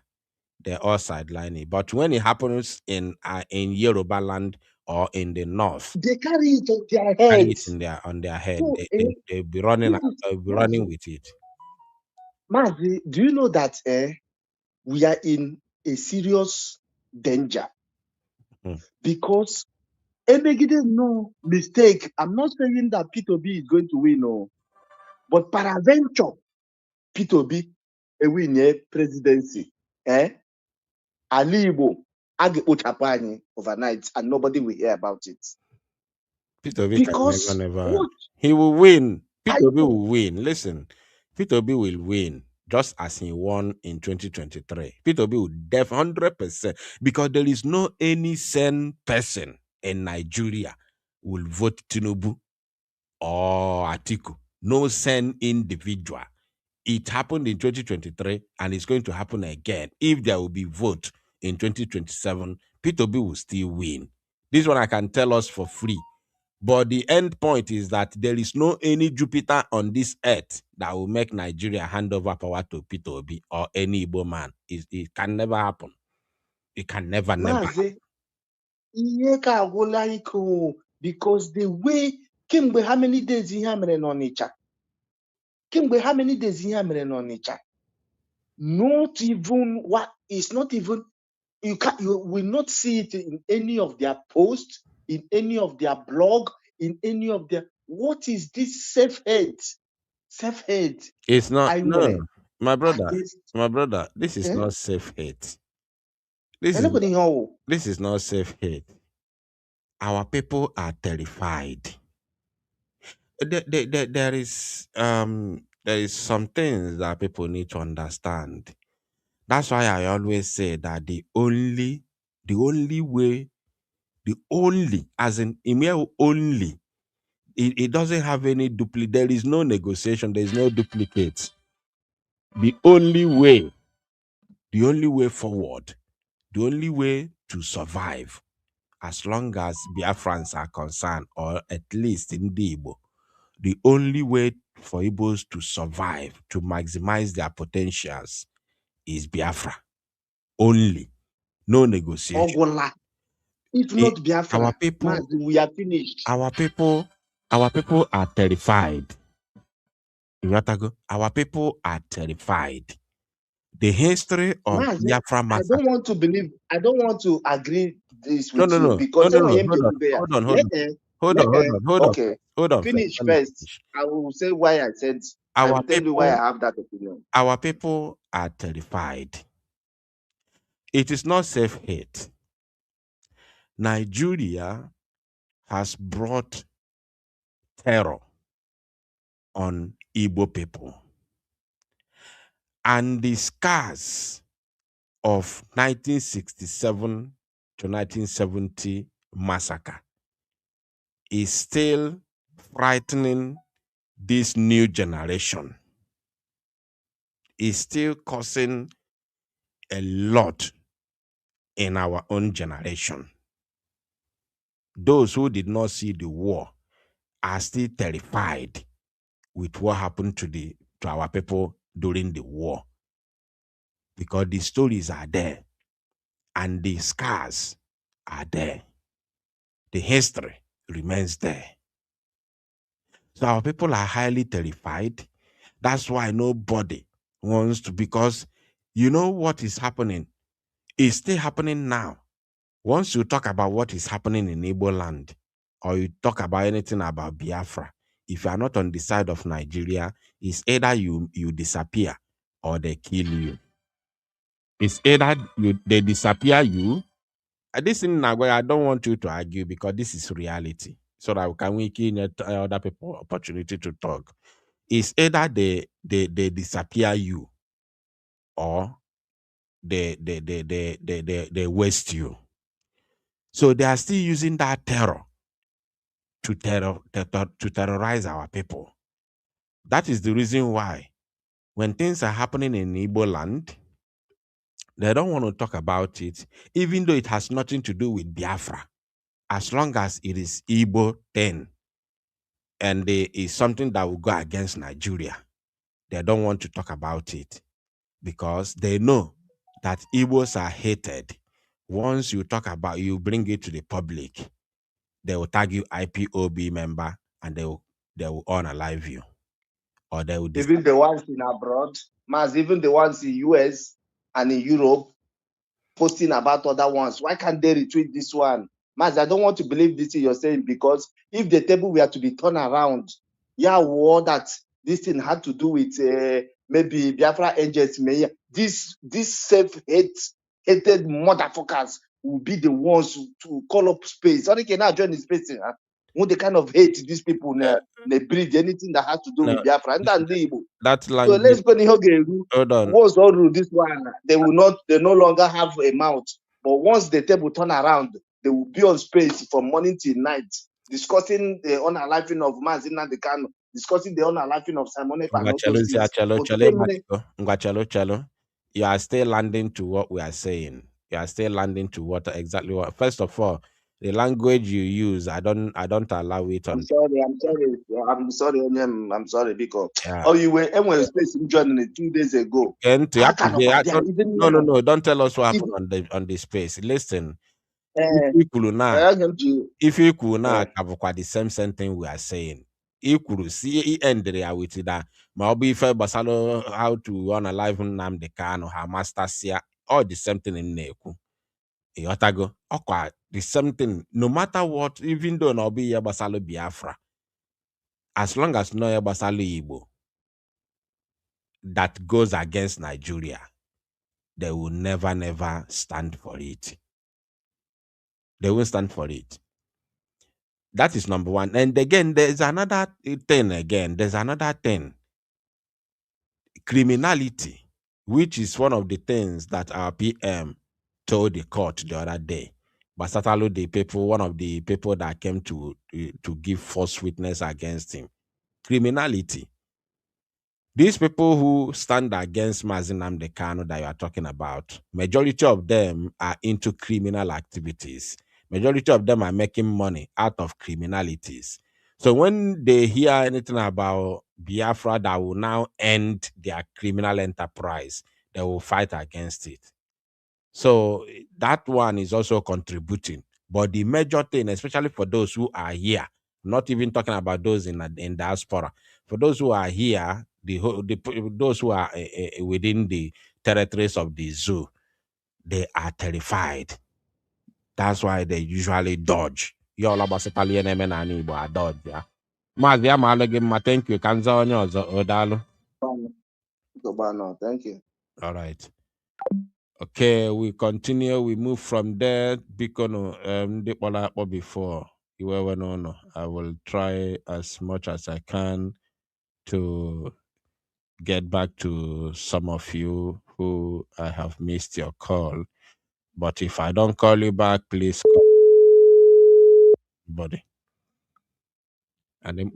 They're all sidelining. But when it happens in Yoruba land or in the north, they carry it on their carry heads. it on their head. So, They'll be running. They'll be running with it. Mazi, do you know that we are in a serious danger? Because Emegide, no mistake. I'm not saying that P2B is going to win, no. But peradventure, P2B win a presidency. Ali Igbo agekpochapụ anyị overnight and nobody will hear about it. P2B can never. He will win. P2B will win. Listen, P2B will win just as he won in 2023. P2B will 100% because there is no any sane person in Nigeria will vote Tinubu or Atiku. No sane individual. It happened in 2023 and it's going to happen again. If there will be vote in 2027, P2B will still win. This one I can tell us for free. But the end point is that there is no any Jupiter on this earth that will make Nigeria hand over power to P2B or any Igbo man. It can never happen. It can never happen. Because the way Kimbe, how many days in Hamre Nonicha? Kimbe, how many days in Hamre Nonicha? Not even what is not even you will not see it in any of their posts, in any of their blog, in any of their what is this self-hate? Self-hate. It's not my brother, this is not self-hate. This is not self-hate. Our people are terrified. There is some things that people need to understand. That's why I always say that the only way, as in email only, it doesn't have any duplicate. There is no negotiation. There is no duplicate. The only way forward, the only way to survive, as long as Biafrans are concerned, or at least in the Igbo, the only way for Igbos to survive, to maximize their potentials, is Biafra. Only. No negotiation. If not Biafra, our people, we are finished. Our people are terrified. Our people are terrified. The history of Mazi, Biafra I massacre. don't want to believe, I don't want to agree this No, with no, you no, because no, no, someone no. came to Kubea. Hold on. Hold on, hold on, hold on Okay, first. Hold on first. finish Let me first. finish. I will say why I said, I Our will tell you why I people, have that opinion. our people are terrified. It is not self-hate. Nigeria has brought terror on Igbo people. And the scars of 1967 to 1970 massacre is still frightening this new generation, is still causing a lot in our own generation. Those who did not see the war are still terrified with what happened to our people during the war, because the stories are there and the scars are there. The history remains there. So our people are highly terrified. That's why nobody wants to, because you know what is happening is still happening now. Once you talk about what is happening in Igbo land, or you talk about anything about Biafra, if you are not on the side of Nigeria, it's either you disappear or they kill you. It's either they disappear you. This in Nagoya, I don't want you to argue because this is reality. So that we can give other people opportunity to talk. It's either they disappear you or they waste you. So they are still using that terror to terrorize our people. That is the reason why when things are happening in Igbo land, they don't want to talk about it, even though it has nothing to do with Biafra. As long as it is Igbo then, and it is something that will go against Nigeria, they don't want to talk about it because they know that Igbos are hated. Once you talk about, you bring it to the public, they will tag you IPOB member and they will unalive you, or they will Even the ones in abroad, Maz, even the ones in US and in Europe, posting about other ones. Why can't they retweet this one? Maz, I don't want to believe this thing you're saying, because if the table were to be turned around, that this thing had to do with maybe Biafra agents, this self-hated motherfuckers will be the ones to call up space. Sorry, can I join the space? When they kind of hate these people, they breed anything that has to do with Biafra. And then that so language. let's go to Hold on. once all rule this one, they no longer have a mouth. But once the table turn around, they will be on space from morning till night, discussing the unaliving of Mazina Dekano, discussing the unaliving of Simone Fanotosis. You are still landing to what we are saying. You are still landing to what exactly what. First of all, the language you use, I don't allow it on. I'm sorry, because Yeah. you were space in Germany 2 days ago. No, don't tell us what happened on the space. Listen, if you now the same thing we are saying. Equal see endere with that. Ma be fair basalo how to on alive Nnamdi Kanu, her master sia, all the same thing in Neku. Yotago, okwa the same thing, no matter what, even though no be basalo Biafra, as long as no basalo Igbo that goes against Nigeria, they will never stand for it. They won't stand for it. That is number one. And again, there's another thing again. There's another thing. Criminality, which is one of the things that our PM told the court the other day. Basatalo, the people, one of the people that came to give false witness against him. Criminality. These people who stand against Mazinam Dekano that you are talking about, majority of them are into criminal activities. Majority of them are making money out of criminalities. So when they hear anything about Biafra that will now end their criminal enterprise, they will fight against it. So that one is also contributing. But the major thing, especially for those who are here, not even talking about those in diaspora, for those who are here, those who are within the territories of the zoo, they are terrified. That's why they usually dodge. Y'all about Italian men and Igbo are dodge, yeah. Thank you. Kanza onye ọzọ, Odalo. Thank you. All right. Okay, we continue. We move from there. Bikono, before you were no. I will try as much as I can to get back to some of you who I have missed your call. But if I don't call you back, please call everybody. And then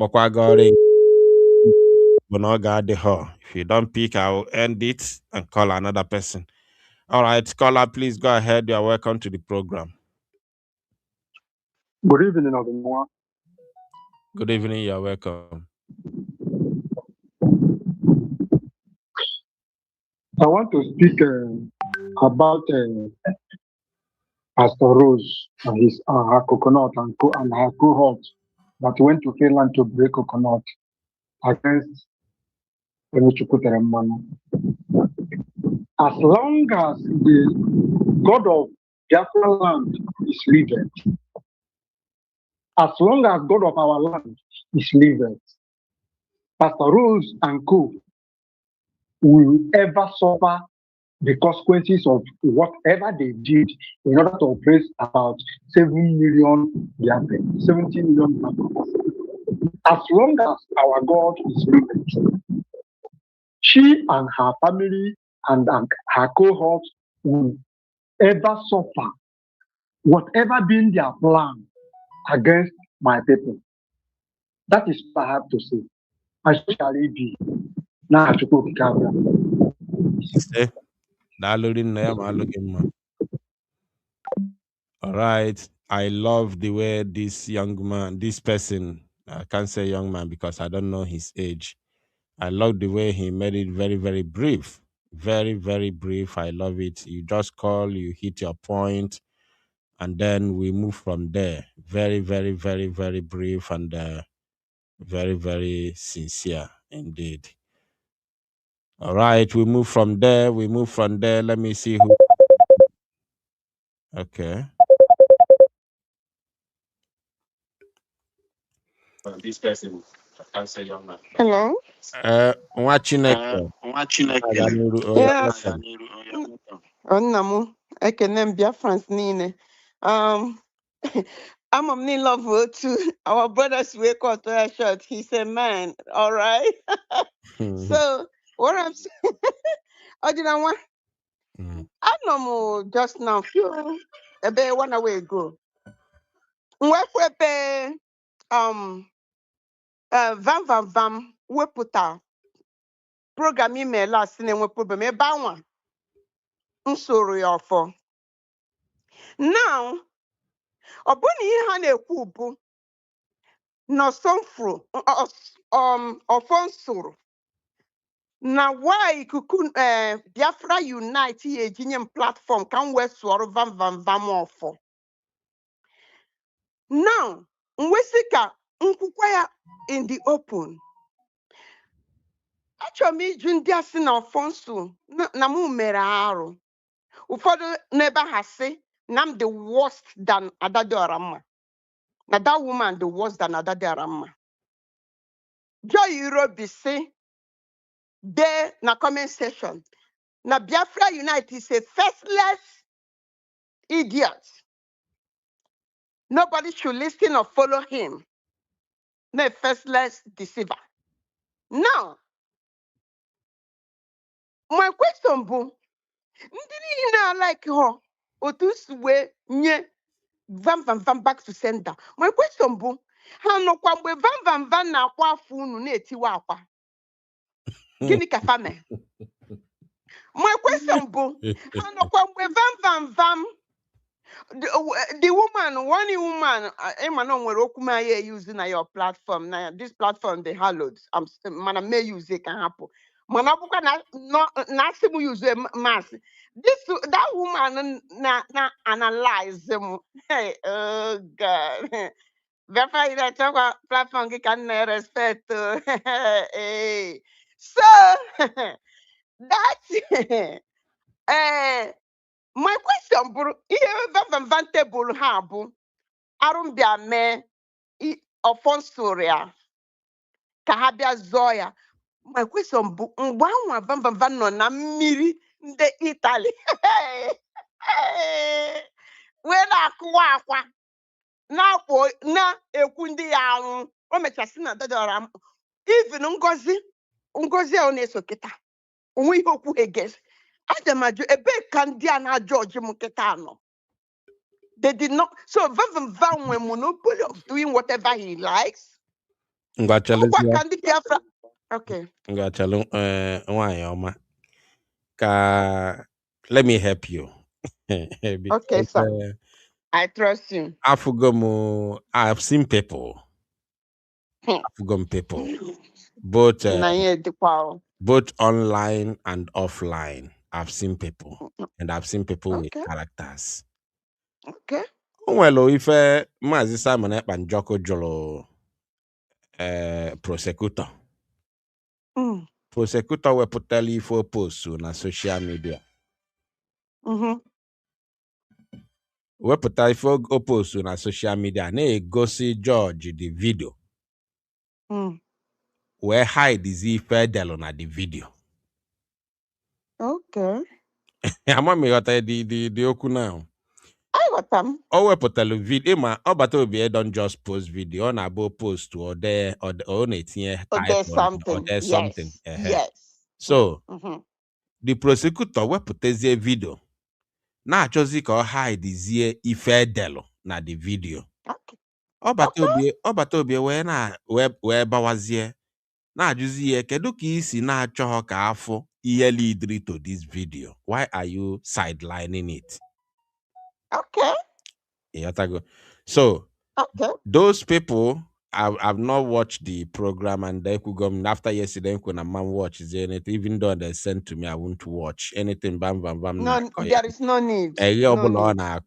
if you don't pick, I'll end it and call another person. All right, caller, please go ahead. You are welcome to the program. Good evening, everyone. Good evening. You are welcome. I want to speak about Pastor Rose and her coconut and her cohort that went to Finland to break coconut against Emechukuteremanu. As long as the God of Biafra land is living, as long as God of our land is living, Pastor Rose and co will ever suffer the consequences of whatever they did in order to oppress about 7 million Biafrans, 70 million Biafrans. As long as our God is living, she and her family and her cohort will ever suffer whatever been their plan against my people. That is what I have to say. I shall it be. Now I have to go to Ghana. All right. I love the way this young man, this person, I can't say young man because I don't know his age. I love the way he made it very, very brief. Very, very brief. I love it. You just call, you hit your point, and then we move from there. Very, very, very, very brief and very, very sincere indeed. All right, we move from there. Let me see who. Okay. This person, I can't say young man. Hello? Watching it. Yeah. Nnamu, ekene m Biafrans niile. Ama m niile of otu. Our brothers wake up to a shot. He's a man, all right? So, what I'm saying, Odinawa, I know just now, few, about 1 hour ago. Mwekwepe, vam vam vam, wepụta program email a sị na-enwe problem ebe anwa nsoro ya ọfọ. Now, ọ bụ na ihe ha na-ekwu bụ na ọsọmfuru ọfọ nsoro na why ikuku Biafra Unite ya ejinye m platform ka m wee sụọrọ vam vam vam ọfọ. Now, mwesị ka nkwukwa ya in the open. Achọrọ m iju ndị a sị na ọfọ nso na mụ mere arụ. Ụfọdụ n'ebe ha sị na I'm the worst than Adadiora mma. Na that woman the worst than Adadiora mma. Joy Irobi say there na comment section. Na Biafra Unite is a faceless idiot. Nobody should listen or follow him. Na faceless deceiver. Now, my question bụ ndị niile like her otu si wee nye vam vam vam back to sender. My question bụ ha nọkwa mgbe vam vam vam na-akwa afọ unu na-etiwa akwa. Gịnị ka fa mee? My question bụ ha nọkwa mgbe vam vam vam the woman, one woman, Emmanuel nwere okwu ma ya use na your platform na this platform the hallowed. Mana me use ka hapụ. Mana ọbụkwa na asị m use mass. That woman na analyze them. Hey, oh God. Biafra Unite platform gị ka nna respect. Hey. So that my question bụrụ ihe vantable ha bụ arụmbịa mee ọfọnsụrụ ya ka ha bịa zọọ ya. My question bụ mgbe anwa vamvamva nọ na mmiri ndị Italy wee na-akụwa akwa na-ekwu ndị ya anwụ, o mechasị na dadara even ngozi a ọ na-eso kịta onwe ihe okwu egesi. Aja m ajụ ebee ka ndị a na-ajụ ọjị m kịta nọ? They did not. So vamvamva nwe monopoly of doing whatever he likes. Ọkwa ka ndị Biafra. Okay. Let me help you. Okay, sir. I trust you. I have seen people. Both online and offline. I've seen people. And I've seen people with characters. Okay. Well, if Mazi Simon Ekpanjoko Jolo prosecutor. Prosecutor will put tell you for posts on social media. We put tell for posts on social media. Ne go see George the video. We hide the fedel on the video. Okay. I'm me got the oku now. I got them. Oh, we put tell video. Ma, obato be don't just post video on about post or there or on it here. Or there's something. Or there's yes. something. Yes. So. The prosecutor wepụtazie video na-achọzi ka ọ hidezie ife delo na the video. Ọbata obie wee bawazie na-ajụzi ihe kedu ka isi na-achọghọ ka afọ ihe leadri to this video. Why are you sidelining it? Okay. So those people I've not watched the program, and they could go after yesterday when a man watches it, even though they sent to me, I won't watch anything. Bam. No, there is no need. On a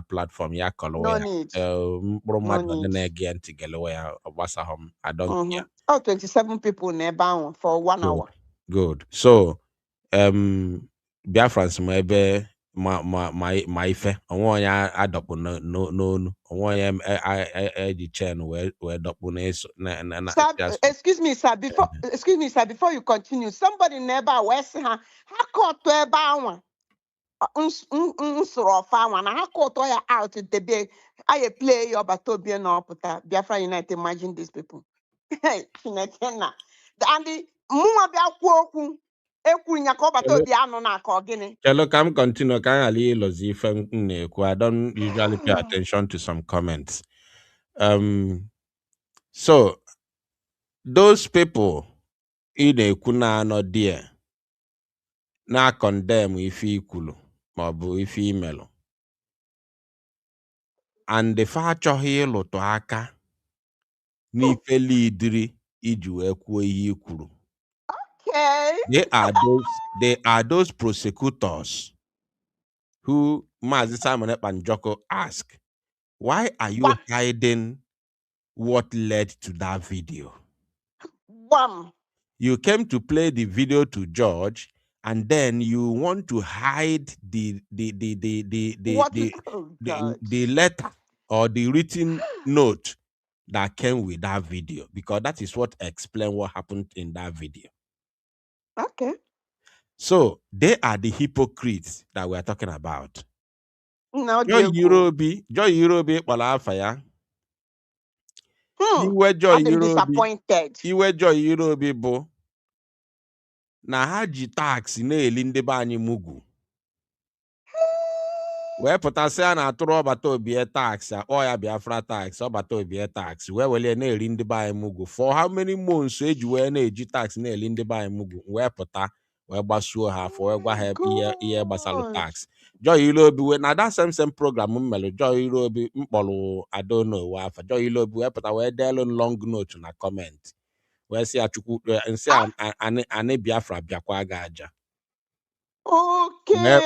platform. No need. Again to get away. I don't care. 27 people nearby for 1 hour. Good. So, Biafrans maybe. My ife onwe adọkpụ n'onu onwe eji chen wee dọkpụ na excuse me sir, before you continue, somebody never west ha kọtụ ebe anwa nsụrụ ọfa anwa na ha kọtụ ya out debe I play your batobia na ọpụta Biafra United. Imagine these people. And the mụnwa bịa kwuo okwu Hello, come continue. I don't usually pay attention to some comments. So those people in a kuna no dear na condemn if equal or if email and the facho hilo to aka ni felidri iju ekwe equal. Okay. They are those prosecutors who Mazi Simon Ekpanjoko asked, why are you hiding what led to that video? You came to play the video to George, and then you want to hide the letter or the written note that came with that video, because that is what explains what happened in that video. Okay. So they are the hypocrites that we are talking about. No, Joy Eurobe Palafaya. I'm disappointed. Iwe Joy Eurobe bo. Na haji tax na elinde ba anyị mugu. Wee pụtasịa na atụrụ ọbata obie tax, ya Biafra tax, ọbata obie tax, wee wele na-eri ndị be anyị mugu. For how many months eji wee na-eji tax na-eli ndị be anyị mugu? Wee pụta, wee gbasuo ha afọ, wee gwa ha ihe gbasara tax. Joy Ilobi we na that same program mmelu Joy Ilobi mkpọrọ Adono we afa. Joy Ilobi wee pụta wee delu long note na comment. Wee si achukwu nsi ani Biafra bịakwa ga aja. Okay. That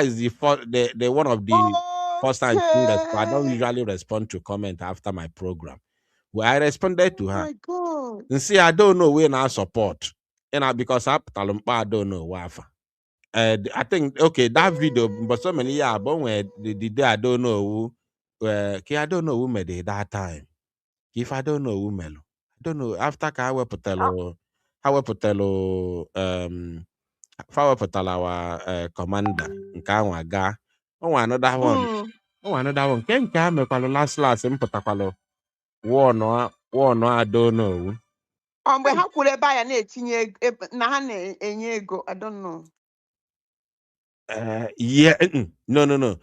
is the one of the first time I don't usually respond to comment after my program. Well, I responded to her My God. and see, I don't know where I support. And because I don't know what. I think okay, that video, but so many years, but when the day I don't know who, I don't know who made it that time. If I don't know who melo, I don't know. After ka I will our commander nke ahụ aga. Another one. Mm. Another one. Nke ha mekwalụ last mpụtakwalụ one I don't know. Mgbe ha kwuru ebe a na-etinye na ha na-enye ego, I don't know. Yeah, no.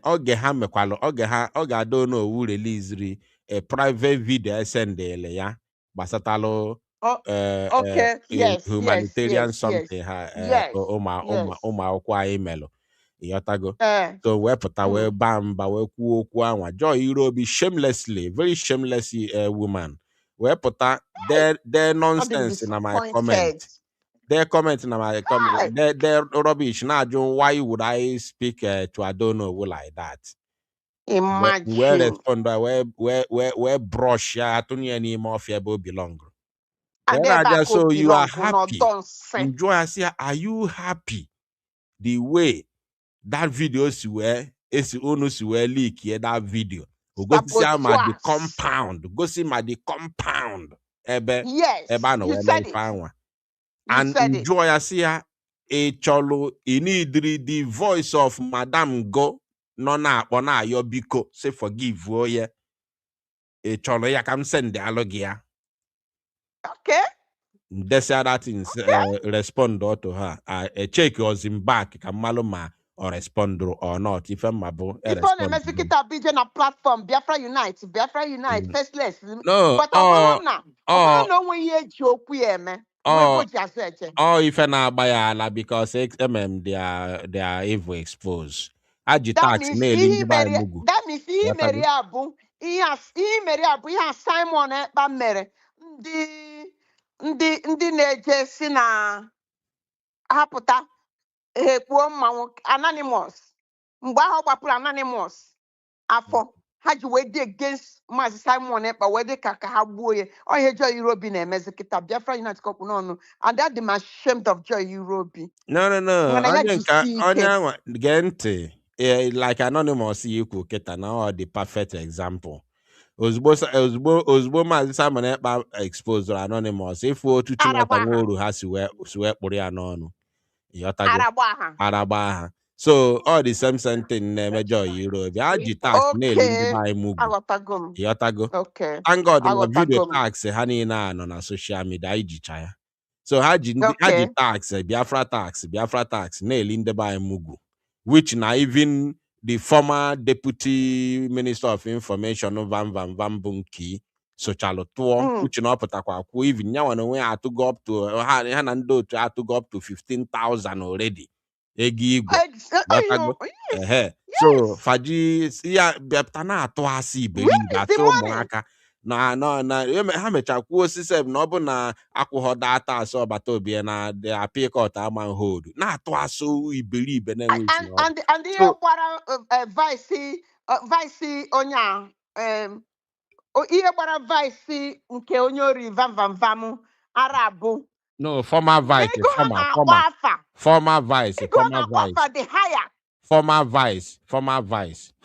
Oge ha mekwalụ, oge I don't know who released a private video sendele ya gbasatalụ Okay. Yes. humanitarian something ha ụmụ akwụkwọ anyị melụ ịghọtago. So wepụta wee baa mba wee kwuo okwu anwa Joy Irobi shamelessly, very shameless woman wepụta their nonsense na my comment. Their comment na my comment. Their rubbish. Now, why would I speak to Adono like that? Imagine. Where respond? Where brush? Yeah, I don't any more fearful belong. So you are happy. Enjoy. I say, are you happy? The way that videos were is onus were leak here that video. Go see the compound. Go see the compound. Yes. You said it. And enjoy I see a cholo inidri the voice of Madam Go no na your biko say forgive oh yeah a cholo ya come send the alogia. Okay. That's how that things respond to her. A check was in back kamaloma or respond or not if I'm able if on a Mexican region platform Biafra Unite faceless no but I know when you joke man. If an abayala because XMM they are evil exposed. That means he Mary Abu he has Simon Bamere ndị na-eje si na hapụta ekpuo mmanwụ anonymous mgbe ahụ gbapụrụ anonymous afọ ha ji wee dị against Maazị Simon Ekpa wee dị ka ha gbuo ya ihe Joy Irobi na-emezi kịta Biafra Unite kokwu n'ọnụ and that I'm ashamed of Joy Irobi. No. Onye gente like anonymous ikwu kịta na the perfect example. Ozugbo Maazị Simon Ekpa exposed anonymous ifu otutu nwata nworu ha si wee kpụrụ ya n'ọnụ. Aragba. So all the same thing na-eme Joy Irobi. Aji tax na-eli ndị anyị mugwu. Yotago. Thank God na video tax ha niile nọ na social media ijicha ya. So haji tax Biafra tax na-eli ndị anyị mugwu. Which na even the former deputy minister of information Van Bunki sochalo tụọ which na ọpụtakwa kwuo even nyanwa na onwe ya atụgo up to ha na ndị otu atụgo up to 15,000 already ego igwe. So faji ya bịapụta na-atụ asị iberibe atụ ụmụaka na ha mecha kwuo osisi na ọ bụ na akwụghọ data asọ ọbata obi na the appeal court ama hold na-atụ asụ iberibe na-enwe isi and ihe gbara vice onye ihe gbara vice nke onye ori vam Arabu. No, former vice. Former vice.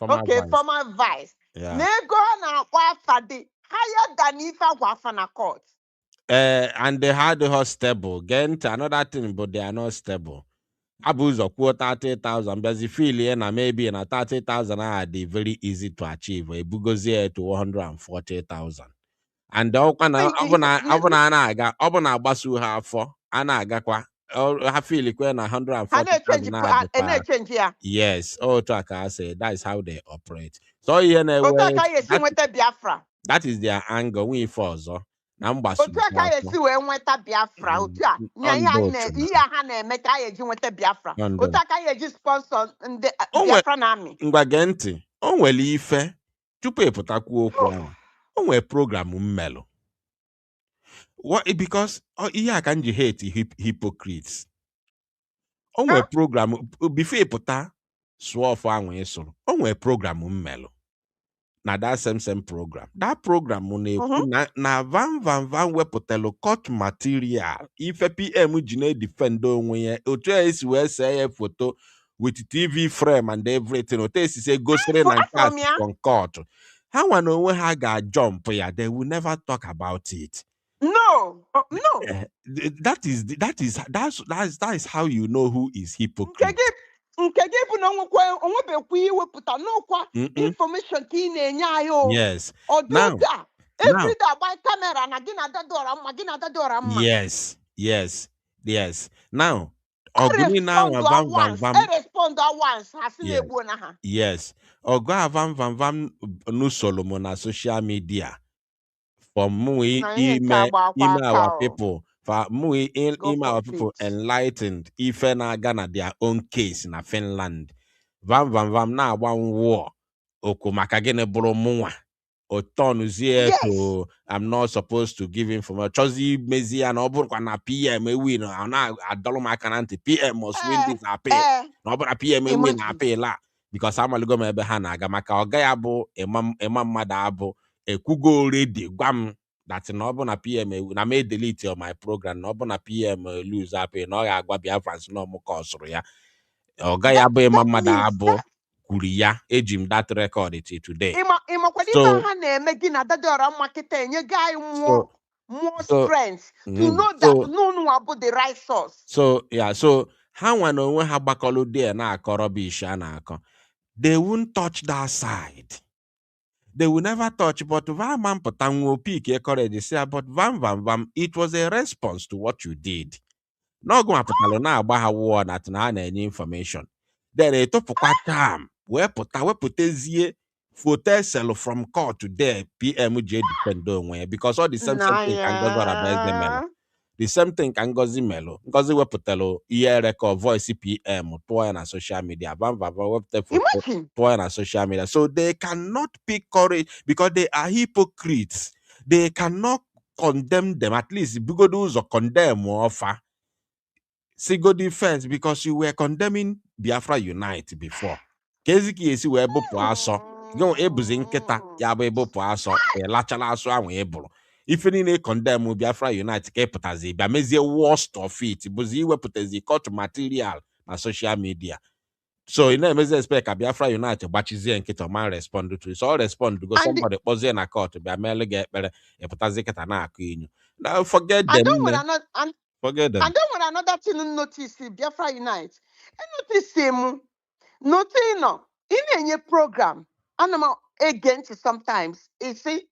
Okay, former vice. Yeah. Nego na wafa the higher than if I wafa na court. And they had the stable. Get another thing, but they are not stable. Abu's of quote 30,000, but the feel na maybe in a 30,000 are very easy to achieve. A bugozie to 140,000. And the Obana basu ha for Anagakwa. Ha feel na 140,000. Yes, I say that is how they operate. So that is their anger. We force Biafra. Sponsor the Biafra army. Ngwagenti, onwere ife tupu epụtakwu okwu ahụ. Onwere program mmelo. Because ihe aka nji hate hypocrites. Onwere program before epụta sụọ ọfọ ahụ ịsụrụ. Onwere program mmelo. na that same program. That program na van wepụtelu court material ife PM ji na-edefend onwe ya otu esi wee see ya foto with TV frame and everything otu esi se gosiri na nke a from court. Ha nwa na onwe ha ga-jump ya, they will never talk about it. No. That is how you know who is hypocrite. Nke gị bụ na onwebekwa iwepụta n'ọkwa information ka ị na-enye anyị. Yes. Now, every day by camera na gị na-adadora mma. Yes. Now, Oguni now respond at once. Yes. Ogo Van no Solomon na social media. For email our people. For email our people enlightened. If na Ghana their own case in Finland. Vam na one war. Okumaka gene buru munwa. Otonuzie to I'm not supposed to give information. Chozi mezi and oburu na PM win. Na adolo makananti PM must win this appeal. No oburu PM win appeal la. Because I'm a ligo mebe hana agamaka ogayabo emam madabo ekugo already gwam that no oburu na PM na me delete on my program. No oburu na PM lose appeal. No ya agwa Biafrans no mo kosuru ya. Ogayabo emam madabo. Ya ejim that record it today. More strength to know that no about the right source. So how when we have bakolo there na korobisha na akon, they won't touch that side. They will never touch, but Van Potango peak encourage say about Vam, it was a response to what you did. No go na agba war that na any information. Then a top time. Wepụtezie photo cell from court to there PMJ depend on because all the same thing can go about the same thing can go Melo. Ngozi wepụtelu ihe record voice PM tụọ na social media. Tụọ na social media. So they cannot pick courage because they are hypocrites. They cannot condemn them, at least those or condemn or offer. See go defense because you were condemning Biafra Unite before. Keziki esi wee bụpụ asọ gị ebuzi nkịta ya bụ ebụpụ asọ elachala asọ ahụ ebụrụ ife niile condemn Biafra Unite ka ịpụtazi bịa mezie worst of it bụzi iwepụtazi court material na social media. So ị na-emezi expect ka Biafra Unite gbachizie nkịta man respond to it. So respond go somebody kpọzie na court bịa meele gị ekpere ịpụtazi nkịta na-akụ inyo. Now forget them. Forget them. I don't want another thing to notice Biafra Unite. I notice him. Nothing no. In a program, and I'm against sometimes. You see,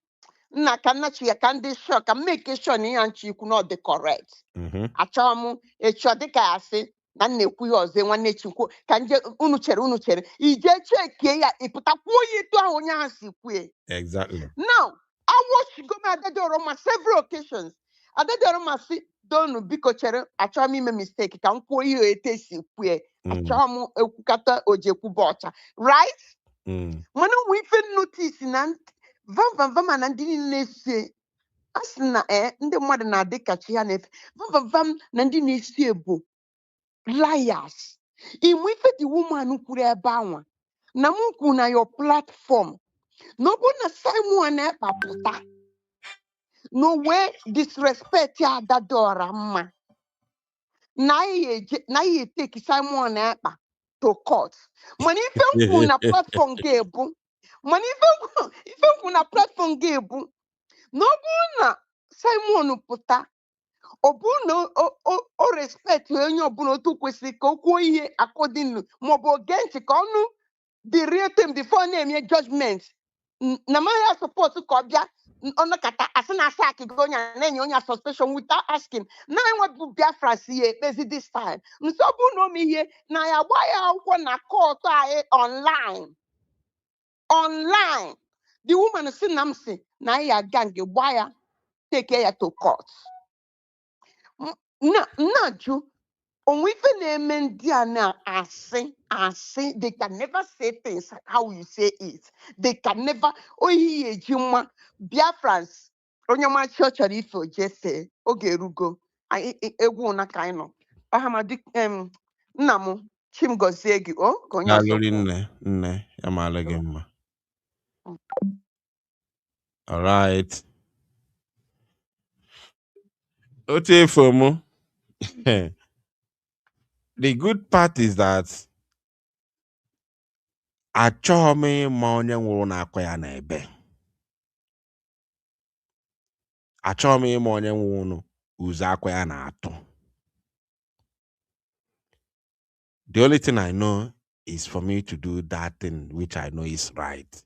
na kanachi can be sure can make sure ni anchi you could not be correct. Achamu e chodika ase na nekwu oze nwanne chukwu ka nje unu chere ije check ya iputakwu yitu ahụ nya hasi kwe. Exactly. Now, I watch go my Adedoroma several occasions. Adedoroma si donu biko chere achọrọ m ime mistake ka m kwuo ihe etesi kwe. Achọrọ m ekwukata ojekwu bọcha. Right? Mana we even notice na vam na ndị niile si asị na ndị mmadụ na-adị ka chi ha na-efe vam na ndị na-esi bụ liars. Inwe ife the woman kwuru ebe anwa na m kwu na your platform no bụ na Simon ekpapụta no way disrespect ya Adadora mma na ye take Simon ekpa to court. Mana ife nkwu na platform ga-ebu mana ife nkwu na platform ga-ebu no bụ na Simon pụta ọ bụ na o respect onye ọbụla otu kwesịrị ka o kwuo ihe accordingly maọbụ oge ntị ka ọnụ the real thing before na-eme judgment na mahịa support ka ọ bịa ọnụkata asị na asa akịgo onye na-enye onye suspension without asking na enwebụ Biafra si ya ekpezi this time nso bụ na ome ihe na ya gba ya akwụkwọ na court anyị online the woman si na m si na ya gang gba ya take ya to court. Naju onwe ife na-eme ndị a na-asị they can never say things how you say it. They can never oyi eji nwa Biafrans onye machi ọ chọrọ ife ojese oge erugo egwu na ka anyị nọ ahamadi nna m Chimgozie gị ka onye ọzọ nne ya maala gị mma. All right. Okay, FOMO. The good part is that achọghị m ịma onye nwụrụ n'akwa ya n'ebe. Achọghị m ịma onye nwụrụ ụzọ akwa ya na-atụ. The only thing I know is for me to do that thing which I know is right.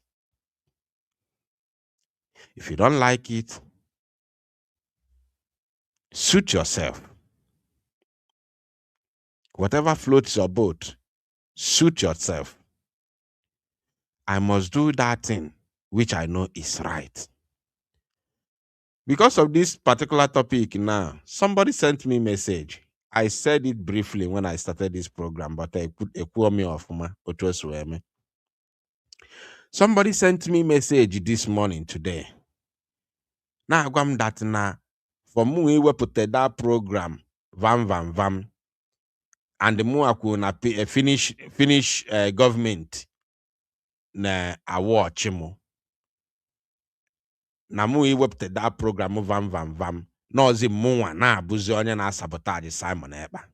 If you don't like it, suit yourself. Whatever floats your boat, suit yourself. I must do that thing which I know is right. Because of this particular topic now, somebody sent me a message. I said it briefly when I started this program, but I put a quote me off. Somebody sent me a message this morning today. Now I'm that now. For me, we put that program, vam, and the more I could finish government na award mo. Na mu iwepụta that program vam n'ozi mụnwa na-abụzi onye na-sabotage Simon Ekpa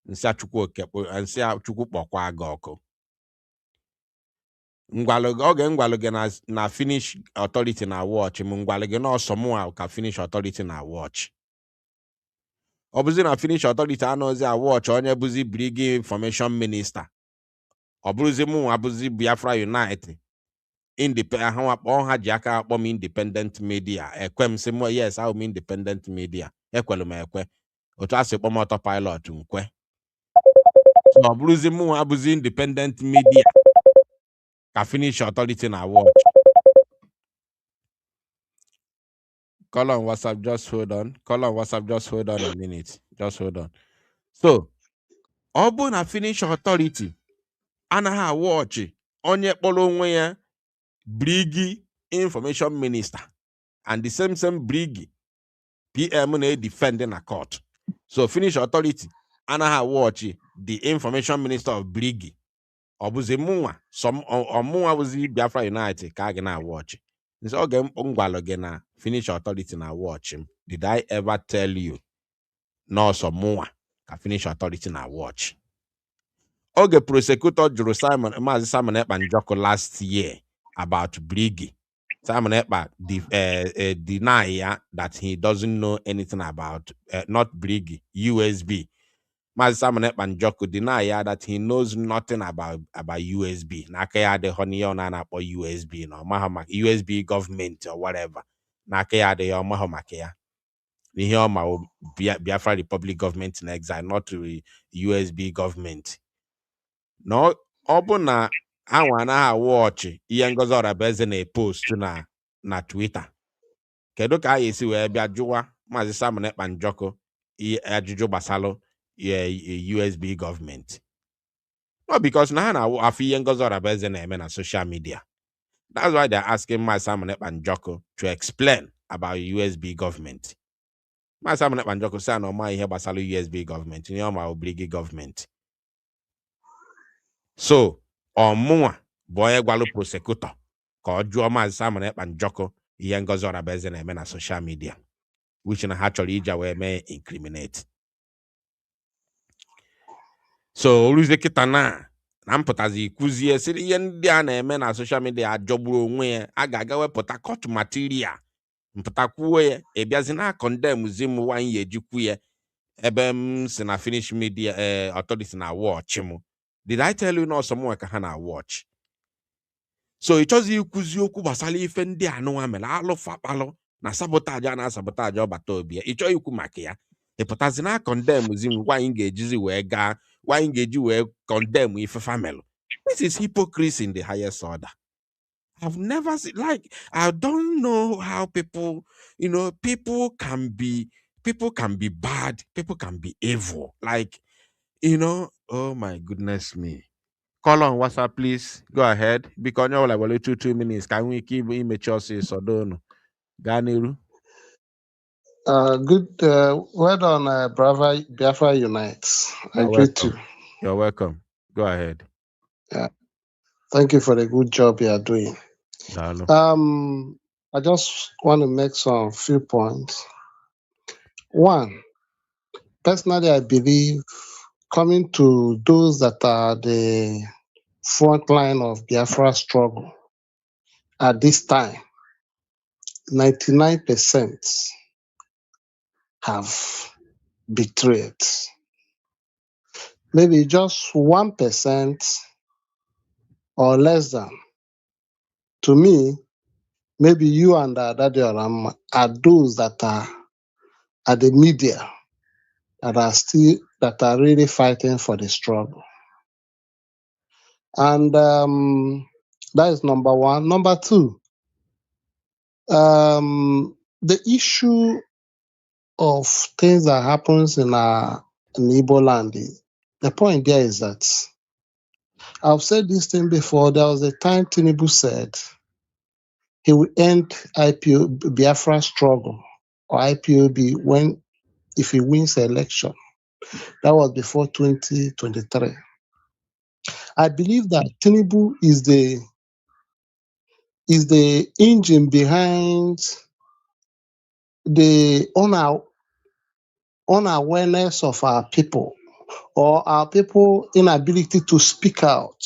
nsị Chukwu kpọkwa aga ọkụ oge ngwalụgị na finish authority na watch m ngwalụgị n'ọsọ mụnwa ka finish authority na watch ọ bụzi na finish authority anọzi a watch onye bụzi brigi information minister ọ bụrụzi mụnwa abụzi Biafra Unite ha ji aka akpọ m independent media ekwem sị m yes ahụ m independent media ekwelu m ekwe otu a sị kpọ m autopilot nkwe so ọ bụrụzi mụ abụzi independent media ka finish authority na watch. Call on WhatsApp, just hold on. Call on WhatsApp, just hold on a minute. Just hold on. So ọ bụ na finish authority anaghị watch onye kpọrọ onwe ya Brigi information minister and the same Brigi PM na defend in a court. So finish authority anaghị watch the information minister of Brigi. Obuzi munwa munwa wuzi Biafra United ka gị na watch. Nso oge ngwalo gị na finish authority na watch him. Did I ever tell you no so munwa ka finish authority na watch? Oge prosecutor juru Maazị Simon Ekpa Njoko last year about Brigi. Simon Ekpa deny that he doesn't know anything about not Brigi, USB. Maazị Simon Ekpa Njoko deny that he knows nothing about USB. N'aka ya adịghị n'ihe ọ na-akpọ USB na ọmaghị maka USB government or whatever. N'aka ya adịghị ọmaghị maka ya. N'ihe ọma Biafra Republic government in exile, not USB government. No, ọ bụ na anwa anaghị watch ihe Ngozi Orabaeze na-post na Twitter. Kedu ka a esi wee bịa jụwa Maazị Simon Ekpa Njoko ajụjụ gbasalụ USB government? No, because na ha na-afụ ihe Ngozi Orabaeze na-eme na social media. That's why they're asking Maazị Simon Ekpa Njoko to explain about USB government. Maazị Simon Ekpa Njoko sị na ọma ihe gbasalụ USB government, ihe ọma Brigi government. So ọmụnwa bụ onye gwalụ prosecutor ka ọ jụọ Maazị Simon Ekpa Njoko ihe Ngozi Orabaeze na-eme na social media, which na ha chọrọ iji wee mee incriminate. So oluzie kịta na mpụtazi ikuzie siri ihe ndị a na-eme na social media ajọgburu onwe ya, a ga-aga wepụta court material mpụtakwuo ya ebiazi na condemn zim nwanyị ya ejikwu ya ebe m si na finish media authority na watch m. Did I tell you no someone ka ha na watch? So ịchọzi ikuzi okwu gbasara ife ndị anụnwa mere alụfakpalụ na sabotage na sabotage ọbata obi ya ịchọ ikwu maka ya ịpụtazi na condemn zim nwanyị ga-ejizi wee gaa nwanyị ga-eji wee condemn ife family. This is hypocrisy in the highest order. I've never seen, like, I don't know how people, people can be bad, people can be evil. Like, oh my goodness me. Call on WhatsApp, please. Go ahead. Because you're like, well, 2 minutes. Can we keep immature so don't Ganiru? Good. Well done, Biafra Unite. I greet you. You're welcome. Go ahead. Yeah. Thank you for the good job you are doing. I just want to make some few points. One, personally, I believe coming to those that are the front line of Biafra struggle at this time, 99% have betrayed. Maybe just 1% or less than. To me, maybe you and Adadioram are those that are at the media that are really fighting for the struggle. And that is number one. Number two, the issue of things that happens in Igbo land. The point there is that I've said this thing before. There was a time Tinubu said he will end IPO Biafra struggle or IPOB if he wins the election. That was before 2023. I believe that Tinubu is the engine behind the unawareness of our people or our people inability to speak out.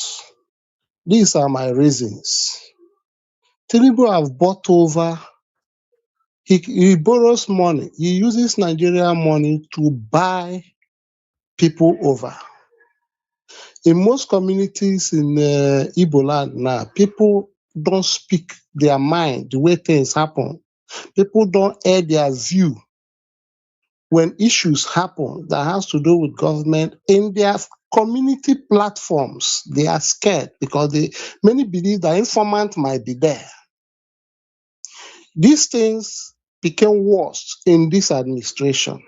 These are my reasons. Tinubu have bought over, he borrows money, he uses Nigerian money to buy people over. In most communities in Igbo land now, people don't speak their mind the way things happen. People don't air their view when issues happen that has to do with government in their community platforms. They are scared because many believe that informant might be there. These things became worse in this administration.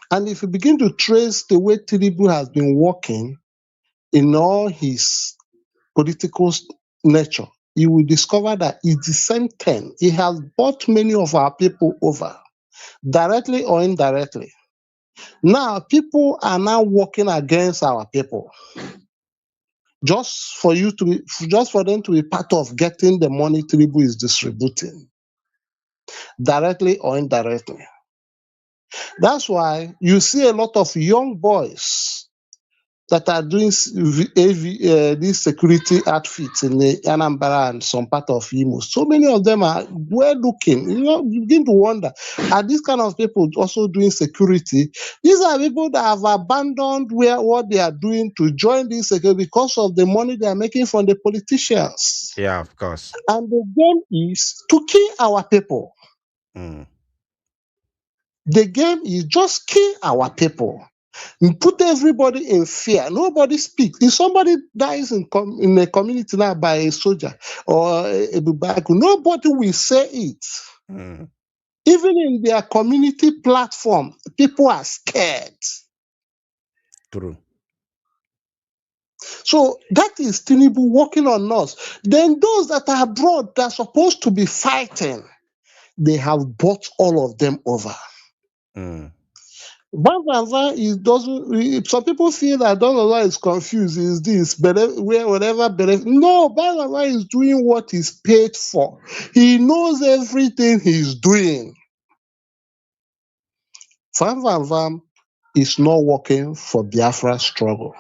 And if you begin to trace the way Tinubu has been working in all his political nature, you will discover that it's the same thing. He has bought many of our people over, directly or indirectly. Now, people are now working against our people, just for them to be part of getting the money Tinubu is distributing, directly or indirectly. That's why you see a lot of young boys that are doing these security outfits in the Anambra and some part of Imo. So many of them are well looking. You begin to wonder, are these kind of people also doing security? These are people that have abandoned what they are doing to join this security because of the money they are making from the politicians. Yeah, of course. And the game is to kill our people. The game is just kill our people. Put everybody in fear. Nobody speaks. If somebody dies in a community now by a soldier or a bubaku, nobody will say it. Even in their community platform, people are scared. True. So that is Tinubu working on us. Then those that are abroad that are supposed to be fighting, they have bought all of them over. Some people feel that Donald is confused, is this, whatever. No, Baba is doing what he's paid for. He knows everything he's doing. Van is not working for Biafra struggle.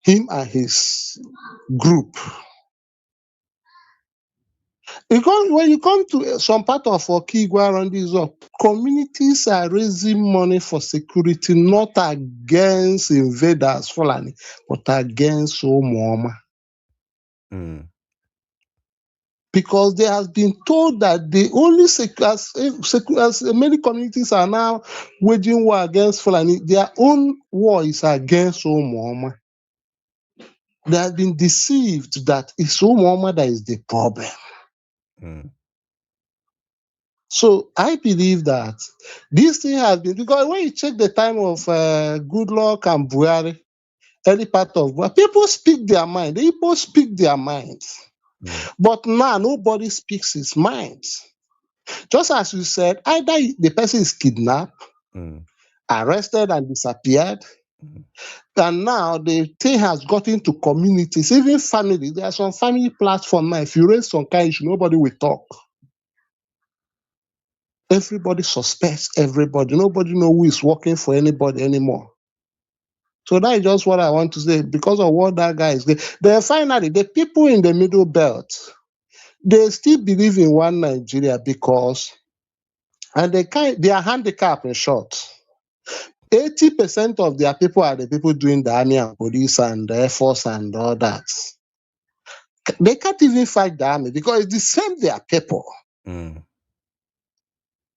Him and his group. Because when you come to some part of Okigwa around this communities are raising money for security, not against invaders, Fulani, but against Omuoma. Because they have been told that the only as many communities are now waging war against Fulani, their own war is against Omuoma. They have been deceived that it's Omuoma that is the problem. So I believe that this thing has been, because when you check the time of Goodluck and Buhari, early part of Buhari, people speak their mind. The people speak their minds. But now nobody speaks his mind. Just as you said, either the person is kidnapped, arrested and disappeared, and now the thing has gotten to communities, even family. There are some family platforms now. If you raise some kind issue, nobody will talk. Everybody suspects everybody. Nobody knows who is working for anybody anymore. So that is just what I want to say. Because of what that guy is doing. Then finally, the people in the middle belt, they still believe in one Nigeria because, and they are handicapped in short. 80% of their people are the people doing the army and police and the air force and all that. They can't even fight the army because it's the same their people.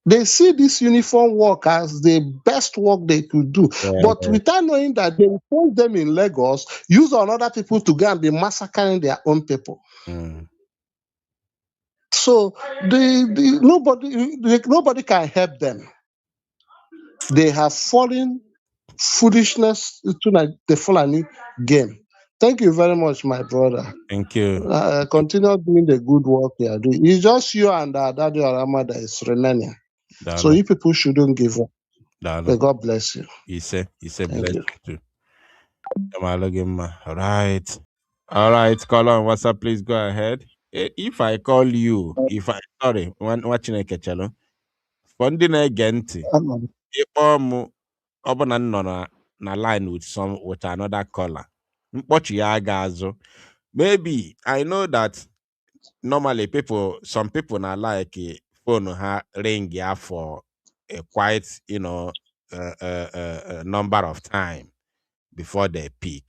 They see this uniform work as the best work they could do. But without knowing that they will put them in Lagos, use on other people to go and be massacring their own people. So nobody can help them. They have fallen foolishness to the Fulani game. Thank you very much, my brother. Thank you. Continue doing the good work you are doing. It's just you and Daddy Orama that is remaining. So you people shouldn't give up. May God bless you. He said bless you too. All right, call on WhatsApp, please go ahead. If I call you, watching a ketchelo, funding agent, na line with another caller. Maybe I know that normally some people na like phone ring for a quite number of time before they pick.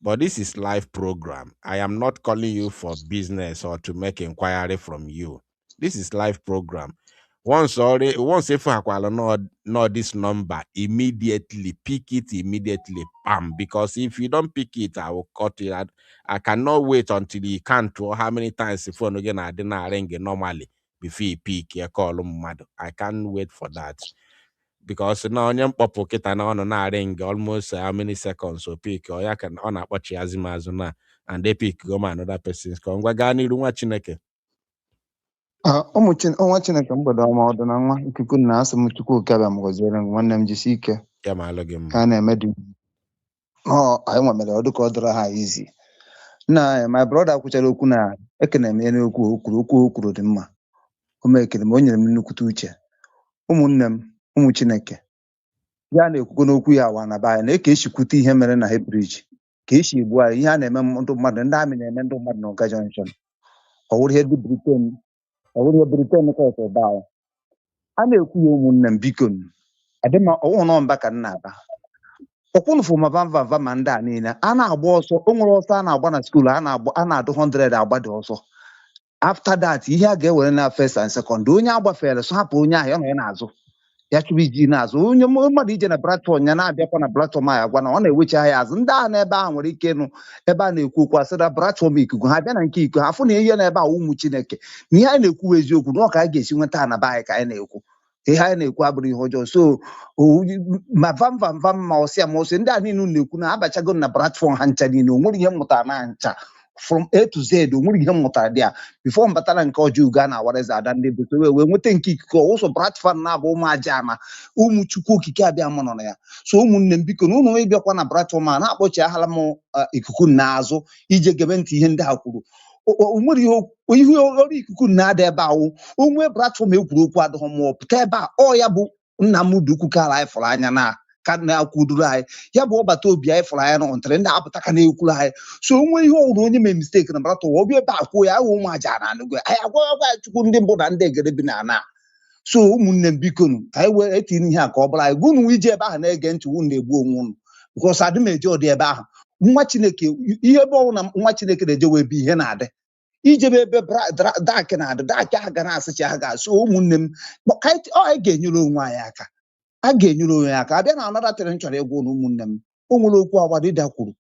But this is live program. I am not calling you for business or to make inquiry from you. This is live program. Once if I know this number, immediately pick it immediately, bam. Because if you don't pick it, I will cut it. I cannot wait until you can't or how many times the phone again I didn't ring normally before you pick your call. I can't wait for that. Because now on popo kita na on na ring almost how many seconds so pick or ya can on akpochi azimazu na and they pick go man another person's call. Ngwa ga n'iru nwa Chineke. Ọnwa Chineke mgbede ọma ọdụ na nwa ikuku na asị m Chukwu kebịa m gọziere m nwanne m jisi ike Ya ma alụ gị mma. ka a na-eme dị anyị nwemere ọdụ ka ọ dọrọ ha izi na my brother kwuchara okwu na ekene m ya n'okwu okwu o kwuru dị mma o mekere m o nyere m nnukwute uche ụmụnne m ụmụ Chineke ya na-ekwugo n'okwu ya awa na be anyị na-eke echikwute ihe mere na Hebriji ka esi egbu anyị ihe a na-eme ndụ mmadụ ndị amị na-eme ndụ mmadụ na Ọka Junction ọ wụrụ ihe ndị Britain ka ọtọ ebe anyị a na-ekwu ya ụmụnne m biko ọwụ nọ mba ka nna aba ọkwụnụfụ ma vamvamva ma ndị a niile a na-agba ọsọ o nwere ọsọ a na-agba na skuul a na-adụ 100 agbada ọsọ after that ihe a ga-ewere na first and second onye agbafere so hapụ onye ahụ ya nọ ya n'azụ ya chụrụ iji n'azụ onye mmadụ ije na platform ya na-abịakwa na platform ahụ agwa na ọ na-ewechi ahịa azụ ndị ahụ n'ebe ahụ nwere ike ịnụ ebe a na-ekwu okwu asịra platform ikuku ha bịa na nke ikuku ha fụ na ihe n'ebe ahụ ụmụ Chineke na ihe anyị na-ekwu eziokwu na ọ ka anyị ga-esi nweta na be anyị ka anyị na-ekwu ihe anyị na-ekwu abụrụ ihe ọjọọ so ma vamvamvam ma ọsịa ma ọsị ndị a niile na-ekwu na abachago na platform ha ncha niile o nwere ihe mmụtara na ncha from A to Z o nwere ihe mmụtara dị ya bifo mbatara nke ọjọọ ugo a na-awarezi ada ndị bute wee nweta nke ikuku ụsọ platform na-abụ ụmụ aja ama ụmụ Chukwu okike abịa m nọ na ya so ụmụnne m biko na ụnụ ịbịakwa na platform a na-akpọchi ahala m ikuku n'azụ ije gebe ntị ihe ndị a kwuru nwere ihe ọrụ ikuku na-ada ebe ahụ onwe platform ekwuru okwu adịghị mma pụta ebe a ọ ya bụ nna m dukwu ka ala anyị fụrụ anya na ka na-akwuduru anyị ya bụ ọbata obi anyị fụrụ anya na ntịrị ndị apụta ka na-ekwuru anyị so onwe ihe ọwụrụ onye mee mistake na platform ọbịa ebe a kwuo ya ahụ ụmụ aja na anụgo anyị agwa Chukwu ndị mbụ na ndị egede bi na ana so ụmụnne m biko nụ ka anyị wee etinye ihe a ka ọ bụla anyị gụnụ ije ebe ahụ na-ege ntị wu na-egbu onwe unu bikọs adị m eje ọdị ebe ahụ nwa Chineke ihe ebe ọnwụ na nwa Chineke na-eje wee ebe ihe na-adị ijebe ebe dak na-adị dak ahụ ga na-asịchi ha ga-asụ ụmụnne m anyị ga-enyere onwe anyị aka a ga-enyere onwe ya aka abịa na anadatịrị m chọrọ ịgwa ụnụ ụmụnne m o nwere okwu Agbadida kwuru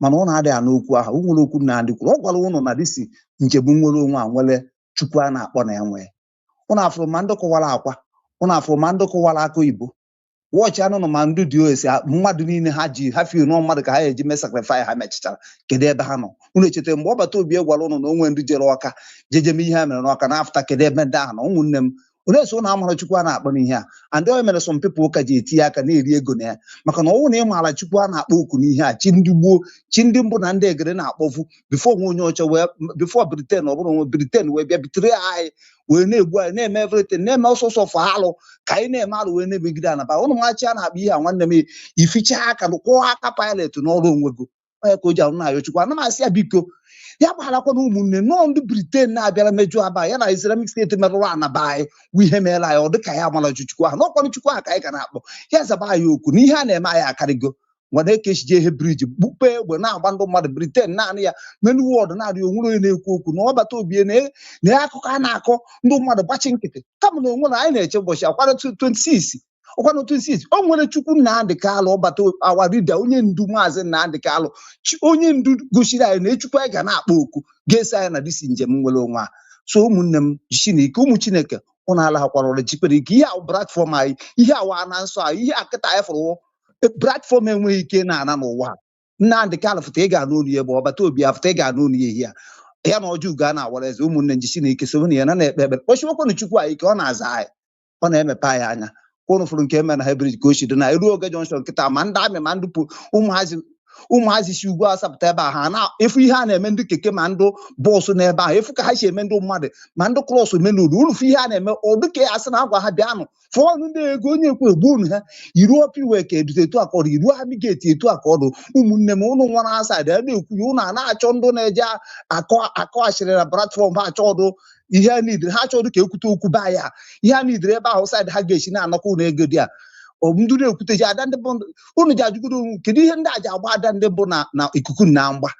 mana ọ na-adị ya n'okwu ahụ o nwere okwu na-adị kwuru ọ gwara ụnụ na dịsi nchegbu nwere onwe a nwere Chukwu a na-akpọ na ya nwee ụnụ afụrụ ma ndị kụwara akwa ụnụ afụrụ ma ndị kụwara aka oyibo wọchị anụnụ ma ndị dị esi mmadụ niile ha ji ha fie nọ mmadụ ka ha eji mee sakrifai ha mechichara kedu ebe ha nọ unu echeta mgbe ọbata obi gwara ụnụ na onwe ndị jere Ọka jejeme ihe ha mere n'Ọka na-afụta kedu ebe ndị ahụ na ụmụnne m onye so na amara Chukwu a na-akpọ n'ihe a and o mere some people ka ji etinye aka na-eri ego na ya maka na ọnwụ na ịmara Chukwu a na-akpọ oku n'ihe a chi ndị gboo chi ndị mbụ na ndị egere na-akpọfu bifo onwe onye ọcha wee bifo Britain ọ bụrụ onwe Britain wee bịa bitere anyị wee na-egbu anyị na-eme everything na-eme ọsọsọ fọ alụ ka anyị na-eme alụ wee na-emegide anaba ụnụ machi a na-akpọ ihe a nwanne m ificha aka kwụọ aka pilot n'ọrụ onwe gị onye ka o ji arụ na-ayọ Chukwu ana m asị ya biko ya gbagharakwa na ụmụnne nọọ ndị Britain na-abịara mejuo aba ya na Islamic State merụrụ anaba anyị wụ ihe meela anyị ọ dị ka ya mara Chukwu ahụ n'ọkwanụ Chukwu ahụ ka anyị ga na-akpọ ya zaba anyị okwu na ihe a na-eme anyị akarịgo nwere eke echije ihe briji kpupe egbe na-agba ndị mmadụ Britain naanị ya menu wọd na-arị onwere onye na-ekwu okwu na ọbata obie na akụkọ a na-akọ ndị mmadụ gbachi nkịtị kama na onwe na anyị na-eche ụbọchị akwara 26 ọkwanụ 26 o nwere Chukwu Nnamdị Kalụ ọbata awarida onye ndu maazị Nnamdị Kalụ onye ndu gosiri anyị na echukwu anyị ga na-akpọ oku ga-eso anyị na disi njem nwere onwe a so ụmụnne m jisi na ike ụmụ Chineke ụnụ ala ha kwara ọrụ jikpere ike ihe a platfọm anyị ihe awa na nsọ anyị ihe akịta anyị fụrụ platfọm enweghị ike na-ana n'ụwa Nnamdị Kalụ fụta ị ga-anụ olu ya ebe ọbata obi ya fụta ị ga-anụ olu ya ihe ya na ọjọọ ga na-awara eze ụmụnne njisi na ike so na ya na na-ekpe ekpere kpọchiwekwanụ Chukwu anyị ka ọ na-aza anyị ọ na-emepe anyị anya kwụrụ fụrụ nke mere na ha briji ka o si dị na eru oge jọnshọn nkịta ma ndị amị ma ndị ụmụazị si ugwu asapụta ebe a ha na-efu ihe a na-eme ndị keke ma ndị bọọsụ n'ebe ahụ efu ka ha si eme ndị mmadụ ma ndị krọs menuru urufu ihe a na-eme ọ dịka ya sị na agwa ha bịanụ fọọnụ ndị ego onye ekwe egbu unu ha iruo piwe ka eduzi etu aka ọdụ iruo amigeti etu aka ọdụ ụmụnne m ụnụ nwara asaịdị a na-ekwughị ụnụ a na-achọ ndụ na-eje akọ ashịrị na platfọm ha achọ ọdụ ihe a nidiri ha chọrọ ka ekwute okwu ba ya ihe a nidiri ebe ahụ saịdị ha ga-esi na-anakwa ụlọ ego dị a ndị na-ekwute ji ada ndị mbụ ụnụ ji ajụgodo kedu ihe ndị a ji agba ada ndị mbụ na ikuku na mgba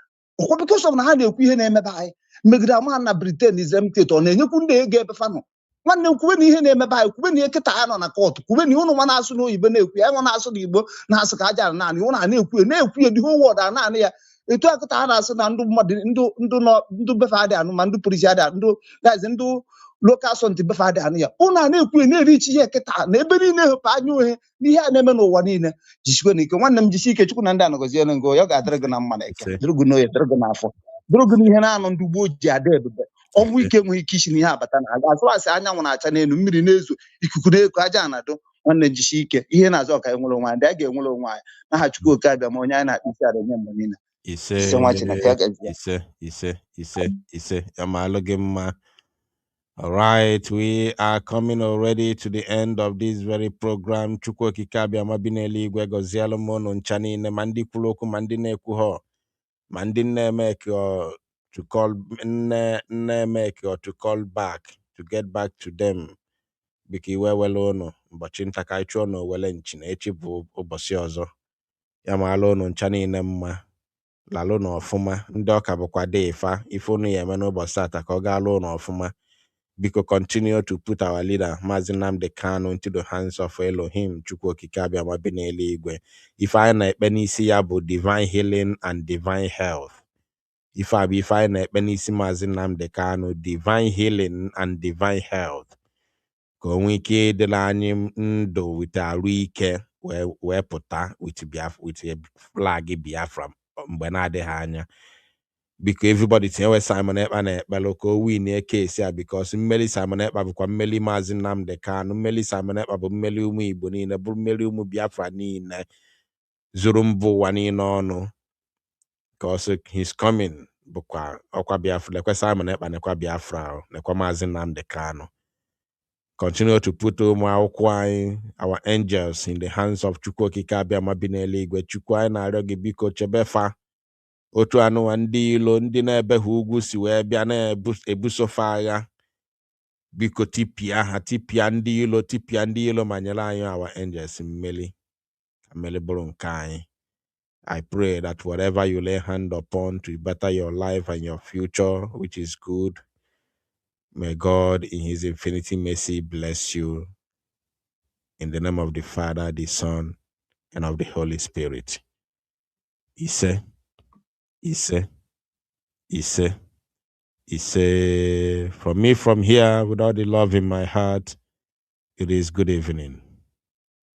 ọkwa bikọsọ na ha na-ekwu ihe na-emebe anyị megide ama na Britain Islamic State ọ na-enyekwu ndị ego ebe fanụ nwanne m kwube na ihe na-emebe anyị kwube na ihe kịta ya nọ na kọtụ kwube na ụnụ nwa na-asụ n'oyibo na-ekwu ya nwa na-asụ n'Igbo na-asụ ka aja naanị ụnụ a na-ekwu ya ihe wọd a naanị ya etu akịta ha na-asụ na ndụ mmadụ ndụ befe adị anụ ma ndụ pụrụ iche adị ndụ gazi ndụ lokal asọmpi befe adị anụ ya ụnụ a na-ekwu ya na-eri iche ihe kịta na ebe niile hụpụ anya ohe n'ihe a na-eme n'ụwa niile jisikwe na ike nwanne m jisi ike Chukwu na ndị anọgọziere ngo ya ga-adịrị gị na mma na eke dịrị gị n'oye dịrị gị n'afọ dịrị gị n'ihe na-anụ ndị gboo ji adị ebube ọnwụ ike enweghị ike isi n'ihe abata na aga azụ asị anyanwụ na-acha n'elu mmiri na-ezo ikuku na-eku aja na-adụ nwanne jisi ike ihe na-azụ ọka enwere onwe anyị ndị a ga-enwere onwe anyị n'aha Chukwu oke abịa ma onye anyị na-akpụ isi ala nye mgbe niile ise amalụ gị mma. All right, we are coming already to the end of this very program. Chukwu okike abịa ma bi n'eluigwe gọzielụ m unu ncha niile ma ndị kwuru okwu ma ndị na-ekwu ha ma ndị na-eme to call back to get back to them biko iwe wele unu ụbọchị nta ka anyị chụọ na owele nchi na echi bụ ụbọchị ọzọ ya ma alụ unu ncha niile mma lalụ na ọfụma ndị ọka bụkwa dị ife unu ya eme n'ụbọchị ata ka ọ ga-alụ unu ọfụma. Biko continue to put our leader Maazị Nnamdị Kanụ into the hands of Elohim Chukwu okike abịa ma bi n'eluigwe. Ife anyị na-ekpe n'isi ya bụ divine healing and divine health. Ife a bụ ife anyị na-ekpe n'isi Maazị Nnamdị Kanụ, divine healing and divine health, ka o nwee ike ịdịla anyị ndụ wit arụ ike wee pụta with flag Biafra mgbe na-adịghị anya. Biko everybody tinyewe Simon Ekpa na-ekpelụ ka o win case ya because mmeli Simon Ekpa bụkwa mmeli Maazị Nnamdị Kanụ, mmeli Simon Ekpa bụ mmeli ụmụ Igbo niile, bụ mmeli ụmụ Biafra niile zuru mba ụwa niile ọnụ because he's coming bụkwa ọkwa Biafra. Lekwa Simon Ekpa nekwa Biafra nekwa Maazị Nnamdị Kanụ. Continue to put ụmụ akwụkwọ anyị, our angels, in the hands of Chukwu okike abịa ma bi n'eluigwe. Chukwu anyị na-arịọ gị biko chebefa otu anụwa ndị ilo ndị na-ebe ha ugwu si wee bịa na-ebusofa agha. Biko tipịa ndị ilo ma nyere anyị our angels mmeli bụrụ nke anyị. I pray that whatever you lay hand upon to better your life and your future, which is good, may God in his infinity mercy bless you. In the name of the Father, the Son, and of the Holy Spirit. Ise. From me from here, with all the love in my heart, it is good evening.